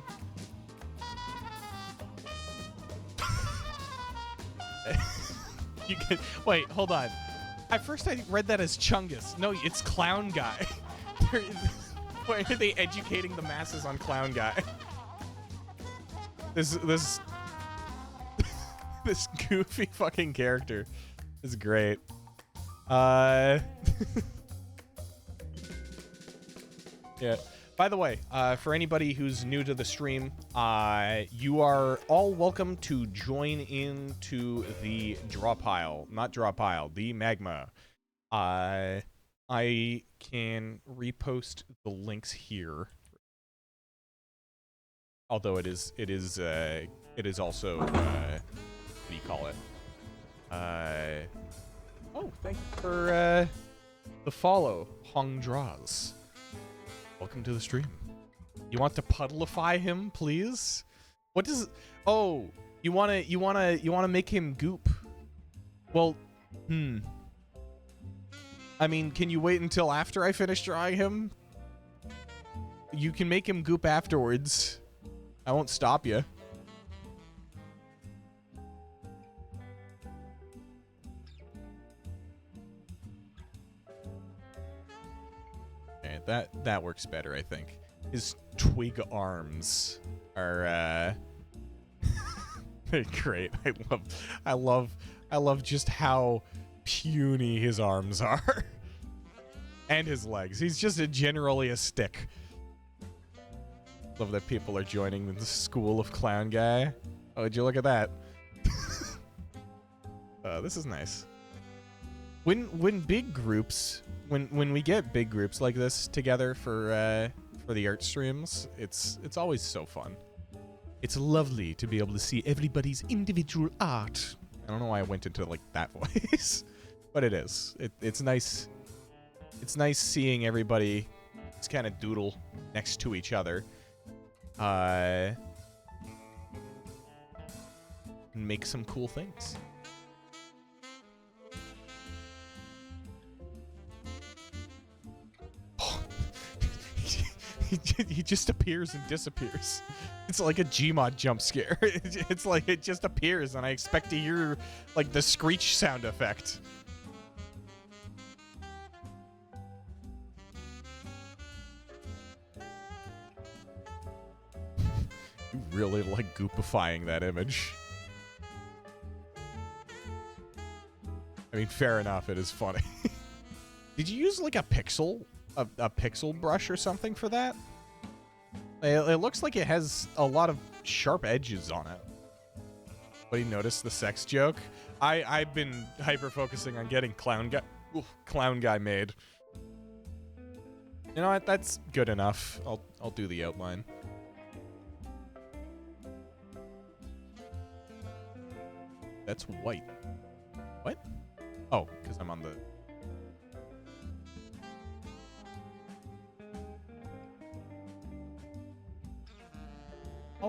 You can, wait, hold on. At first I read that as Chungus. No, it's Clown Guy. Why are they educating the masses on Clown Guy? This this goofy fucking character is great. Yeah. By the way, for anybody who's new to the stream, you are all welcome to join into the draw pile. Not draw pile, the magma. I can repost the links here. Although it is also, what do you call it? Oh, thank you for, the follow, Hong Draws. Welcome to the stream. You want to puddleify him, please? What does... Oh, you wanna make him goop. Well, I mean, can you wait until after I finish drawing him? You can make him goop afterwards. I won't stop you. That works better, I think. His twig arms are they're great. I love just how puny his arms are. And his legs. He's just generally a stick. Love that people are joining the school of Clown Guy. Oh, would you look at that? This is nice. When big groups, when we get big groups like this together for the art streams, it's always so fun. It's lovely to be able to see everybody's individual art. I don't know why I went into like that voice, but it is. It's nice. It's nice seeing everybody just kind of doodle next to each other. Make some cool things. He just appears and disappears. It's like a Gmod jump scare. It's like it just appears and I expect to hear like the screech sound effect. You really like goopifying that image. I mean, fair enough, it is funny. Did you use like a pixel brush or something for that? It looks like it has a lot of sharp edges on it. But you noticed the sex joke? I've been hyper focusing on getting clown guy made. You know what? That's good enough. I'll do the outline. That's white. What? Oh, because I'm on the...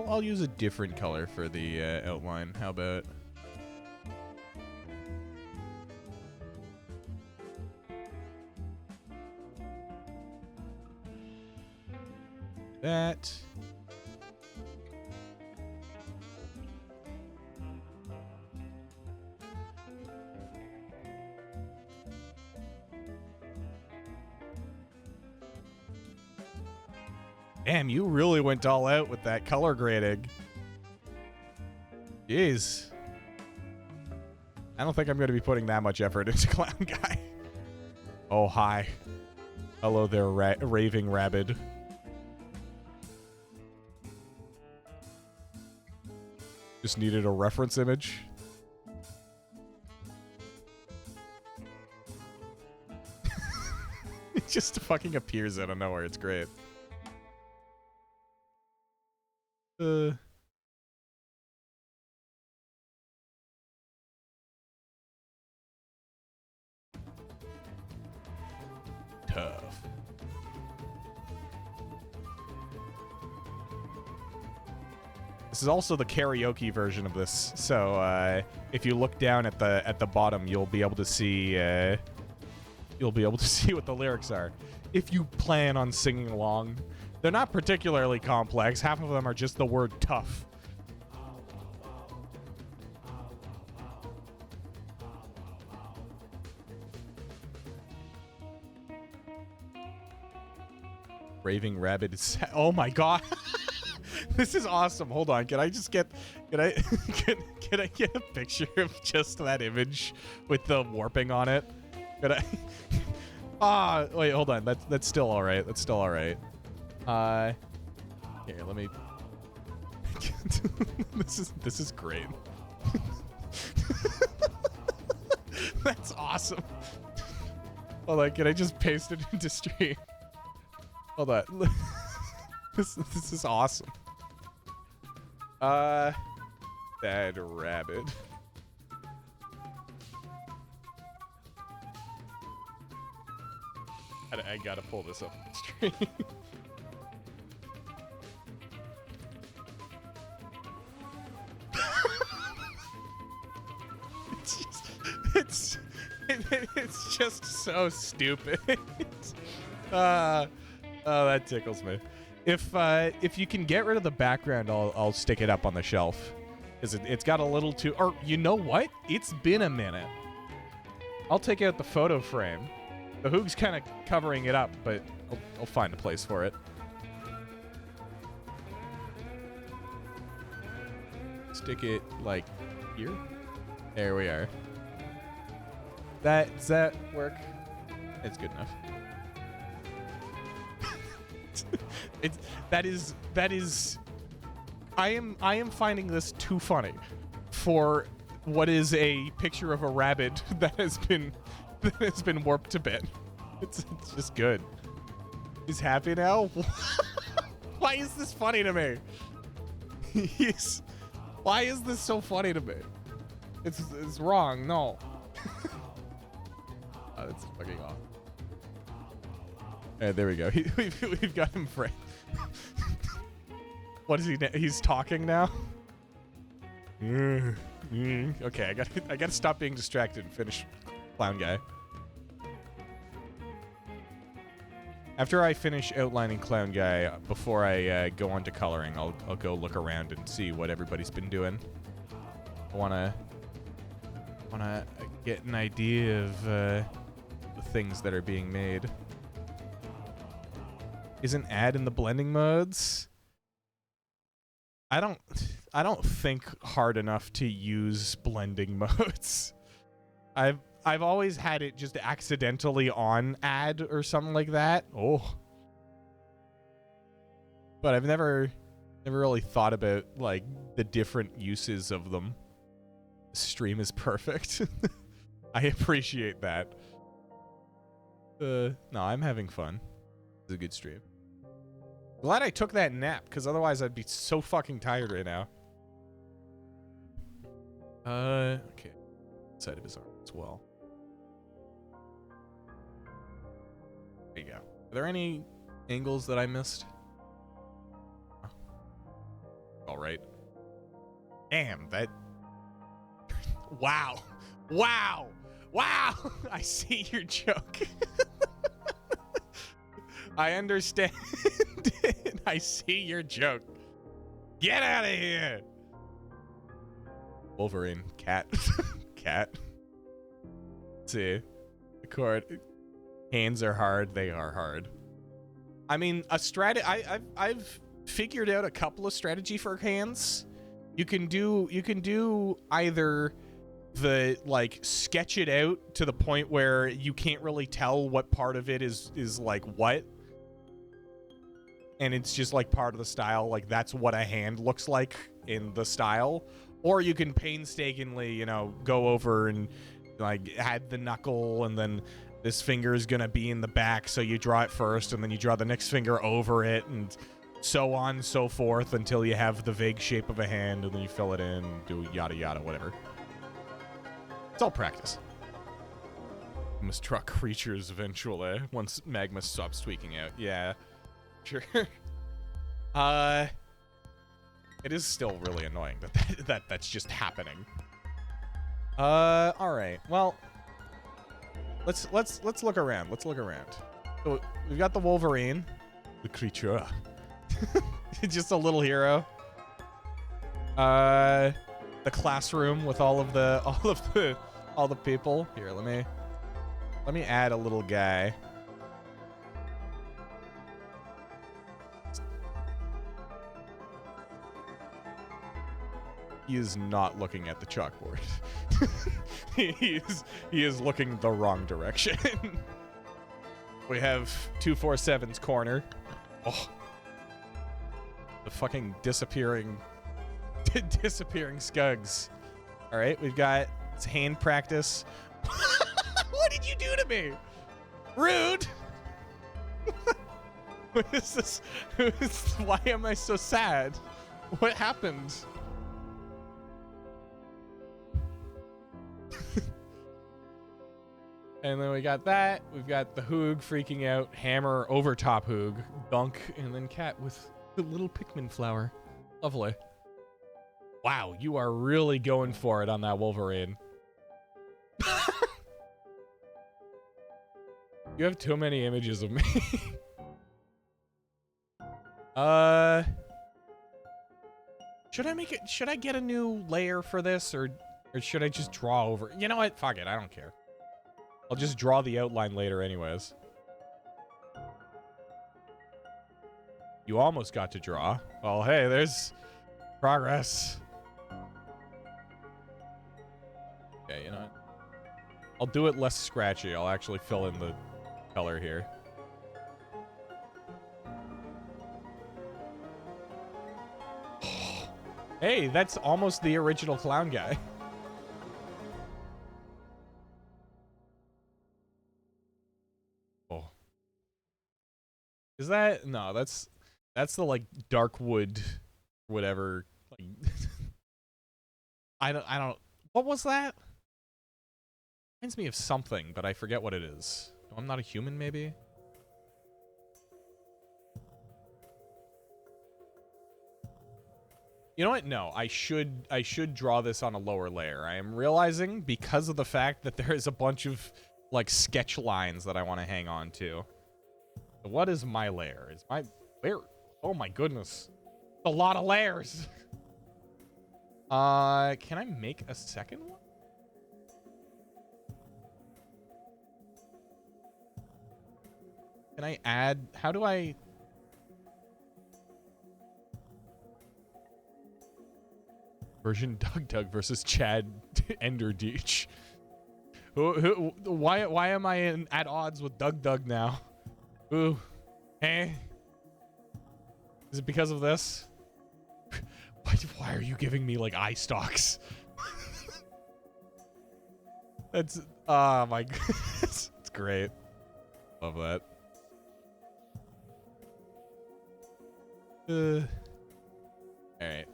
I'll use a different color for the outline. How about that? Damn, you really went all out with that color grading. Jeez. I don't think I'm going to be putting that much effort into Clown Guy. Oh, hi. Hello there, raving rabbit. Just needed a reference image. It just fucking appears out of nowhere. It's great. Tough. This is also the karaoke version of this, so if you look down at the bottom, you'll be able to see what the lyrics are. If you plan on singing along, they're not particularly complex. Half of them are just the word tough. Raving rabbit is... Oh my god. This is awesome. Hold on. Can I get a picture of just that image with the warping on it? Could I... wait, hold on. That's still all right. That's still all right. Here, let me... This is great. That's awesome. Hold on. Can I just paste it into stream? Hold on. This is awesome. Bad rabbit. I gotta pull this up on the stream. It's just so stupid. Oh, that tickles me. If you can get rid of the background, I'll stick it up on the shelf, because it's got a little too. Or you know what? It's been a minute. I'll take out the photo frame. The Hoog's kind of covering it up, but I'll find a place for it. Stick it like here. There we are. Does that work? It's good enough. That is I am finding this too funny for what is a picture of a rabbit that has been warped a bit. It's just good. He's happy now? Why is this funny to me? Why is this so funny to me? It's wrong. No. Oh, that's fucking awesome. Alright, there we go. We've got him framed. What is he? He's talking now. Okay, I gotta stop being distracted and finish Clown Guy. After I finish outlining Clown Guy, before I go on to coloring, I'll go look around and see what everybody's been doing. I wanna get an idea of the things that are being made. Isn't add in the blending modes? I don't think hard enough to use blending modes. I've always had it just accidentally on add or something like that. Oh. But I've never really thought about like the different uses of them. The stream is perfect. I appreciate that. No, I'm having fun. It's a good stream. Glad I took that nap, because otherwise I'd be so fucking tired right now. Okay. Side of his arm as well. There you go. Are there any angles that I missed? All Damn, that... Wow. Wow. Wow. I see your joke. I understand. I see your joke. Get out of here. Wolverine. Cat. Cat. Let's see. The chord. Hands are hard. They are hard. I mean, I've figured out a couple of strategy for hands. You can do either the like sketch it out to the point where you can't really tell what part of it is like what, and it's just like part of the style, like that's what a hand looks like in the style. Or you can painstakingly, you know, go over and like add the knuckle, and then this finger is gonna be in the back, so you draw it first and then you draw the next finger over it, and so on and so forth until you have the vague shape of a hand, and then you fill it in and do yada yada, whatever. It's all practice. You must draw creatures eventually once magma stops tweaking out. Yeah, sure. It is still really annoying that's just happening. All right. Well, let's look around. Let's look around. So we've got the Wolverine, the creature. Just a little hero. The classroom with all the people. Here, let me add a little guy. He is not looking at the chalkboard. he is looking the wrong direction. We have 247's corner. Oh. The fucking disappearing Scugs. All right, we've got hand practice. What did you do to me? Rude. What is this? Why am I so sad? What happened? And then we got that. We've got the Hoog freaking out, hammer over top Hoog, dunk, and then cat with the little Pikmin flower. Lovely. Wow, you are really going for it on that Wolverine. You have too many images of me. Should I get a new layer for this, or should I just draw over? You know what? Fuck it, I don't care. I'll just draw the outline later anyways. You almost got to draw. Well, hey, there's progress. Okay, you know what? I'll do it less scratchy. I'll actually fill in the color here. Hey, that's almost the original clown guy. Oh. Is that? No, that's the like dark wood whatever. Like I don't what was that? Reminds me of something, but I forget what it is. I'm not a human, maybe? You know what? No, I should draw this on a lower layer. I am realizing because of the fact that there is a bunch of like sketch lines that I want to hang on to. So what is my layer? Is my layer? Oh my goodness. A lot of layers. Can I make a second one? Can I add, how do I? Version Doug versus Chad Ender Deech. Why am I at odds with Doug now? Ooh. Hey. Is it because of this? Why are you giving me like eye stalks? That's oh my goodness. It's great. Love that. All right.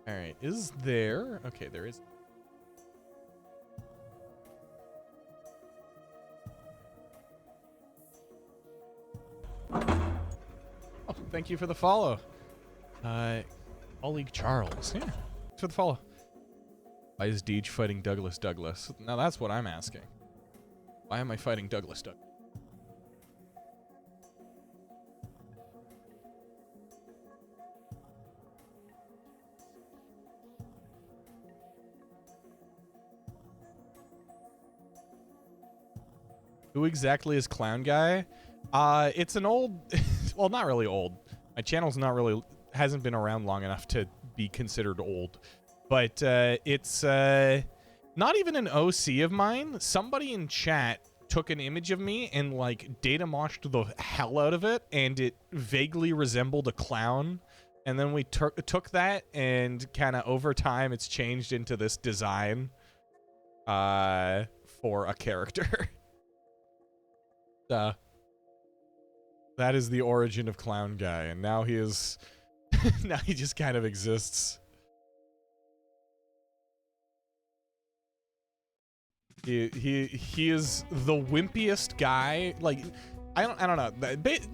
All right. Is there? Okay, there is. thank you for the follow. Colleague Charles. Yeah, thanks for the follow. Why is Deej fighting Douglas Douglas? Now that's what I'm asking. Why am I fighting Douglas Douglas? Who exactly is Clown Guy? It's an old, well, not really old. My channel's not really, hasn't been around long enough to be considered old. But it's not even an OC of mine. Somebody in chat took an image of me and like data moshed the hell out of it, and it vaguely resembled a clown. And then we took that, and kind of over time it's changed into this design for a character. That is the origin of Clown Guy, and now he is now he just kind of exists. He is the wimpiest guy. Like, I don't know.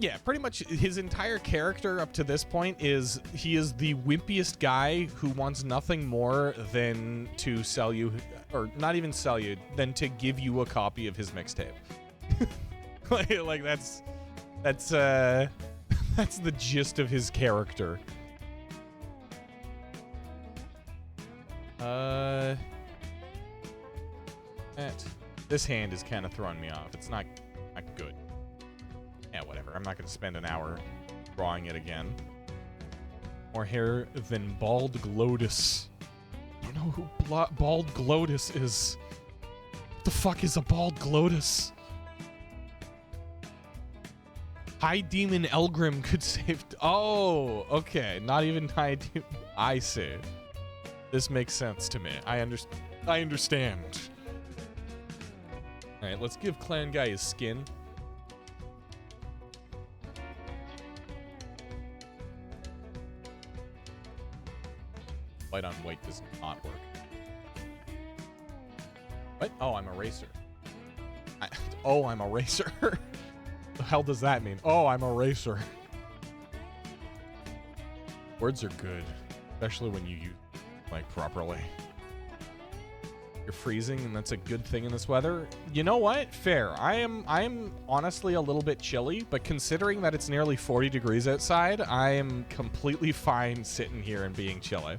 Yeah, pretty much his entire character up to this point is he is the wimpiest guy who wants nothing more than to sell you, or not even sell you, than to give you a copy of his mixtape. like that's that's the gist of his character. This hand is kind of throwing me off. It's not good. Yeah, whatever. I'm not going to spend an hour drawing it again. More hair than Bald Glotus. I don't know who Bald Glotus is. What the fuck is a Bald Glotus? High Demon Elgrim could save... Oh, okay. Not even High Demon... I see. This makes sense to me. I understand. Alright, let's give Clan Guy his skin. White on white does not work. What? Oh, I'm a racer. Oh, I'm a racer. The hell does that mean? Oh, I'm a racer. Words are good, especially when you use like properly. You're freezing, and that's a good thing in this weather. You know what? Fair. I am honestly a little bit chilly, but considering that it's nearly 40 degrees outside, I am completely fine sitting here and being chilly.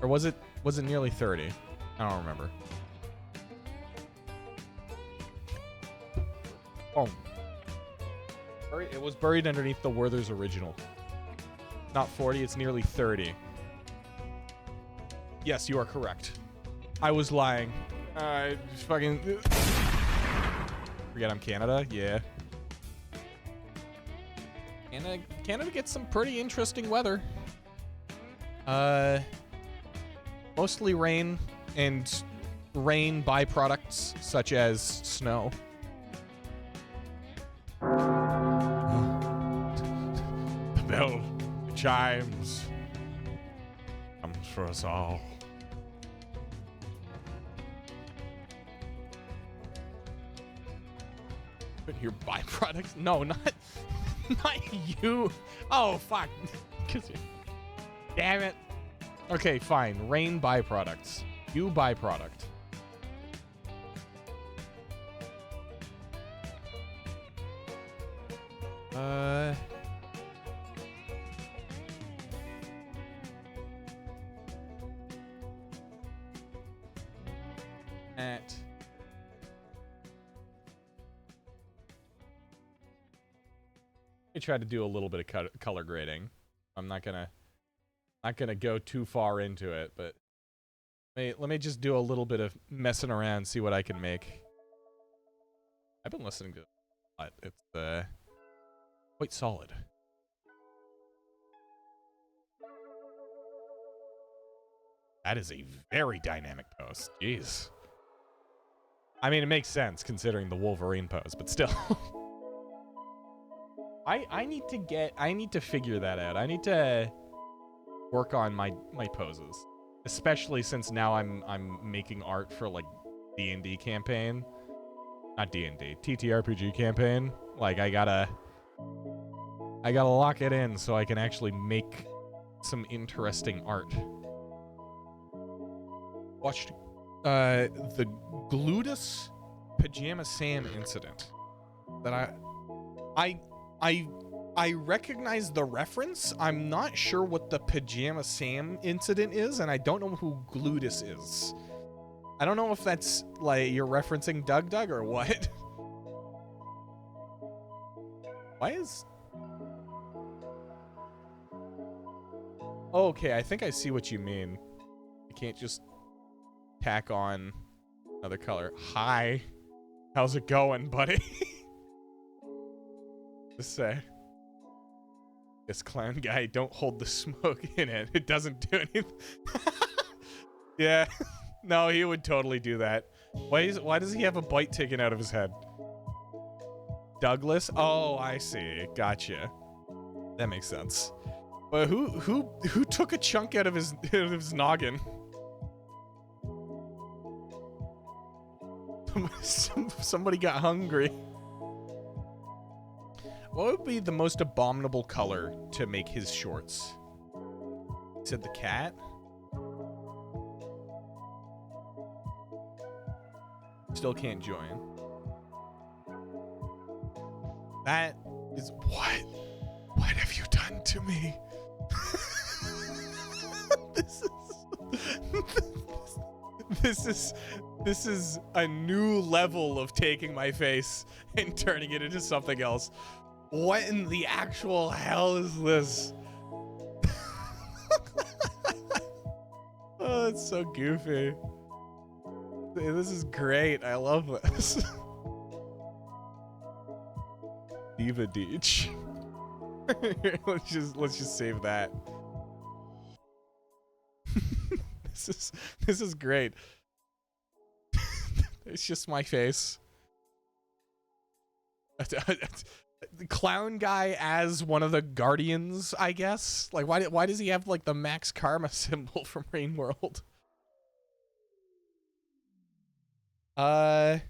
Or was it nearly 30? I don't remember. Oh. It was buried underneath the Werther's original. Not 40, it's nearly 30. Yes, you are correct. I was lying. Just fucking... Forget I'm Canada? Yeah. Canada gets some pretty interesting weather. Mostly rain and rain byproducts such as snow. The bell chimes comes for us all. But your byproducts? No, not you. Oh fuck! Damn it. Okay, fine. Rain byproducts. You byproduct. I try to do a little bit of color grading. I'm not gonna go too far into it, but let me just do a little bit of messing around, see what I can make. I've been listening to it a lot. It's quite solid. That is a very dynamic pose. Jeez. I mean, it makes sense considering the Wolverine pose, but still. I need to figure that out. I need to work on my poses, especially since now I'm making art for like D&D campaign. not D&D, TTRPG campaign. Like I gotta lock it in so I can actually make some interesting art. Watched the Gluteus Pajama Sam incident that I recognize the reference. I'm not sure what the Pajama Sam incident is, and I don't know who Gluteus is. I don't know if that's like you're referencing Doug or what. Why is... Oh, okay, I think I see what you mean. I can't just tack on another color. Hi. How's it going, buddy? Just say. This clown guy, don't hold the smoke in it. It doesn't do anything. Yeah. No, he would totally do that. Why does he have a bite taken out of his head? Douglas? Oh, I see. Gotcha. That makes sense. But who took a chunk out of his noggin? Somebody got hungry. What would be the most abominable color to make his shorts? Said the cat? Still can't join. That is what? What have you done to me? This is a new level of taking my face and turning it into something else. What in the actual hell is this? Oh, it's so goofy. This is great. I love this. Diva Deech. let's just save that. This is great. It's just my face. The clown guy as one of the guardians, I guess. Like, why does he have like the Max Karma symbol from Rain World? Yeah,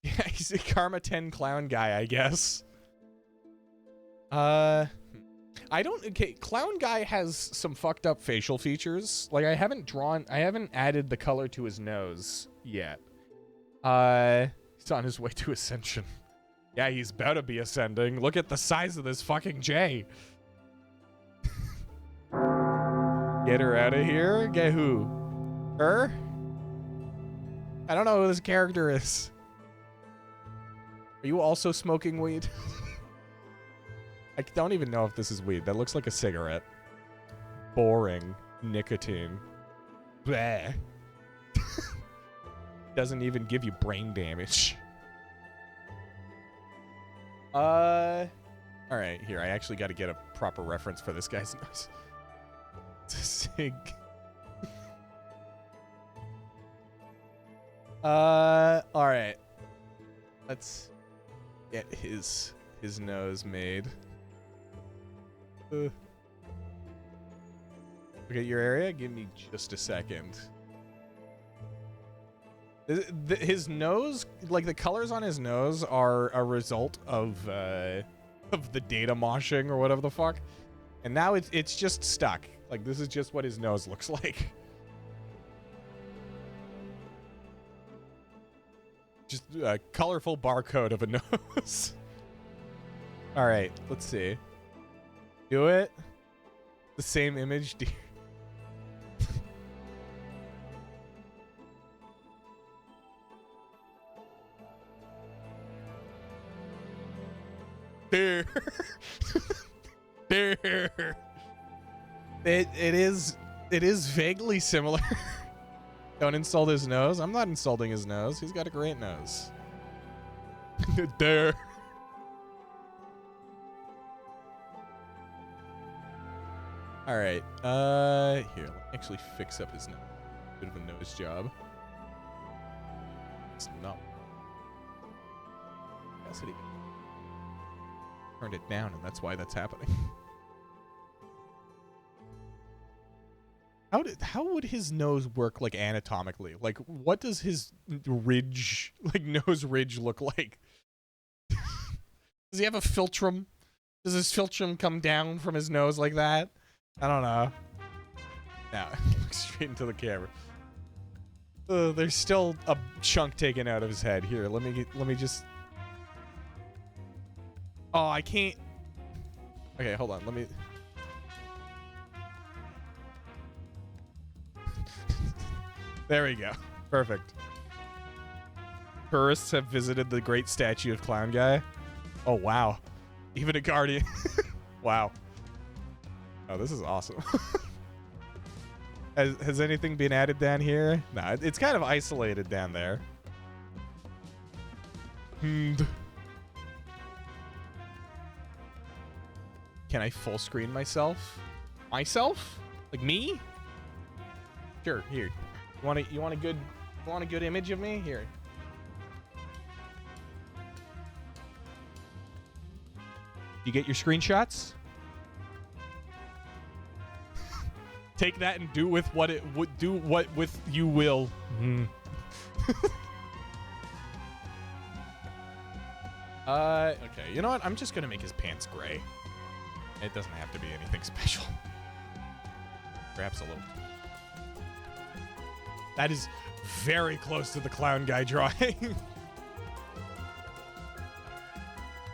he's a Karma 10 clown guy, I guess. Okay, clown guy has some fucked up facial features. Like, I haven't added the color to his nose yet. He's on his way to ascension. Yeah, he's about to be ascending. Look at the size of this fucking J. Get her out of here. Get who? Her? I don't know who this character is. Are you also smoking weed? I don't even know if this is weed. That looks like a cigarette. Boring. Nicotine. Bleh. Doesn't even give you brain damage. Alright, here. I actually got to get a proper reference for this guy's nose. Sig. Alright. Let's get his nose made. Look at your area? Give me just a second. His nose, like the colors on his nose are a result of the data moshing or whatever the fuck. And now it's just stuck. Like, this is just what his nose looks like. Just a colorful barcode of a nose. All right, let's see. Do it. The same image. There. There. It is vaguely similar. Don't insult his nose. I'm not insulting his nose. He's got a great nose. There. All right. Here, let me actually fix up his nose. Bit of a nose job. It's not. Capacity. Turned it down, and that's why that's happening. How would his nose work like anatomically? Like what does his ridge, like nose ridge look like? Does he have a philtrum? Does his philtrum come down from his nose like that? I don't know. Now, look straight into the camera. There's still a chunk taken out of his head. Here, let me just. Oh, I can't. Okay, hold on. Let me. There we go. Perfect. Tourists have visited the great statue of Clown Guy. Oh, wow. Even a guardian. Wow. Oh, this is awesome. Has anything been added down here? No, it's kind of isolated down there. Can I full screen myself? Myself? Like me? Sure, here. You want a good image of me? Here. You get your screenshots? Take that and do with what it would do what with you will. Okay, you know what? I'm just gonna make his pants gray. It doesn't have to be anything special. Perhaps a little. That is very close to the Clown Guy drawing.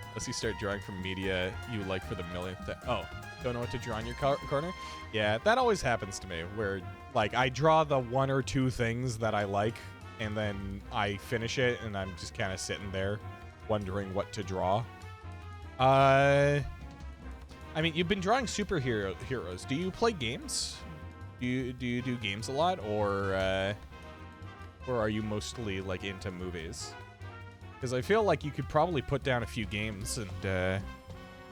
Unless you start drawing from media you like for the millionth time. Oh, don't know what to draw in your corner? Yeah, that always happens to me, where, like, I draw the one or two things that I like, and then I finish it, and I'm just kind of sitting there wondering what to draw. I mean, you've been drawing heroes. Do you play games? Do you do games a lot, or are you mostly like into movies? Because I feel like you could probably put down a few games and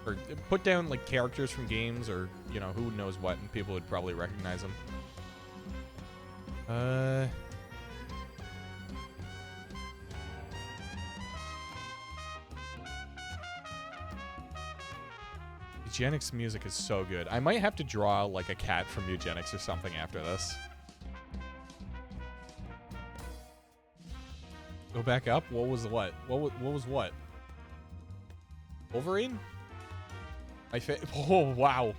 or put down like characters from games, or you know, who knows what, and people would probably recognize them. Eugenics music is so good. I might have to draw like a cat from Eugenics or something after this. Go back up? What was what? What was what? Wolverine? Oh, wow.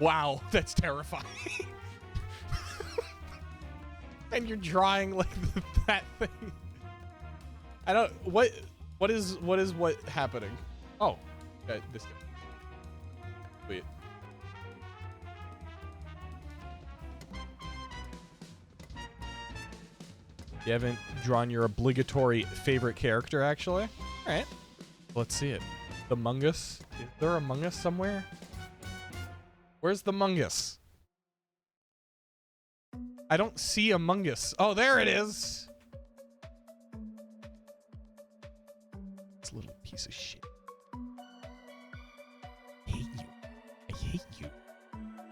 Wow, that's terrifying. And you're drawing like that thing. I don't, what is happening? Oh, this guy. Wait. You haven't drawn your obligatory favorite character, actually? All right. Let's see it. The Mungus. Is there a Mungus somewhere? Where's the Mungus? I don't see a Mungus. Oh, there it is. This little piece of shit.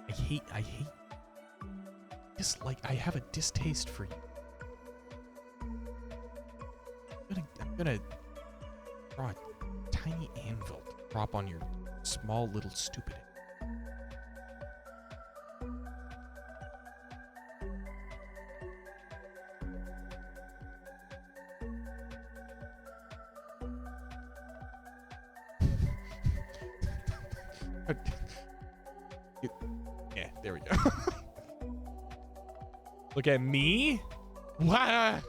I hate I have a distaste for you. I'm gonna draw a tiny anvil to drop on your small little stupid head. Yeah, there we go. Look at me. What?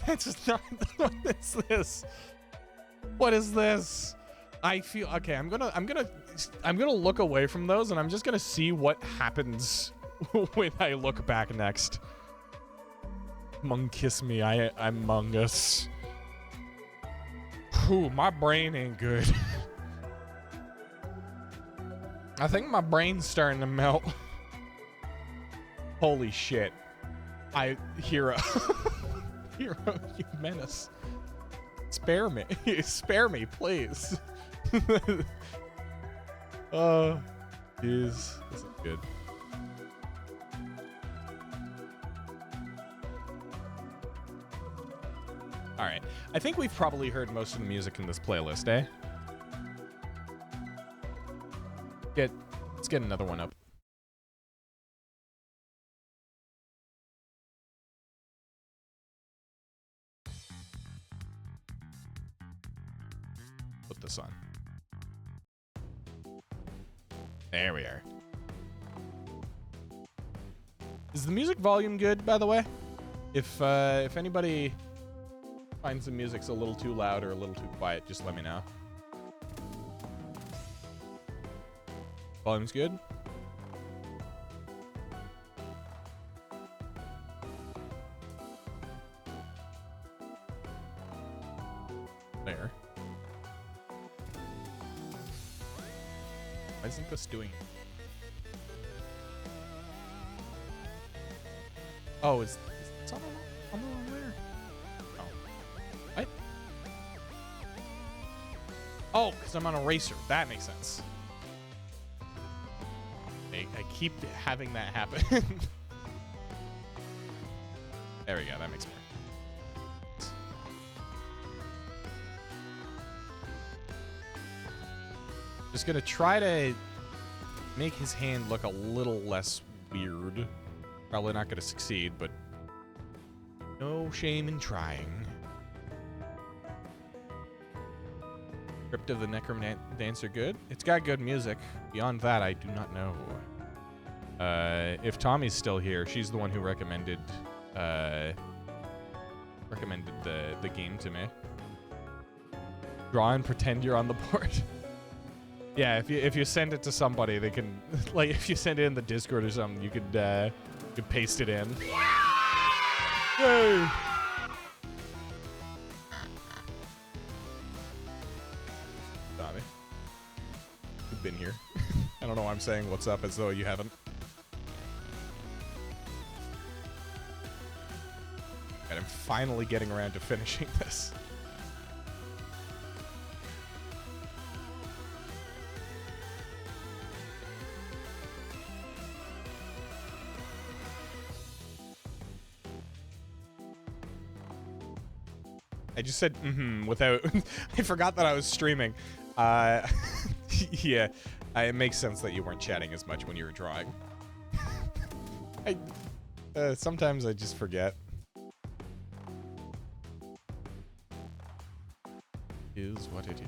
That's not. What is this? What is this? I feel okay. I'm gonna look away from those, and I'm just gonna see what happens when I look back next. Kiss me. I'm Mungus. Whew, my brain ain't good. I think my brain's starting to melt. Holy shit. Hero. Hero, you menace. Spare me. Spare me, please. Oh, jeez. This is good. All right. I think we've probably heard most of the music in this playlist, eh? Let's get another one up. There we are. Is the music volume good, by the way? If anybody finds the music's a little too loud or a little too quiet, just let me know. Volume's good? There. Why isn't this doing it? Oh, is it on the wrong layer? Oh. What? Oh, because I'm on Eraser. That makes sense. I keep having that happen. There we go. That makes more. Just gonna try to make his hand look a little less weird. Probably not gonna succeed, but no shame in trying. Crypt of the Necromancer good? It's got good music. Beyond that, I do not know. If Tommy's still here, she's the one who recommended the game to me. Draw and pretend you're on the board. Yeah, if you send it to somebody, they can, like, if you send it in the Discord or something, you could paste it in. Yay! Tommy, you've been here. I don't know why I'm saying what's up as though you haven't. And I'm finally getting around to finishing this. I just said without I forgot that I was streaming. Yeah, it makes sense that you weren't chatting as much when you were drawing. Sometimes I just forget. Is what it is.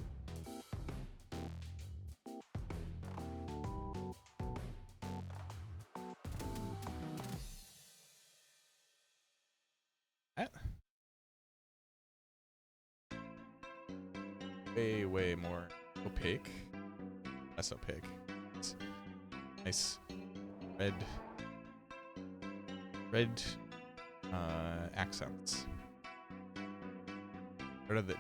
Way more opaque. Less opaque. It's nice red accents. What are the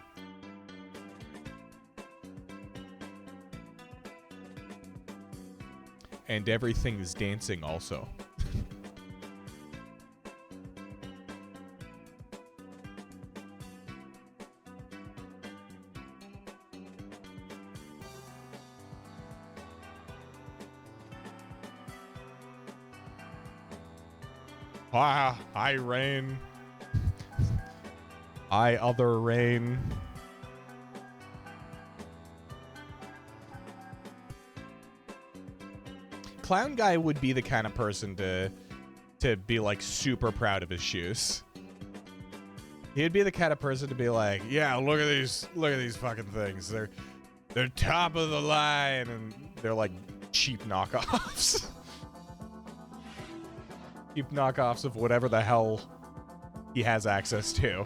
and everything is dancing also. Ah, I rain. I other rain. Clown guy would be the kind of person to be like super proud of his shoes. He'd be the kind of person to be like, yeah, look at these fucking things. They're top of the line, and they're like cheap knockoffs. Cheap knockoffs of whatever the hell he has access to.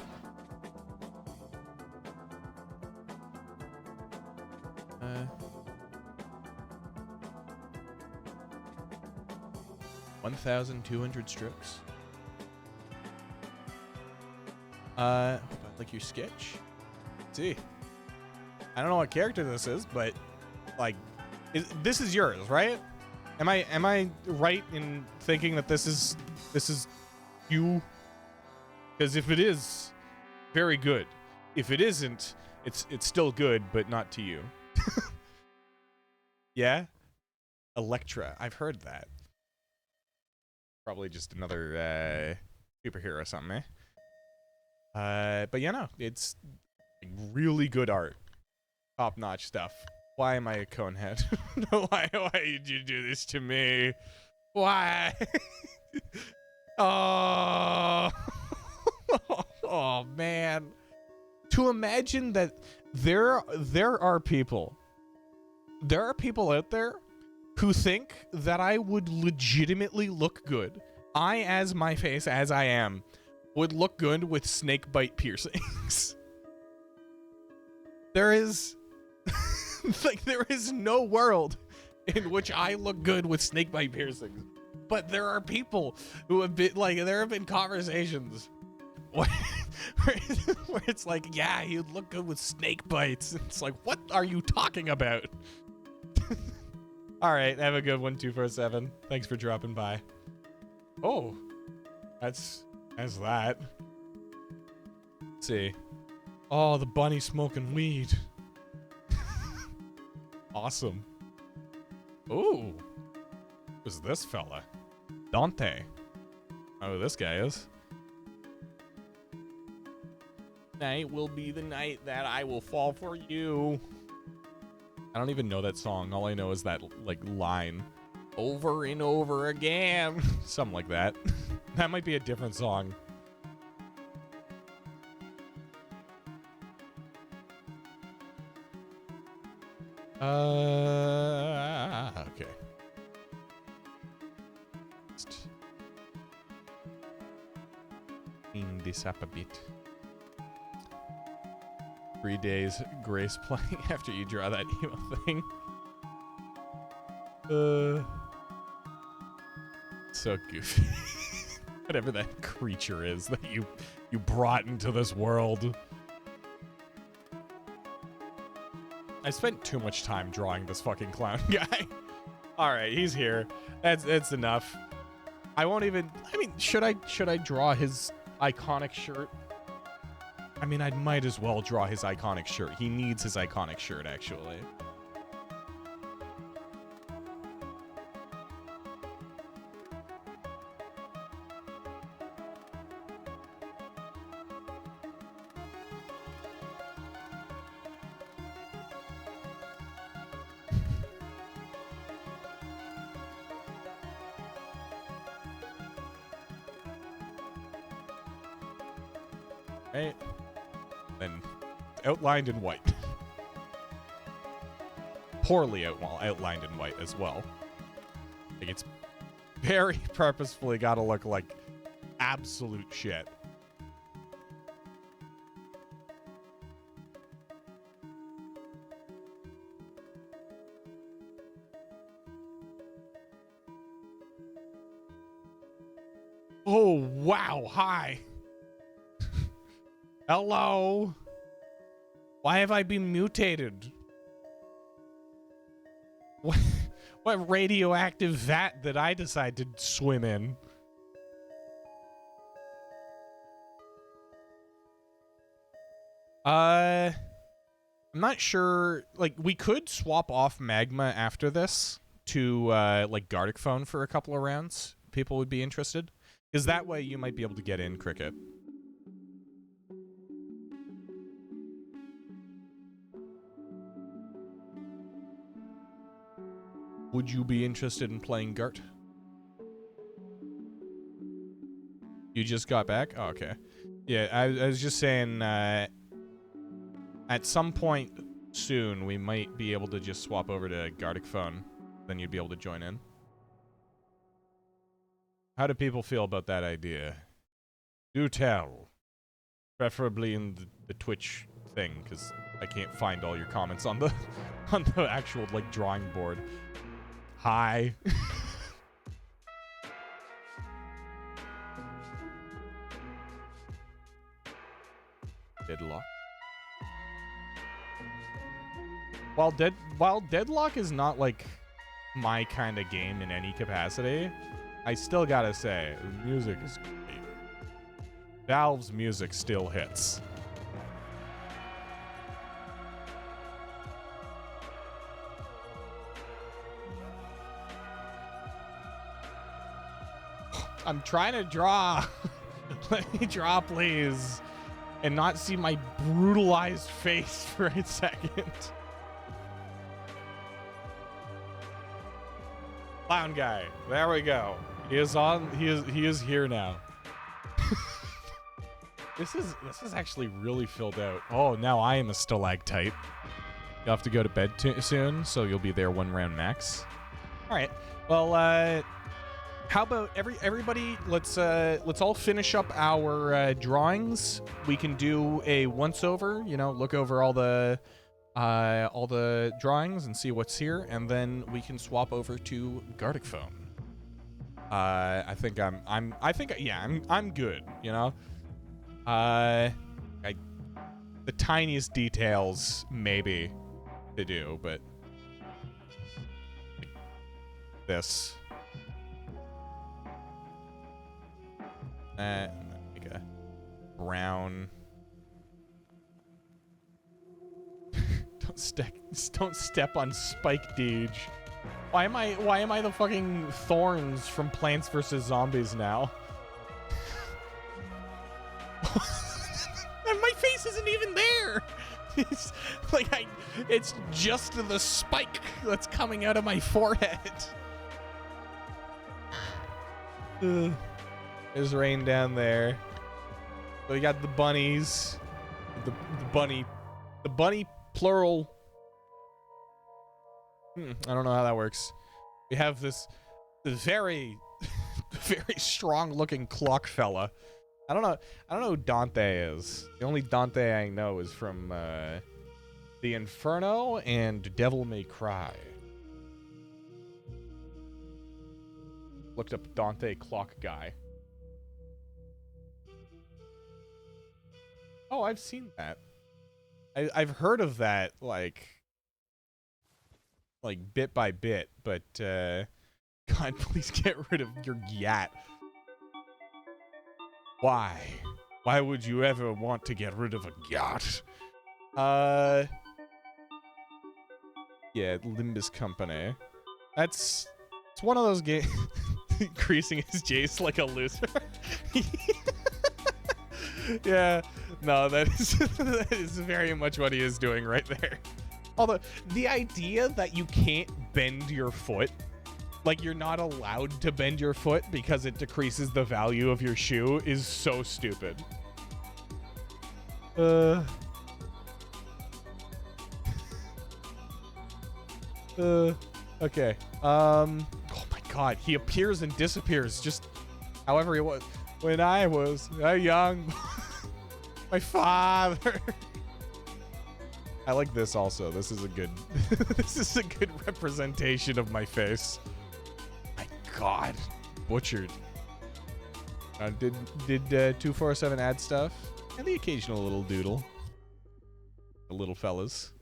Uh, 1,200 strokes. Like your sketch? Let's see. I don't know what character this is, but like, this is yours, right? Am I right in thinking that this is you? Because if it is, very good. If it isn't, it's still good, but not to you. Yeah? Electra. I've heard that. Probably just another superhero or something, eh? But yeah, no, it's really good art. Top-notch stuff. Why am I a conehead? Why did you do this to me? Why? Oh. Oh man. To imagine that there are people out there who think that I would legitimately look good. I, as my face, as I am, would look good with snake bite piercings. There is, like, there is no world in which I look good with snake bite piercings. But there are people who have been, like, there have been conversations where it's like, yeah, you'd look good with snake bites. It's like, what are you talking about? All right, have a good one, 247. Thanks for dropping by. Oh, that's that. Let's see. Oh, the bunny smoking weed. Awesome. Ooh, who's this fella? Dante. Oh, this guy is. Night will be the night that I will fall for you. I don't even know that song. All I know is that, like, line. Over and over again. Something like that. That might be a different song. Okay. Let's clean this up a bit. 3 days grace playing after you draw that emo thing. So goofy. Whatever that creature is that you brought into this world. I spent too much time drawing this fucking clown guy. All right, he's here. That's enough. I won't even. I mean, should I draw his iconic shirt? I mean, I might as well draw his iconic shirt. He needs his iconic shirt, actually. Right? Then outlined in white. Poorly outlined in white as well. Like, it's very purposefully got to look like absolute shit. Oh, wow. Hi. Hello. Why have I been mutated? What radioactive vat did I decide to swim in? I'm not sure. Like, we could swap off magma after this to like Gartic phone for a couple of rounds. People would be interested, because that way you might be able to get in cricket. Would you be interested in playing Gart? You just got back? Oh, okay. Yeah, I was just saying, at some point soon, we might be able to just swap over to Gartic phone. Then you'd be able to join in. How do people feel about that idea? Do tell. Preferably in the Twitch thing, because I can't find all your comments on the actual, like, drawing board. Hi. Deadlock. While Deadlock is not, like, my kind of game in any capacity, I still gotta say, the music is great. Valve's music still hits. I'm trying to draw. Let me draw, please. And not see my brutalized face for a second. Clown guy. There we go. He is on. He is here now. This is actually really filled out. Oh, now I am a stalactite. You'll have to go to bed soon, so you'll be there 1 round max. All right. Well, how about everybody? Let's all finish up our drawings. We can do a once over. You know, look over all the drawings and see what's here, and then we can swap over to Gartic phone. I think I'm good. You know, the tiniest details maybe to do, but this. Like a brown. Don't step on Spike Deej. Why am I the fucking thorns from Plants vs. Zombies now? And my face isn't even there. It's like it's just the spike that's coming out of my forehead. There's rain down there. So we got the bunnies. The bunny plural. I don't know how that works. We have this very very strong looking clock fella. I don't know who Dante is. The only Dante I know is from The Inferno and Devil May Cry. Looked up Dante clock guy. Oh, I've seen that. I've heard of that, like bit by bit, but God, please get rid of your yat. Why? Why would you ever want to get rid of a yacht? Yeah, Limbus Company. It's one of those games. Increasing his Jace like a loser. Yeah, no, that is very much what he is doing right there. Although the idea that you can't bend your foot, like you're not allowed to bend your foot because it decreases the value of your shoe, is so stupid. Okay. Oh my God, he appears and disappears just however he was. When I was a young, my father. I like this also. This is a good, this is a good representation of my face. My God, butchered. Did 247 add stuff? And the occasional little doodle. The little fellas.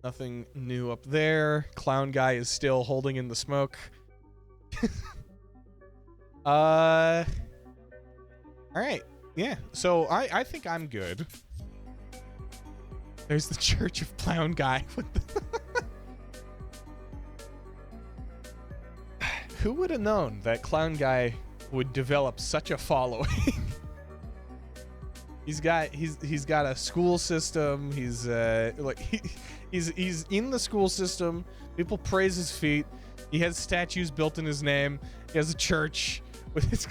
Nothing new up there. Clown guy is still holding in the smoke. All right. Yeah. So I think I'm good. There's the Church of Clown guy. Who would have known that Clown guy would develop such a following? He's got a school system. He's he's in the school system. People praise his feet. He has statues built in his name. He has a church with his.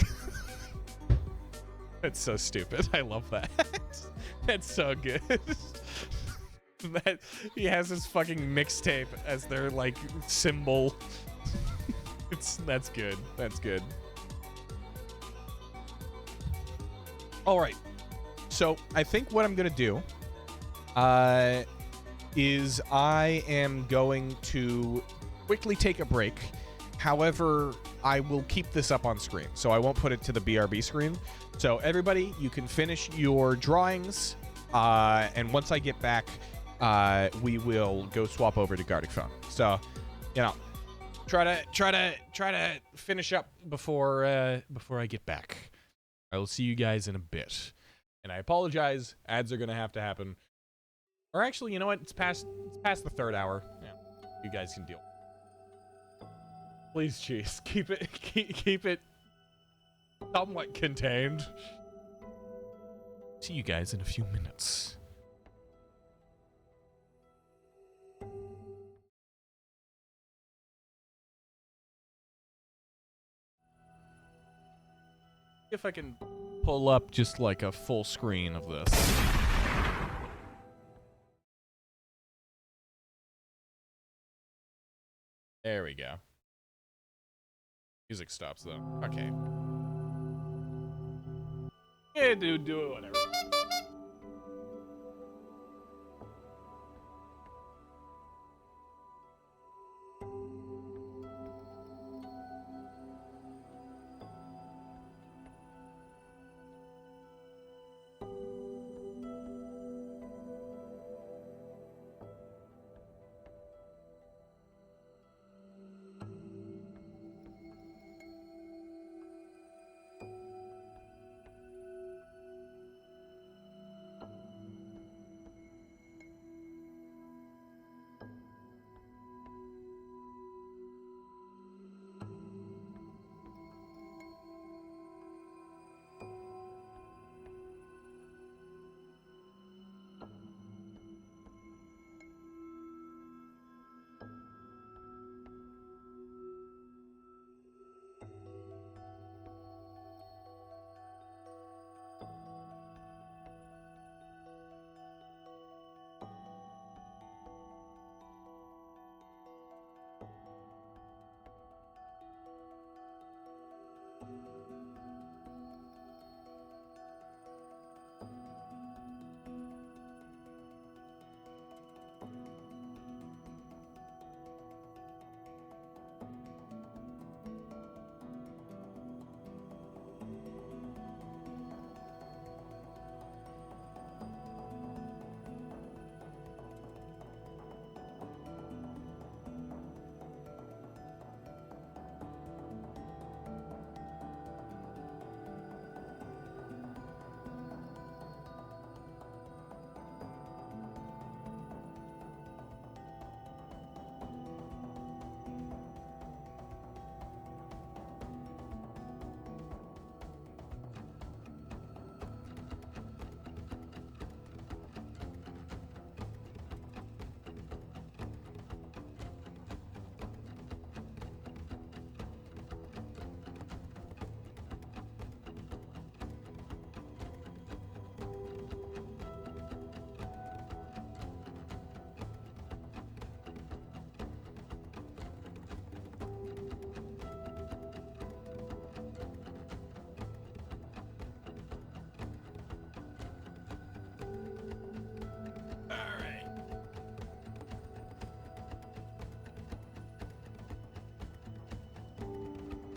That's so stupid. I love that. That's so good. That he has his fucking mixtape as their like symbol. That's good. That's good. All right. So I think what I'm gonna do is I am going to quickly take a break. However, I will keep this up on screen, so I won't put it to the BRB screen. So everybody, you can finish your drawings, and once I get back, we will go swap over to Gartic phone. So, you know, try to finish up before I get back. I will see you guys in a bit. And I apologize, ads are gonna have to happen. Or actually, you know what? It's past the third hour. Yeah, you guys can deal. Please, jeez, keep it somewhat contained. See you guys in a few minutes. If I can pull up just like a full screen of this. There we go. Music stops though. Okay. Yeah, dude, do it, whatever.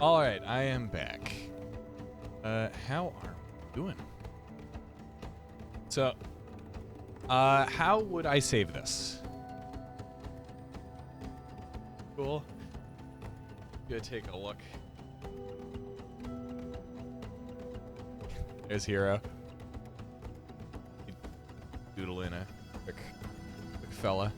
All right, I am back. How are we doing? So, how would I save this? Cool. Gonna take a look. There's Hero. Doodle in a quick fella.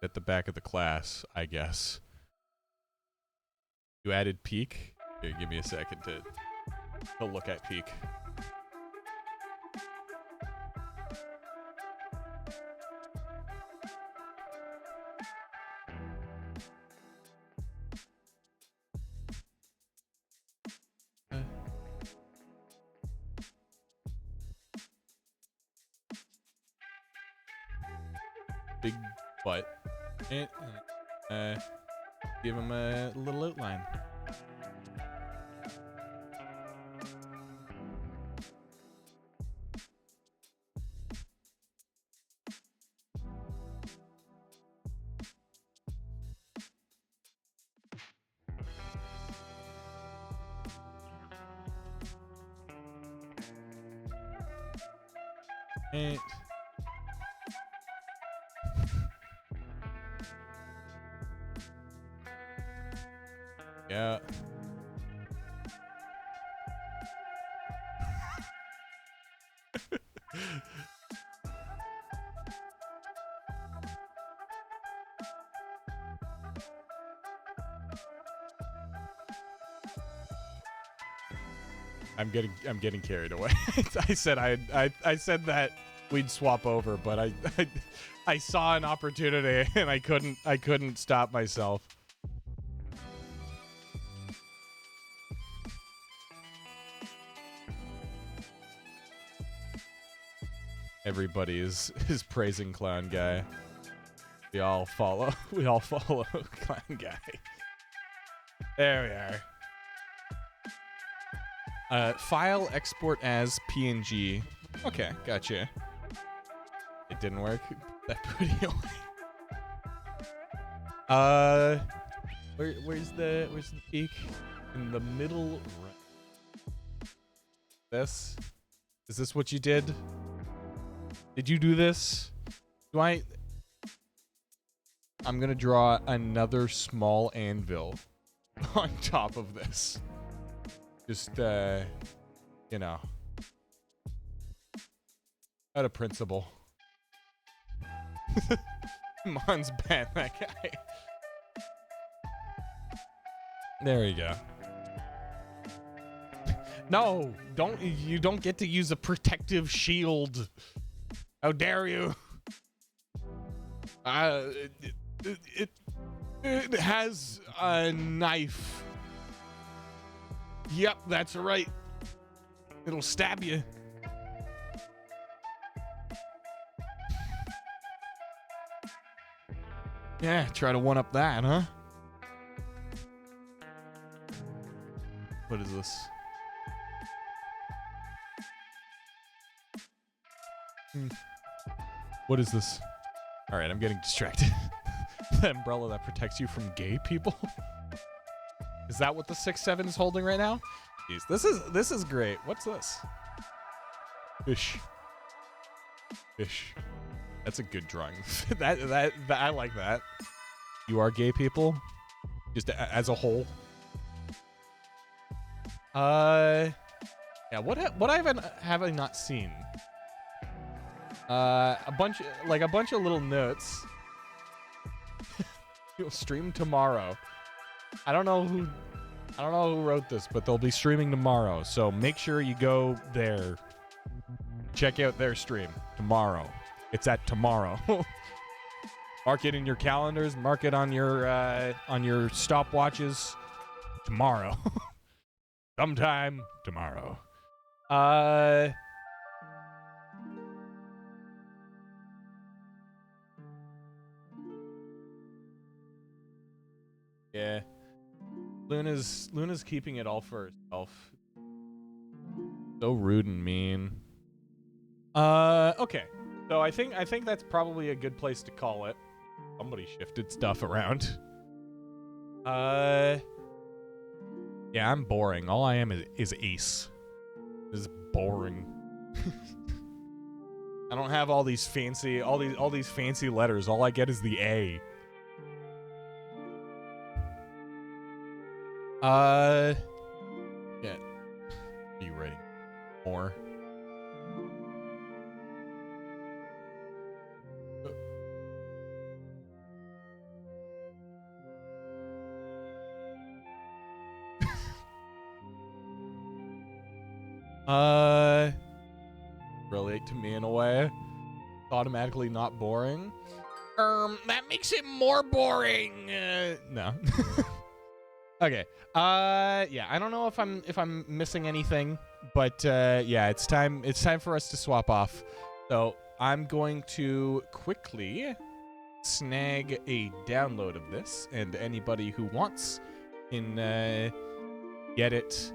At the back of the class, I guess. You added peak? Here, give me a second to look at peak. Big butt. And, give him a little outline. And yeah. I'm getting carried away. I said that we'd swap over, but I saw an opportunity and I couldn't stop myself. Everybody is praising Clown Guy. We all follow Clown Guy. There we are. File export as PNG. Okay, gotcha. It didn't work. That pretty away. Where's the peak? In the middle right. This? Is this what you did? Did you do this? I'm gonna draw another small anvil on top of this. Just, you know. Out of principle. Mon's banned that guy. There you go. No, you don't get to use a protective shield. How dare you? It has a knife. Yep, that's right. It'll stab you. Yeah, try to one-up that, huh? What is this? What is this? All right, I'm getting distracted. The umbrella that protects you from gay people? Is that what the 6-7 is holding right now? Jeez, this is great. What's this? Fish. Fish. That's a good drawing. that I like that. You are gay people? Just as a whole? Yeah, what have I not seen? A bunch of little notes. You'll stream tomorrow. I don't know who wrote this, but they'll be streaming tomorrow. So make sure you go there. Check out their stream tomorrow. It's at tomorrow. Mark it in your calendars. Mark it on your stopwatches. Tomorrow. Sometime tomorrow. Yeah. Luna's keeping it all for herself. So rude and mean. Okay. So I think that's probably a good place to call it. Somebody shifted stuff around. Yeah, I'm boring. All I am is Ace. This is boring. I don't have all these fancy fancy letters. All I get is the A. Yeah. Are you writing more? Relate to me in a way. Automatically not boring. That makes it more boring. No. Okay. Yeah, I don't know if I'm missing anything, but yeah, it's time for us to swap off. So I'm going to quickly snag a download of this, and anybody who wants can get it.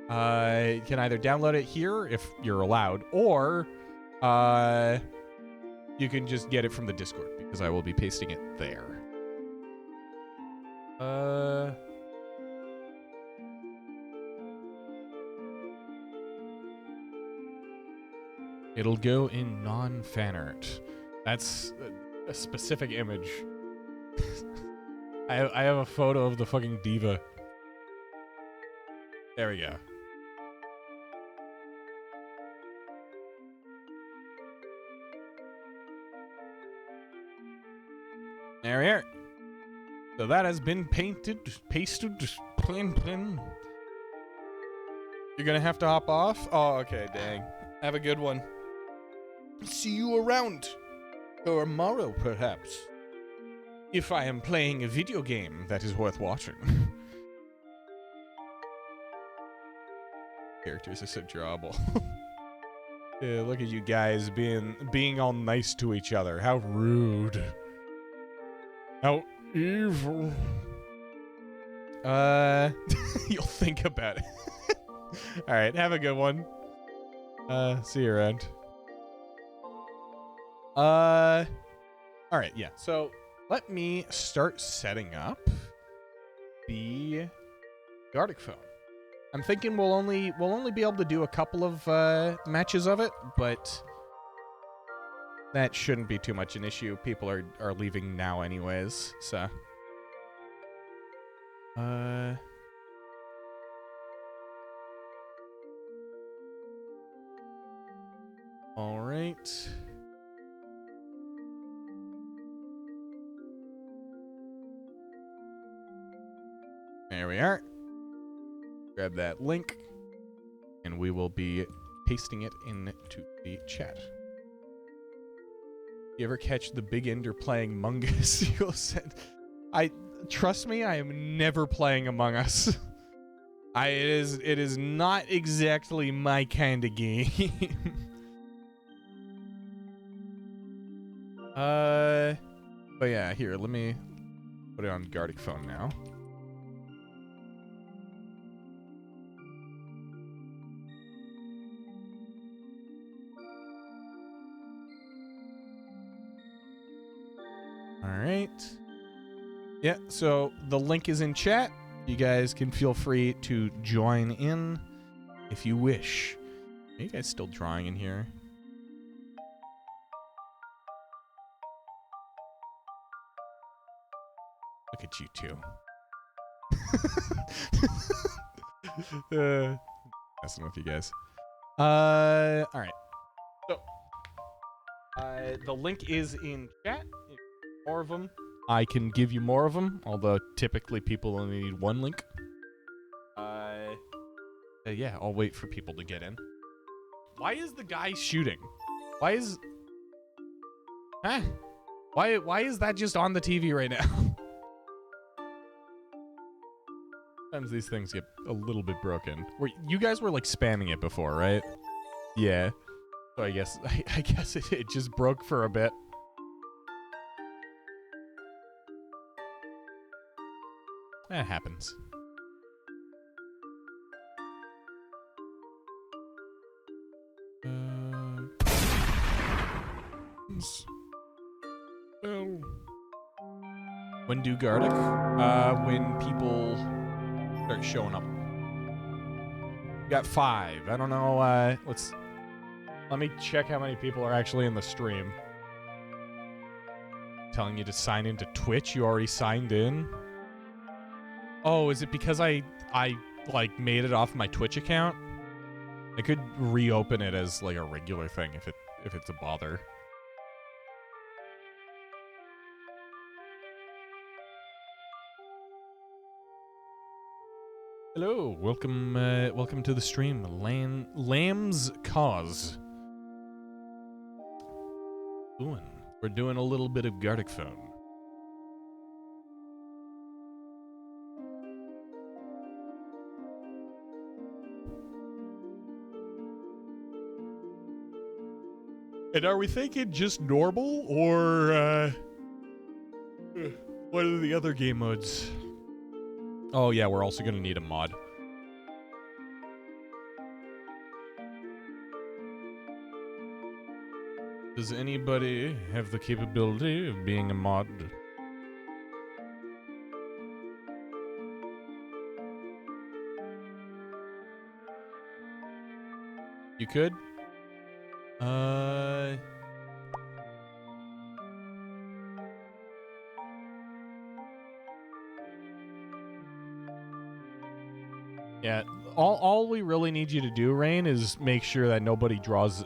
Can either download it here if you're allowed, or you can just get it from the Discord because I will be pasting it there. It'll go in non-fan art. That's a specific image. I have a photo of the fucking diva. There we go. There we are. So that has been painted, pasted, plan. You're gonna have to hop off? Oh, okay, dang. Have a good one. see you around. Tomorrow, perhaps. If I am playing a video game that is worth watching. Characters are so drawable. Yeah, look at you guys being all nice to each other. How rude. How evil. You'll think about it. Alright, have a good one. See you around. Alright, yeah. So let me start setting up the Gartic phone. I'm thinking we'll only be able to do a couple of matches of it, but that shouldn't be too much an issue. People are leaving now anyways, so. All right. There we are. Grab that link, and we will be pasting it into the chat. You ever catch the Big Ender playing Among Us? You'll send. Trust me, I am never playing Among Us. It is not exactly my kind of game. But yeah, here, let me put it on Gartic phone now. All right. Yeah, so the link is in chat. You guys can feel free to join in if you wish. Are you guys still drawing in here? Look at you two. Messing with you guys. All right. So, the link is in chat. More of them. I can give you more of them, although typically people only need one link. Yeah, I'll wait for people to get in. Why is the guy shooting? Why is... Huh? Why is that just on the TV right now? Sometimes these things get a little bit broken. You guys were like spamming it before, right? Yeah. So I guess it just broke for a bit. That happens. When do Gartic? When people start showing up. We got 5. I don't know. Let me check how many people are actually in the stream. Telling you to sign into Twitch. You already signed in. Oh, is it because I like made it off my Twitch account? I could reopen it as like a regular thing if it's a bother. Hello, welcome to the stream, Lamb's Cause. We're doing a little bit of Gartic phone. And are we thinking just normal, or what are the other game modes? Oh yeah, we're also gonna need a mod. Does anybody have the capability of being a mod? You could? Yeah, all we really need you to do, Rain, is make sure that nobody draws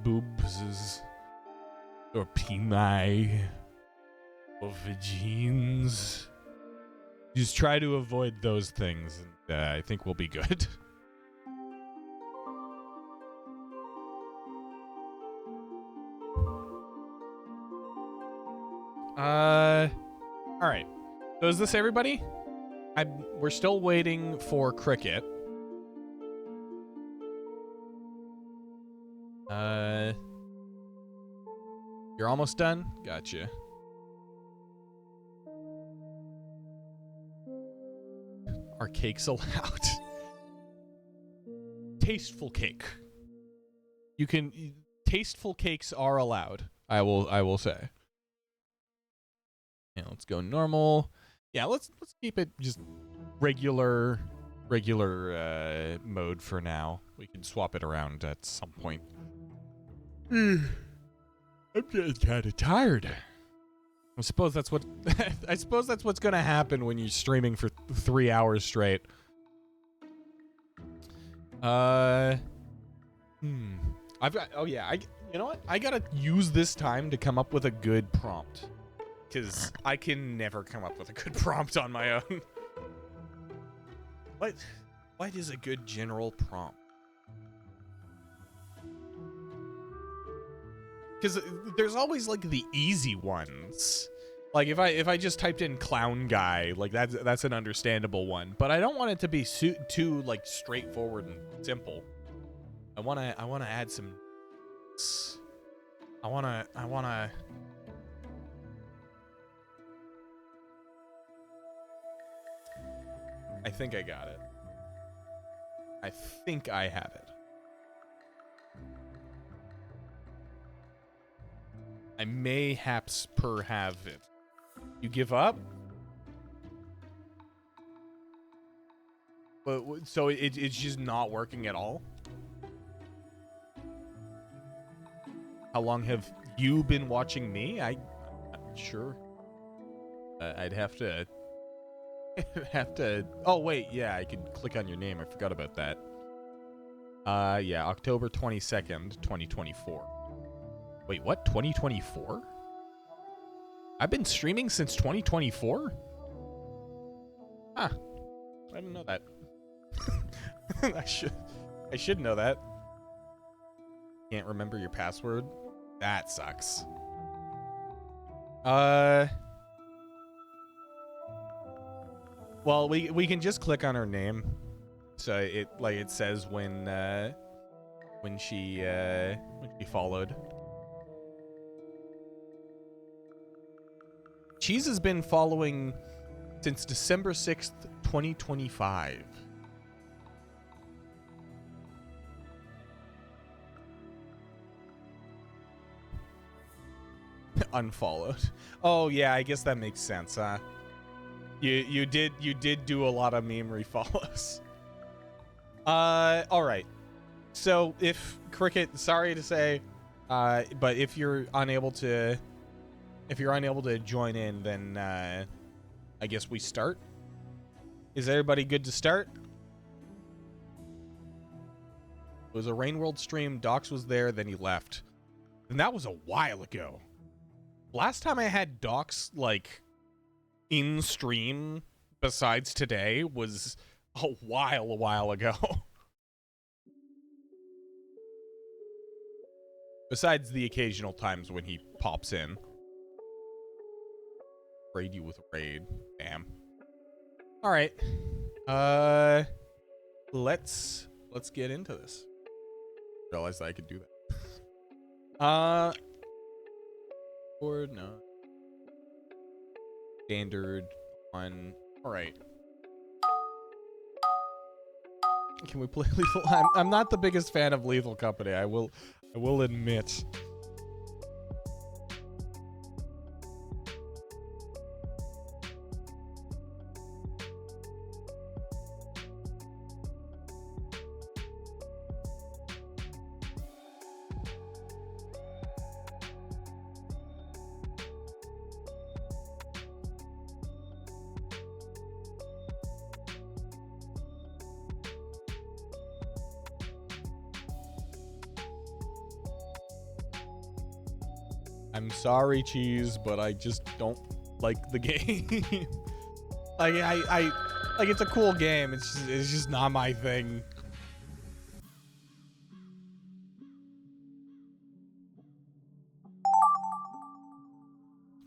boobs or peni or vagines. Just try to avoid those things, and I think we'll be good. All right. So is this everybody? We're still waiting for Cricket. You're almost done? Gotcha. Are cakes allowed? Tasteful cake. You can... Tasteful cakes are allowed. I will say. Yeah, let's go normal. Yeah, let's keep it just regular mode for now. We can swap it around at some point. I'm getting kind of tired. I suppose that's what I suppose that's what's gonna happen when you're streaming for 3 hours straight. I've got. Oh yeah. You know what? I gotta use this time to come up with a good prompt, because I can never come up with a good prompt on my own. What is a good general prompt? Because there's always like the easy ones. Like if I just typed in clown guy, like that's an understandable one. But I don't want it to be too like straightforward and simple. I wanna add some. I wanna. I think I got it. I think I have it. I mayhaps have it. You give up? But so it's just not working at all? How long have you been watching me? I'm not sure. I'd have to oh wait, yeah, I can click on your name. I forgot about that. Yeah, October 22nd, 2024. Wait, what? 2024? I've been streaming since 2024? Huh. I didn't know that. I should know that. Can't remember your password? That sucks. Well, we can just click on her name. So it says when she followed. Cheese has been following since December 6th, 2025. Unfollowed. Oh yeah, I guess that makes sense, huh? You did do a lot of meme refollows. All right. So if Cricket, sorry to say, but if you're unable to join in, then I guess we start. Is everybody good to start? It was a Rain World stream. Docs was there, then he left, and that was a while ago. Last time I had Docs like in stream besides today was a while ago. Besides the occasional times when he pops in. Raid you with raid. Damn. All right. Let's get into this. Realized I could do that. Or no. Standard one. All right. Can we play Lethal? I'm not the biggest fan of Lethal Company. I will admit. I'm sorry, Cheese, but I just don't like the game. like I like it's a cool game. It's just not my thing.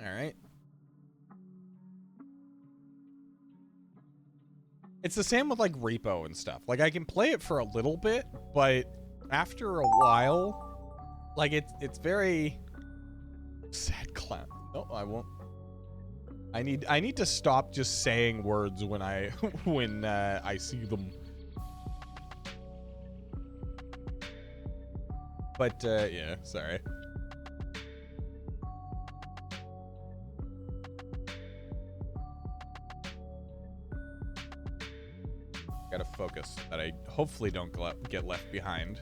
All right. It's the same with like repo and stuff. Like I can play it for a little bit, but after a while, like it's very sad clown. No, I won't. I need to stop just saying words when I I see them. But yeah, sorry. Gotta focus that I hopefully don't get left behind.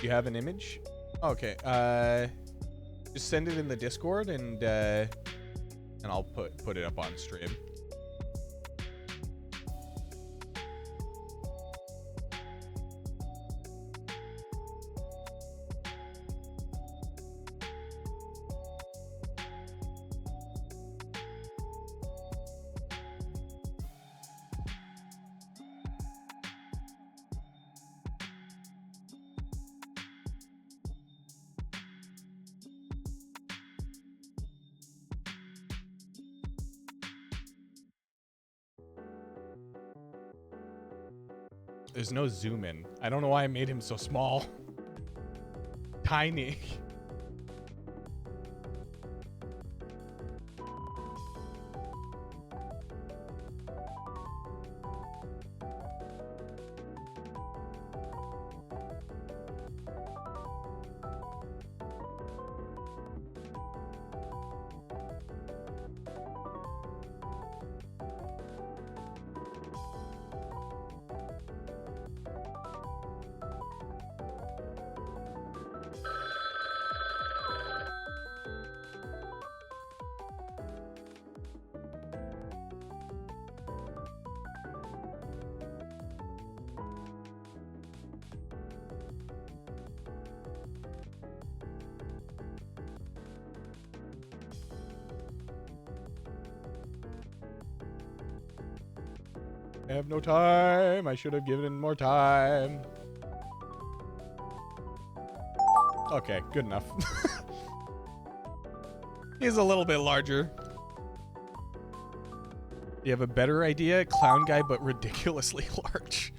You have an image? Okay. Just send it in the Discord and I'll put it up on stream. There's no zoom in. I don't know why I made him so small. Tiny. I have no time. I should have given him more time. Okay, good enough. He's a little bit larger. You have a better idea? Clown guy, but ridiculously large.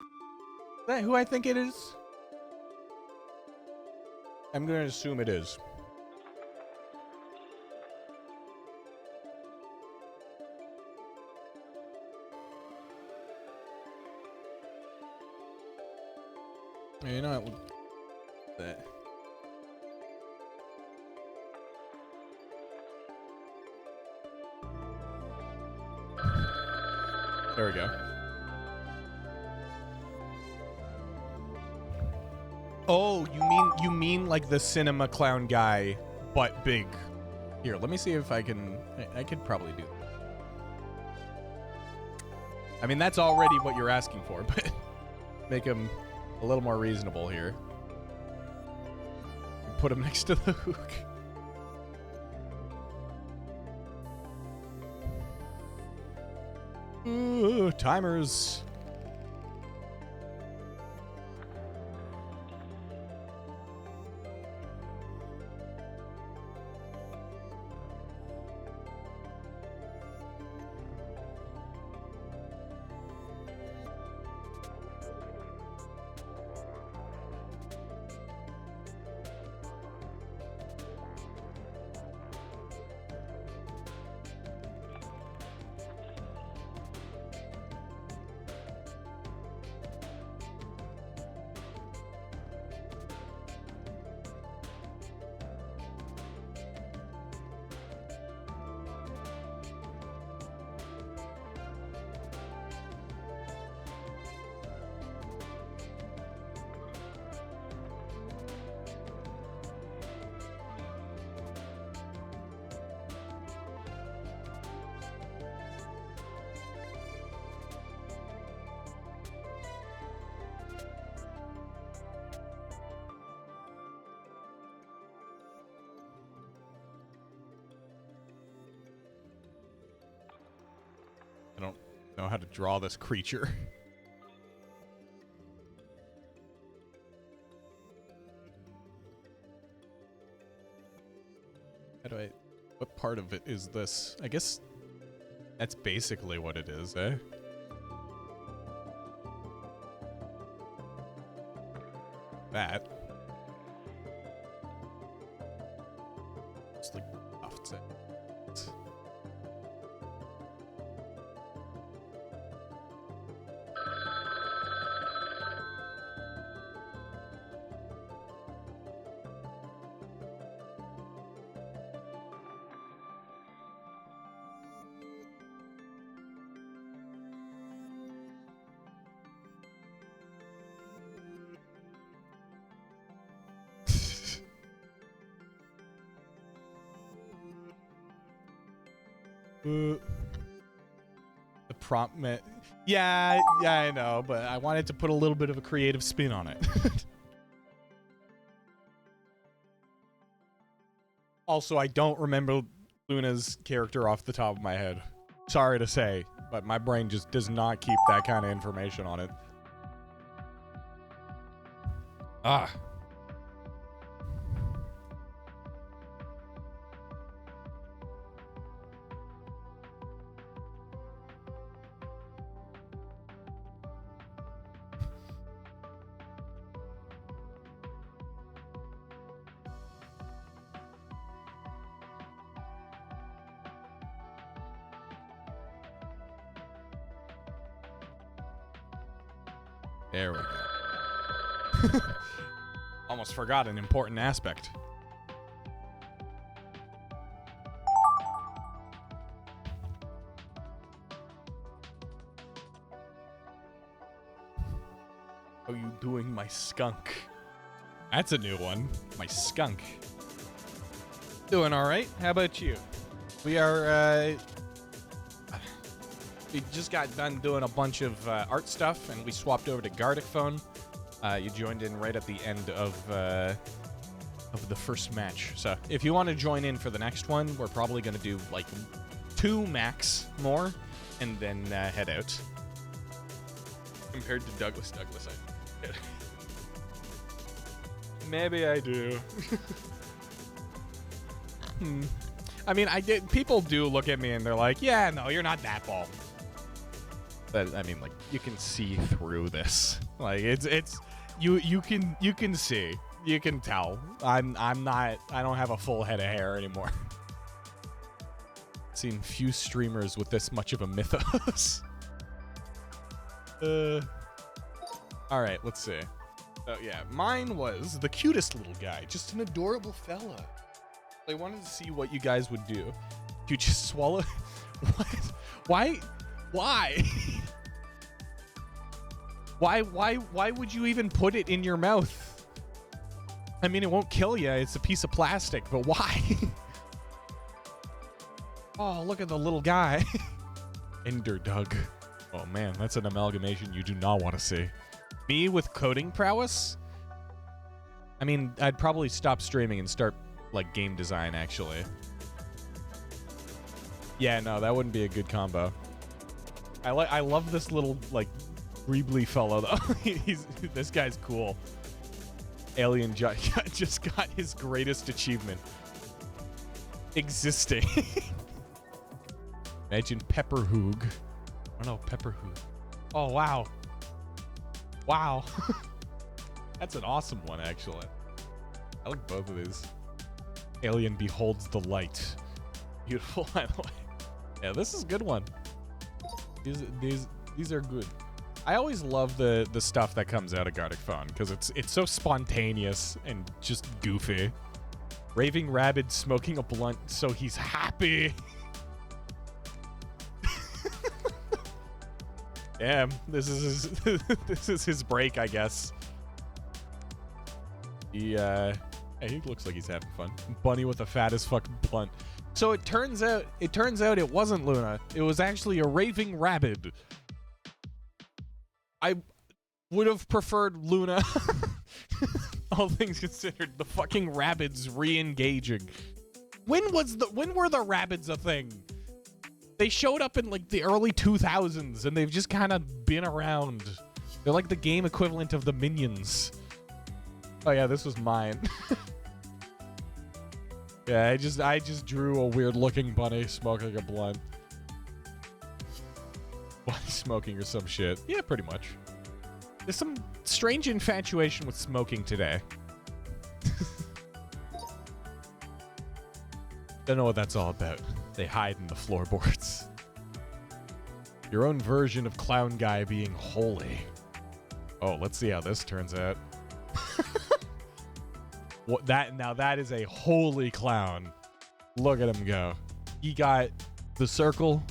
Is that who I think it is? I'm going to assume it is. You know that. There we go. Oh, you mean like the cinema clown guy, but big. Here, let me see if I can. I could probably do that. I mean, that's already what you're asking for, but make him a little more reasonable here. Put him next to the hook. Ooh, timers. Know how to draw this creature. What part of it is this? I guess that's basically what it is, eh? That. It's like offset. The prompt meant... Yeah, I know, but I wanted to put a little bit of a creative spin on it. Also, I don't remember Luna's character off the top of my head. Sorry to say, but my brain just does not keep that kind of information on it. Ah. There we go. Almost forgot an important aspect. How you doing, my skunk? That's a new one. My skunk. Doing all right. How about you? We are, we just got done doing a bunch of art stuff, and we swapped over to Gartic phone. You joined in right at the end of the first match. So if you want to join in for the next one, we're probably going to do like 2 max more, and then head out. Compared to Douglas, I maybe I do. I mean, people do look at me and they're like, yeah, no, you're not that bald. But I mean, like, you can see through this. Like, you can see. You can tell. I don't have a full head of hair anymore. Seen few streamers with this much of a mythos. Alright, let's see. Oh yeah, mine was the cutest little guy. Just an adorable fella. I wanted to see what you guys would do. You just swallow... What? Why? Why would you even put it in your mouth? I mean, it won't kill you. It's a piece of plastic, but why? Oh, look at the little guy. Ender Doug. Oh man, that's an amalgamation you do not want to see. Me with coding prowess? I mean, I'd probably stop streaming and start, like, game design, actually. Yeah, no, that wouldn't be a good combo. I love this little, like, greebly fellow, though. This guy's cool. Alien just got his greatest achievement. Existing. Imagine Pepperhoog. Oh no, Pepperhoog. Oh, wow. Wow. That's an awesome one, actually. I like both of these. Alien beholds the light. Beautiful. I like. Yeah, this is a good one. These are good. I always love the stuff that comes out of Gartic Phone because it's so spontaneous and just goofy. Raving Rabbit smoking a blunt so he's happy. Damn, this is his break, I guess. He looks like he's having fun. Bunny with a fat as fuck blunt. So it turns out it wasn't Luna. It was actually a raving rabbit. I would have preferred Luna. All things considered, the fucking rabbits re-engaging. When were the rabbits a thing? They showed up in like the early 2000s, and they've just kind of been around. They're like the game equivalent of the Minions. Oh yeah, this was mine. Yeah, I just drew a weird looking bunny smoking a blunt. Bunny smoking or some shit. Yeah, pretty much. There's some strange infatuation with smoking today. Don't know what that's all about. They hide in the floorboards. Your own version of clown guy being holy. Oh, let's see how this turns out. What that now that is a holy clown. Look at him go. He got the circle.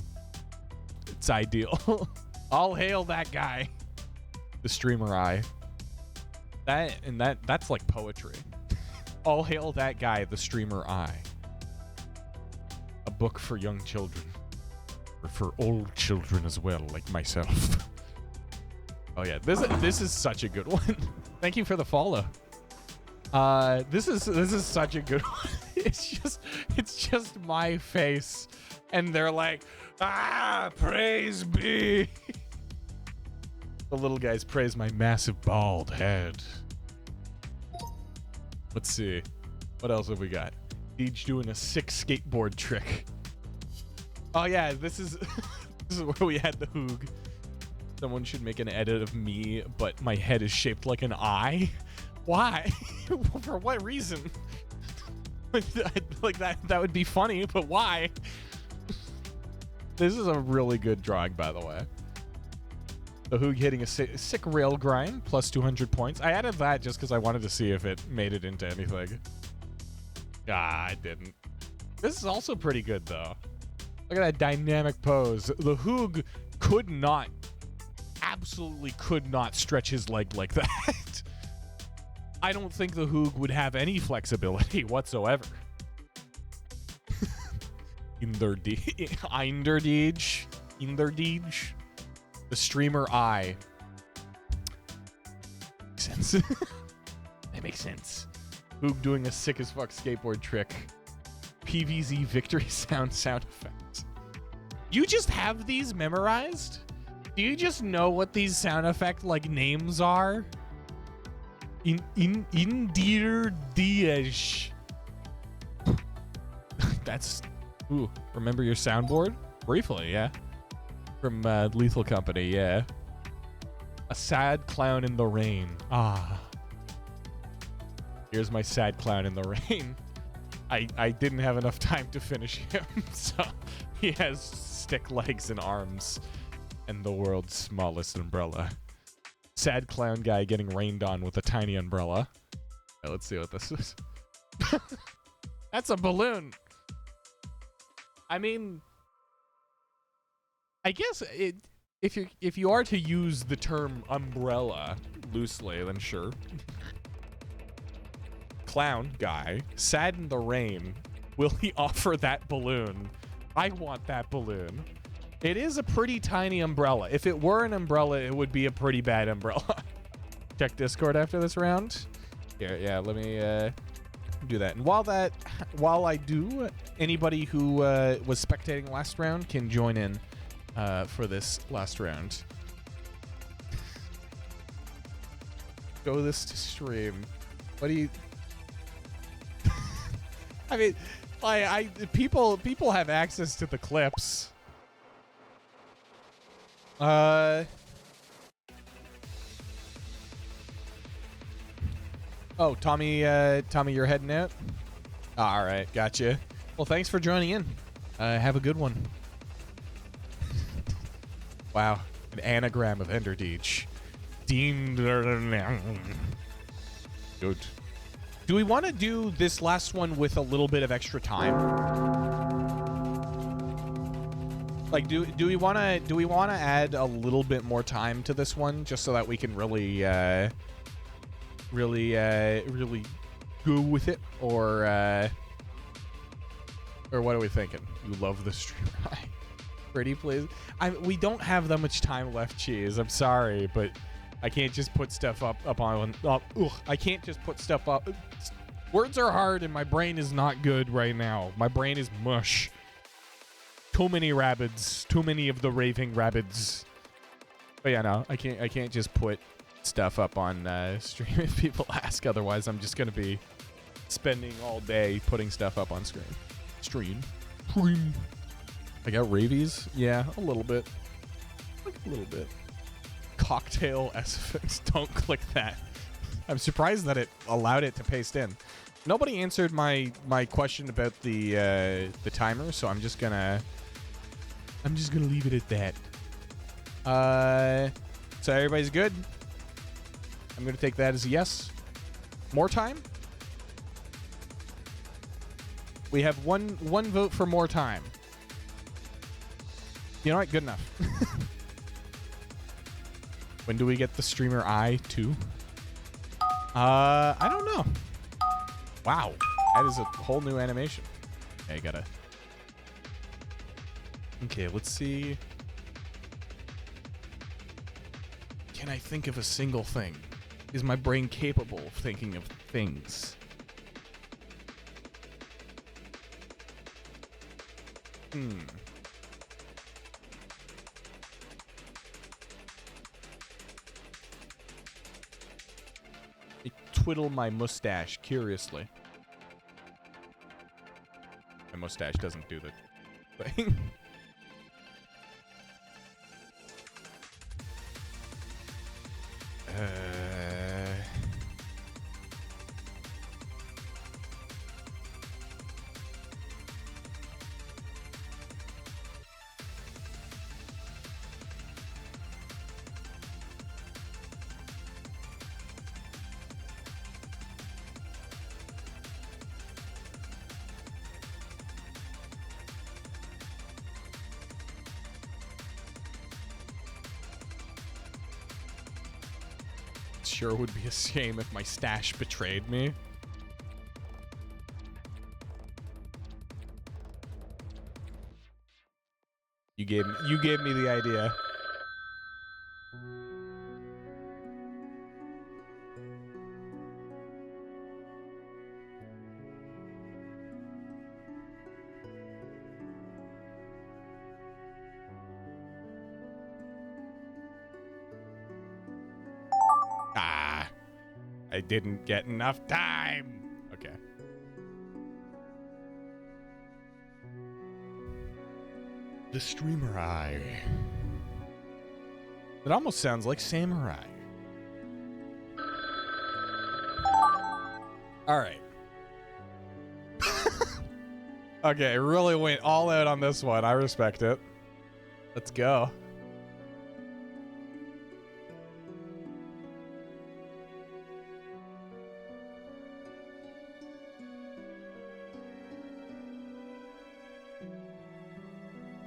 It's ideal. All hail that guy. The streamer eye. That's like poetry. All hail that guy, the streamer eye. A book for young children. Or for old children as well, like myself. Oh yeah, this is such a good one. Thank you for the follow. This is such a good one. It's just my face, and they're like, praise be. The little guys praise my massive bald head. Let's see, what else have we got? Deej doing a sick skateboard trick. Oh yeah, this is this is where we had the hoog. Someone should make an edit of me, but my head is shaped like an eye. Why? For what reason? Like that would be funny, but why? This is a really good drawing, by the way. The Hoog hitting a sick rail grind, plus 200 points. I added that just because I wanted to see if it made it into anything. I didn't. This is also pretty good, though. Look at that dynamic pose. The Hoog could not, absolutely could not stretch his leg like that. I don't think the Hoog would have any flexibility whatsoever. Inderdeej. The streamer eye. Makes sense. That makes sense. Hoog doing a sick as fuck skateboard trick. PVZ victory sound effects. You just have these memorized? Do you just know what these sound effect like names are? Inderdeej. That's. Ooh, remember your soundboard? Briefly, yeah. From Lethal Company, yeah. A sad clown in the rain. Ah. Here's my sad clown in the rain. I didn't have enough time to finish him, so he has stick legs and arms and the world's smallest umbrella. Sad clown guy getting rained on with a tiny umbrella. Right, let's see what this is. That's a balloon. I mean, I guess if you are to use the term umbrella loosely, then sure. Clown guy, sad in the rain. Will he offer that balloon? I want that balloon. It is a pretty tiny umbrella. If it were an umbrella, it would be a pretty bad umbrella. Check Discord after this round. Yeah, let me do that. And while I do, anybody who was spectating last round can join in for this last round. Show this to stream. What do you? I mean, people have access to the clips. Oh, Tommy, you're heading out? All right, gotcha. Well, thanks for joining in. Have a good one. Wow, an anagram of Enderdeej. Good. Do we want to do this last one with a little bit of extra time? Like, do we want to add a little bit more time to this one just so that we can really go with it, or what are we thinking? You love the stream, right? Pretty please. We don't have that much time left, Cheese. I'm sorry, but I can't just put stuff up on. I can't just put stuff up. Words are hard, and my brain is not good right now. My brain is mush. Too many rabbits. Too many of the raving rabbits. But yeah, no, I can't just put stuff up on stream if people ask. Otherwise, I'm just gonna be spending all day putting stuff up on screen. Stream. I got rabies. Yeah, a little bit. Like a little bit. Cocktail SFX. Don't click that. I'm surprised that it allowed it to paste in. Nobody answered my question about the timer, so I'm just gonna leave it at that. So everybody's good? I'm gonna take that as a yes. More time? We have one vote for more time. You know what? Good enough. When do we get the streamer eye too? I don't know. Wow, that is a whole new animation. Okay, gotta. Okay, let's see. Can I think of a single thing? Is my brain capable of thinking of things? I twiddle my mustache curiously. My mustache doesn't do the thing. Sure would be a shame if my stash betrayed me. You gave me the idea. I didn't get enough time. Okay. The streamer eye. It almost sounds like samurai. All right. Okay, really went all out on this one. I respect it. Let's go.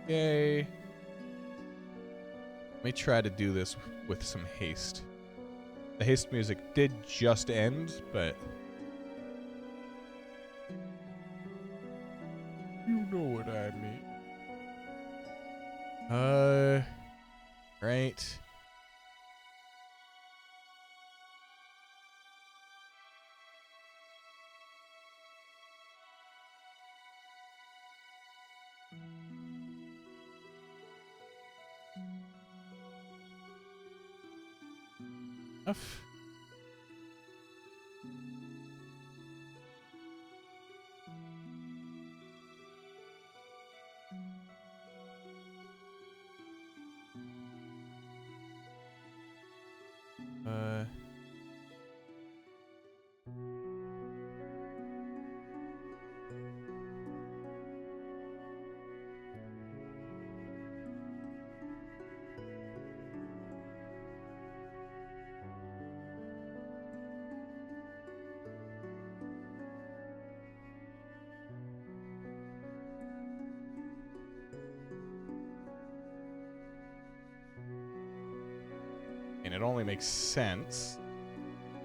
Yay. Let me try to do this with some haste. The haste music did just end, but you know what I mean. Right. Enough. And it only makes sense.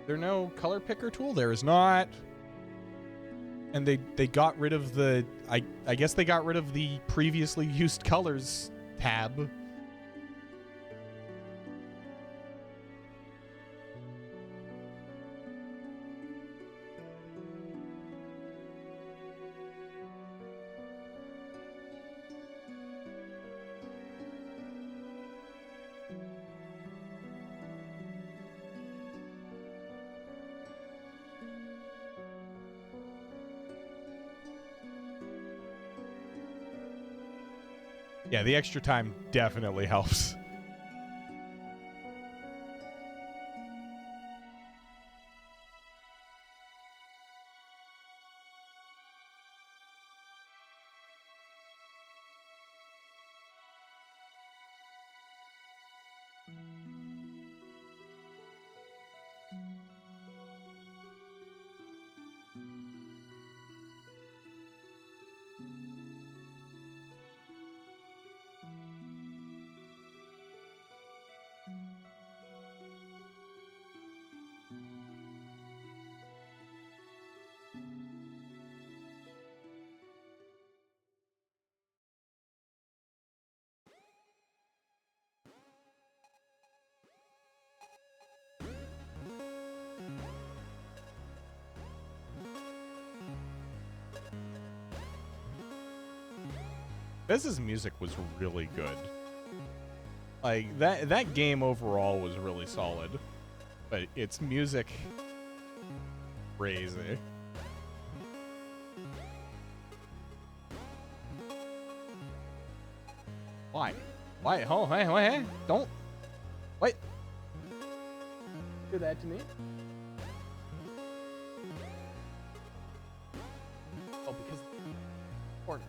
There no color picker tool? There is not. And they got rid of the I guess they got rid of the previously used colors tab. Yeah, the extra time definitely helps. Biz's music was really good. Like that game overall was really solid, but its music crazy. Why? Why? Oh, hey, don't. Wait. Do that to me. Oh, because corner.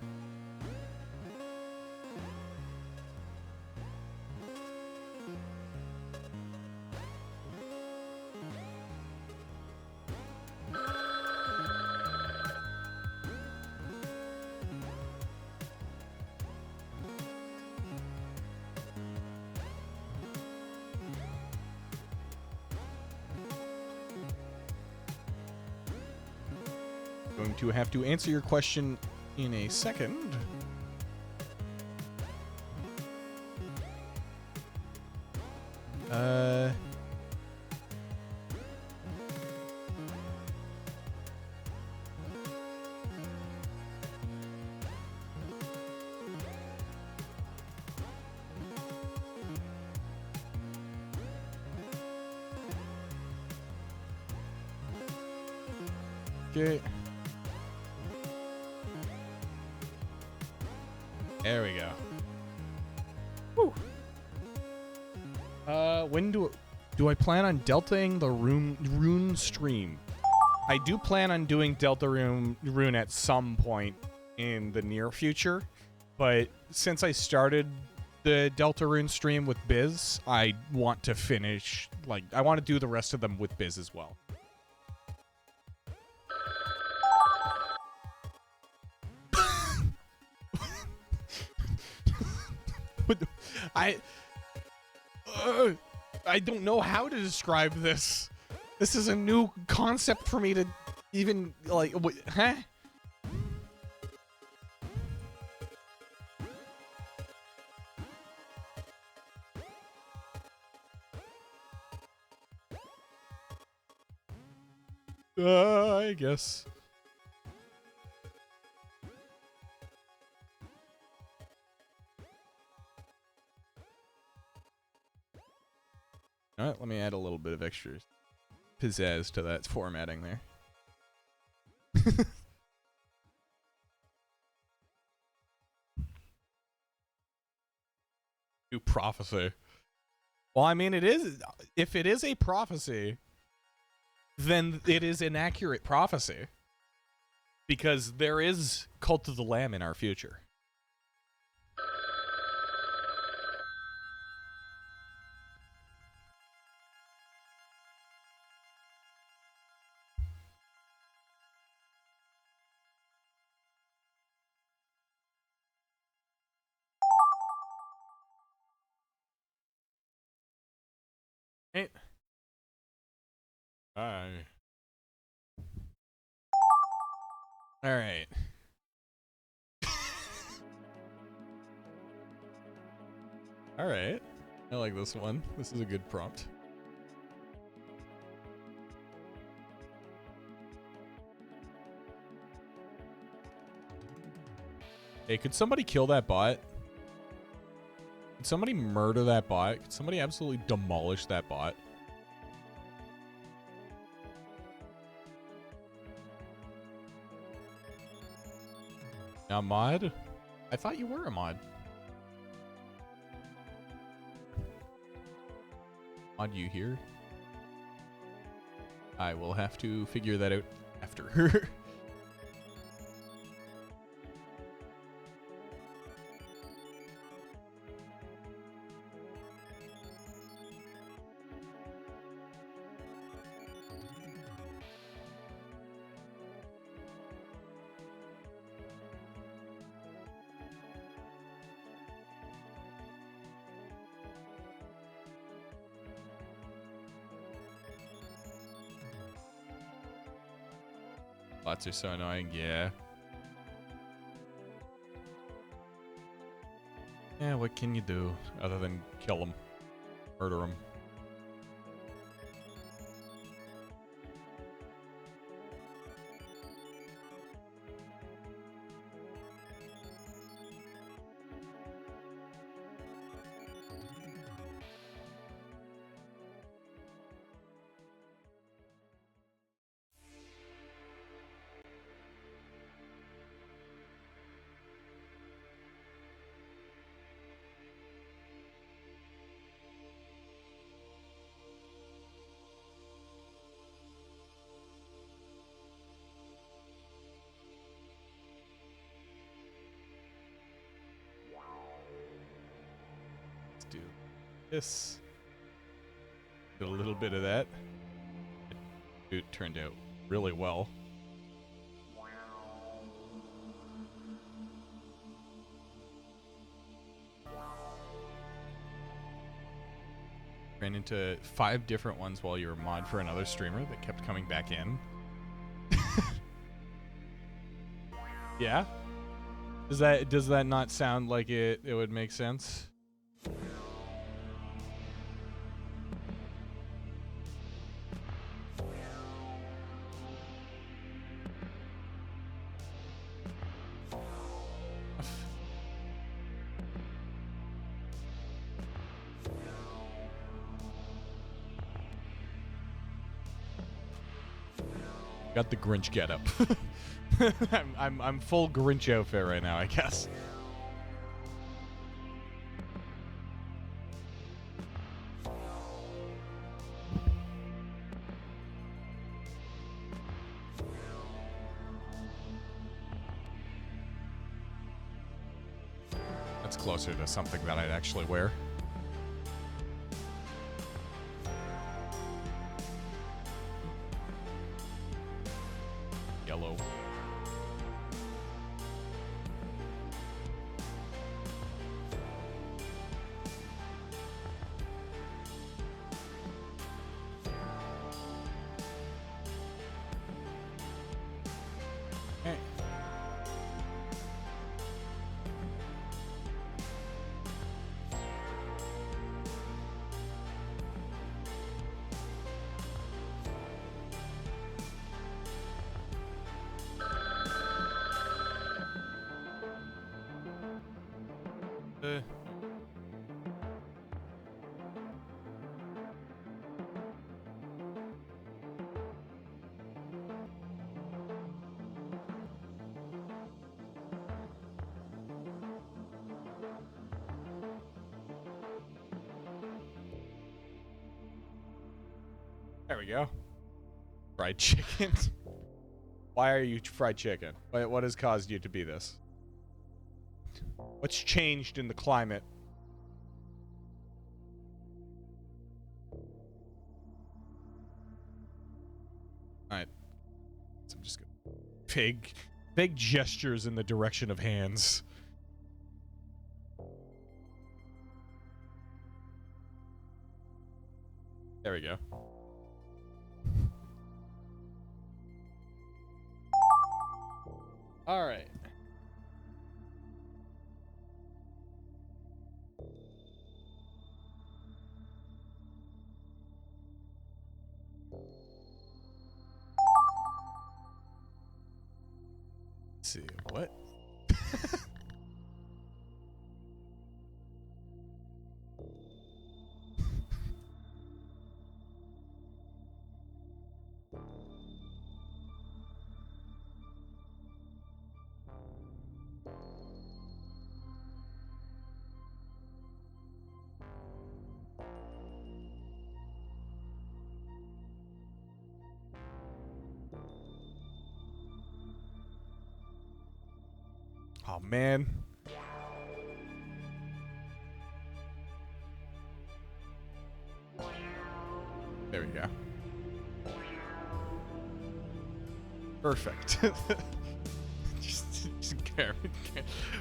Going to have to answer your question in a second. Okay. There we go. Woo. When do I plan on deltaing the rune stream? I do plan on doing delta rune at some point in the near future, but since I started the delta rune stream with Biz, I want to finish, like, I want to do the rest of them with Biz as well. I don't know how to describe this. This is a new concept for me to even, like, huh? I guess. All right, let me add a little bit of extra pizzazz to that formatting there. New prophecy. Well, I mean, it is. If it is a prophecy, then it is an accurate prophecy. Because there is Cult of the Lamb in our future. Hey. All right. All right. I like this one. This is a good prompt. Hey, could somebody kill that bot? Could somebody murder that bot? Could somebody absolutely demolish that bot? Now, mod? I thought you were a mod. mod you here? I will have to figure that out after. Bots are so annoying, yeah. Yeah, what can you do other than kill them? Murder them. Do this. Did a little bit of that. It turned out really well. Ran into 5 different ones while you were mod for another streamer that kept coming back in. Yeah? Does that not sound like it would make sense? Got the Grinch getup. I'm full Grinch outfit right now, I guess. That's closer to something that I'd actually wear. Yellow. Hey. There we go. Fried chicken. Why are you fried chicken? What has caused you to be this? What's changed in the climate? Alright. So I'm just gonna big gestures in the direction of hands. There we go. All right. Let's see what. Oh, man. There we go. Perfect. just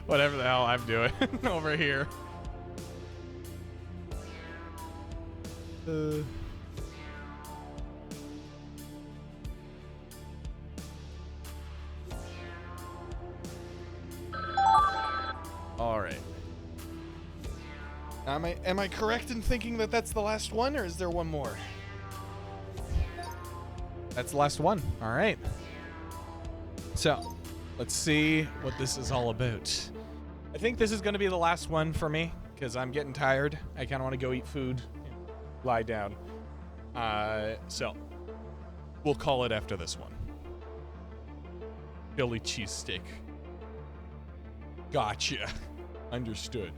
whatever the hell I'm doing over here. All right. Am I correct in thinking that that's the last one, or is there one more? That's the last one. All right. So, let's see what this is all about. I think this is going to be the last one for me because I'm getting tired. I kind of want to go eat food and lie down. So, we'll call it after this one. Philly cheesesteak. Gotcha. Understood.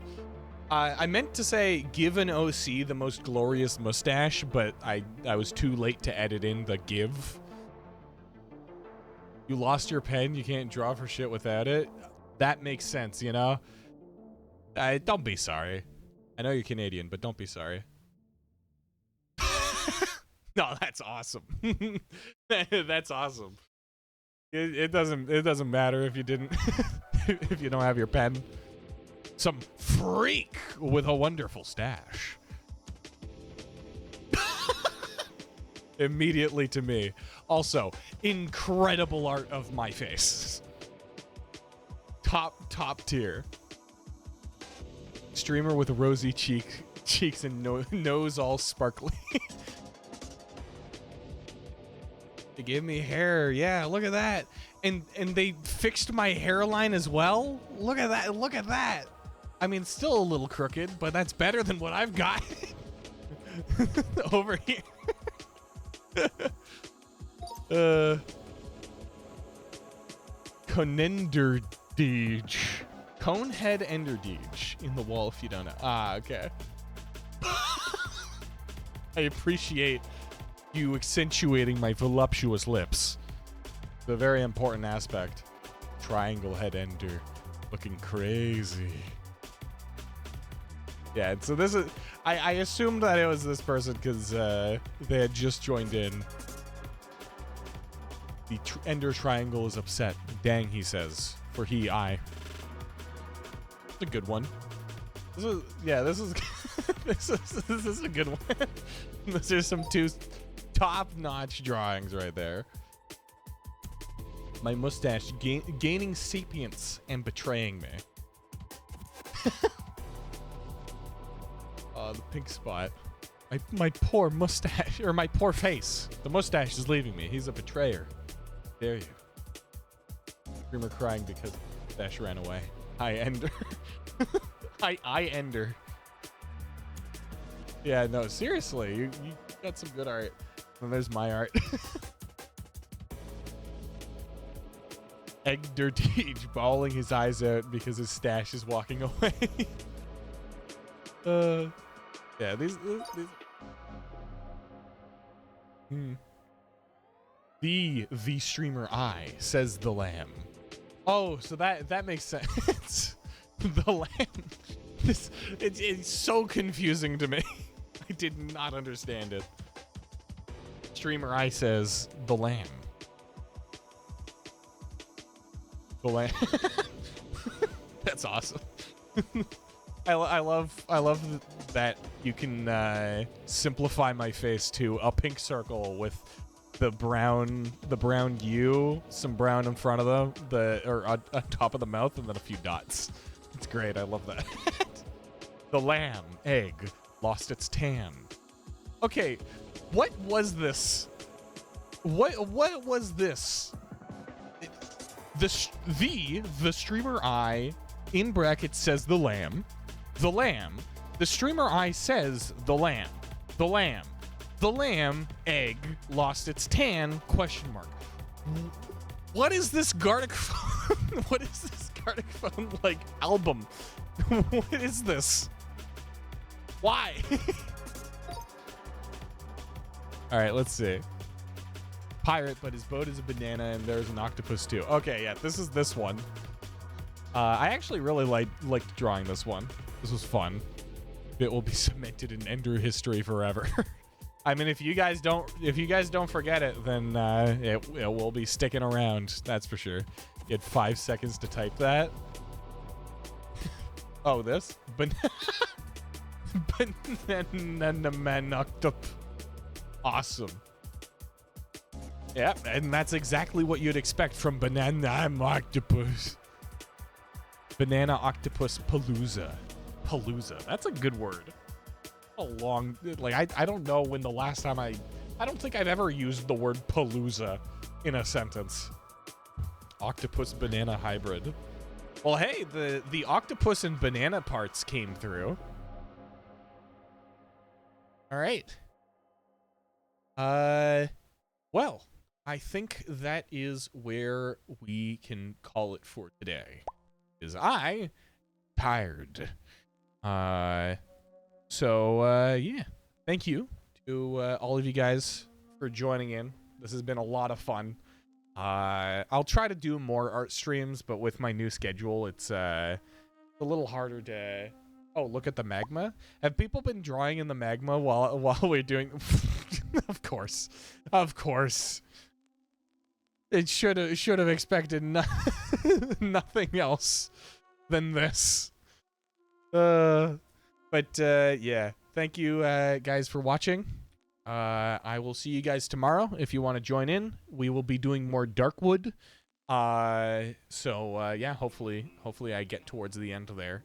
I meant to say give an OC the most glorious mustache, but I was too late to edit in the give. You lost your pen, you can't draw for shit without it. That makes sense, you know? Don't be sorry. I know you're Canadian, but don't be sorry. No, that's awesome. That's awesome. It doesn't matter if you didn't if you don't have your pen. Some freak with a wonderful stash. Immediately to me. Also, incredible art of my face. Top tier. Streamer with rosy cheeks and nose all sparkly. They gave me hair. Yeah, look at that. And they fixed my hairline as well. Look at that. Look at that. I mean, still a little crooked, but that's better than what I've got over here. Conenderdeej. Conehead Enderdeej in the wall if you don't know. Ah, okay. I appreciate you accentuating my voluptuous lips. It's a very important aspect. Triangle head ender. Looking crazy. Yeah, so this is... I assumed that it was this person because they had just joined in. The Ender Triangle is upset. Dang, he says. For I. It's a good one. This is... Yeah, this is... this is a good one. There's some two top-notch drawings right there. My mustache gaining sapience and betraying me. The pink spot. My poor mustache, or my poor face. The mustache is leaving me. He's a betrayer. Dare you. Screamer crying because the mustache ran away. Hi, Ender. Hi, Ender. Yeah, no, seriously. You got some good art. And there's my art. Egderdeej bawling his eyes out because his stash is walking away. Yeah, these. The streamer says the lamb. Oh, so that makes sense. The lamb. It's so confusing to me. I did not understand it. Streamer says the lamb. The lamb. That's awesome. I love that you can simplify my face to a pink circle with the brown U, some brown in front of them, or on top of the mouth, and then a few dots. It's great. I love that. The lamb egg lost its tan. Okay, what was this? What was this? The streamer in brackets says the lamb. The lamb. The streamer says the lamb. The lamb. The lamb egg lost its tan, question mark. What is this Gartic phone? What is this Gartic phone like album? What is this? Why? All right, let's see. Pirate, but his boat is a banana and there's an octopus too. Okay, yeah, this is this one. I actually really liked drawing this one. This was fun. It will be cemented in Ender history forever. I mean, if you guys don't forget it, then it will be sticking around. That's for sure. You had 5 seconds to type that. Oh, this? Banana man octopus. Awesome. Yeah, and that's exactly what you'd expect from Banana Octopus. Banana Octopus Palooza. Palooza. That's a good word. A long, like, I don't know when the last time I don't think I've ever used the word Palooza in a sentence. Octopus banana hybrid. Well, hey, the octopus and banana parts came through. All right. Well, I think that is where we can call it for today. Is I tired. So yeah. Thank you to all of you guys for joining in. This has been a lot of fun. I'll try to do more art streams, but with my new schedule, it's a little harder to. Oh, look at the magma. Have people been drawing in the magma while we're doing? Of course. It should have expected nothing else than this. But yeah. Thank you guys for watching. I will see you guys tomorrow if you want to join in. We will be doing more Darkwood. So yeah, hopefully I get towards the end there.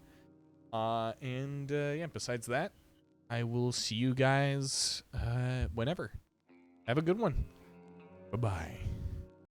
And yeah, besides that, I will see you guys whenever. Have a good one. Bye-bye.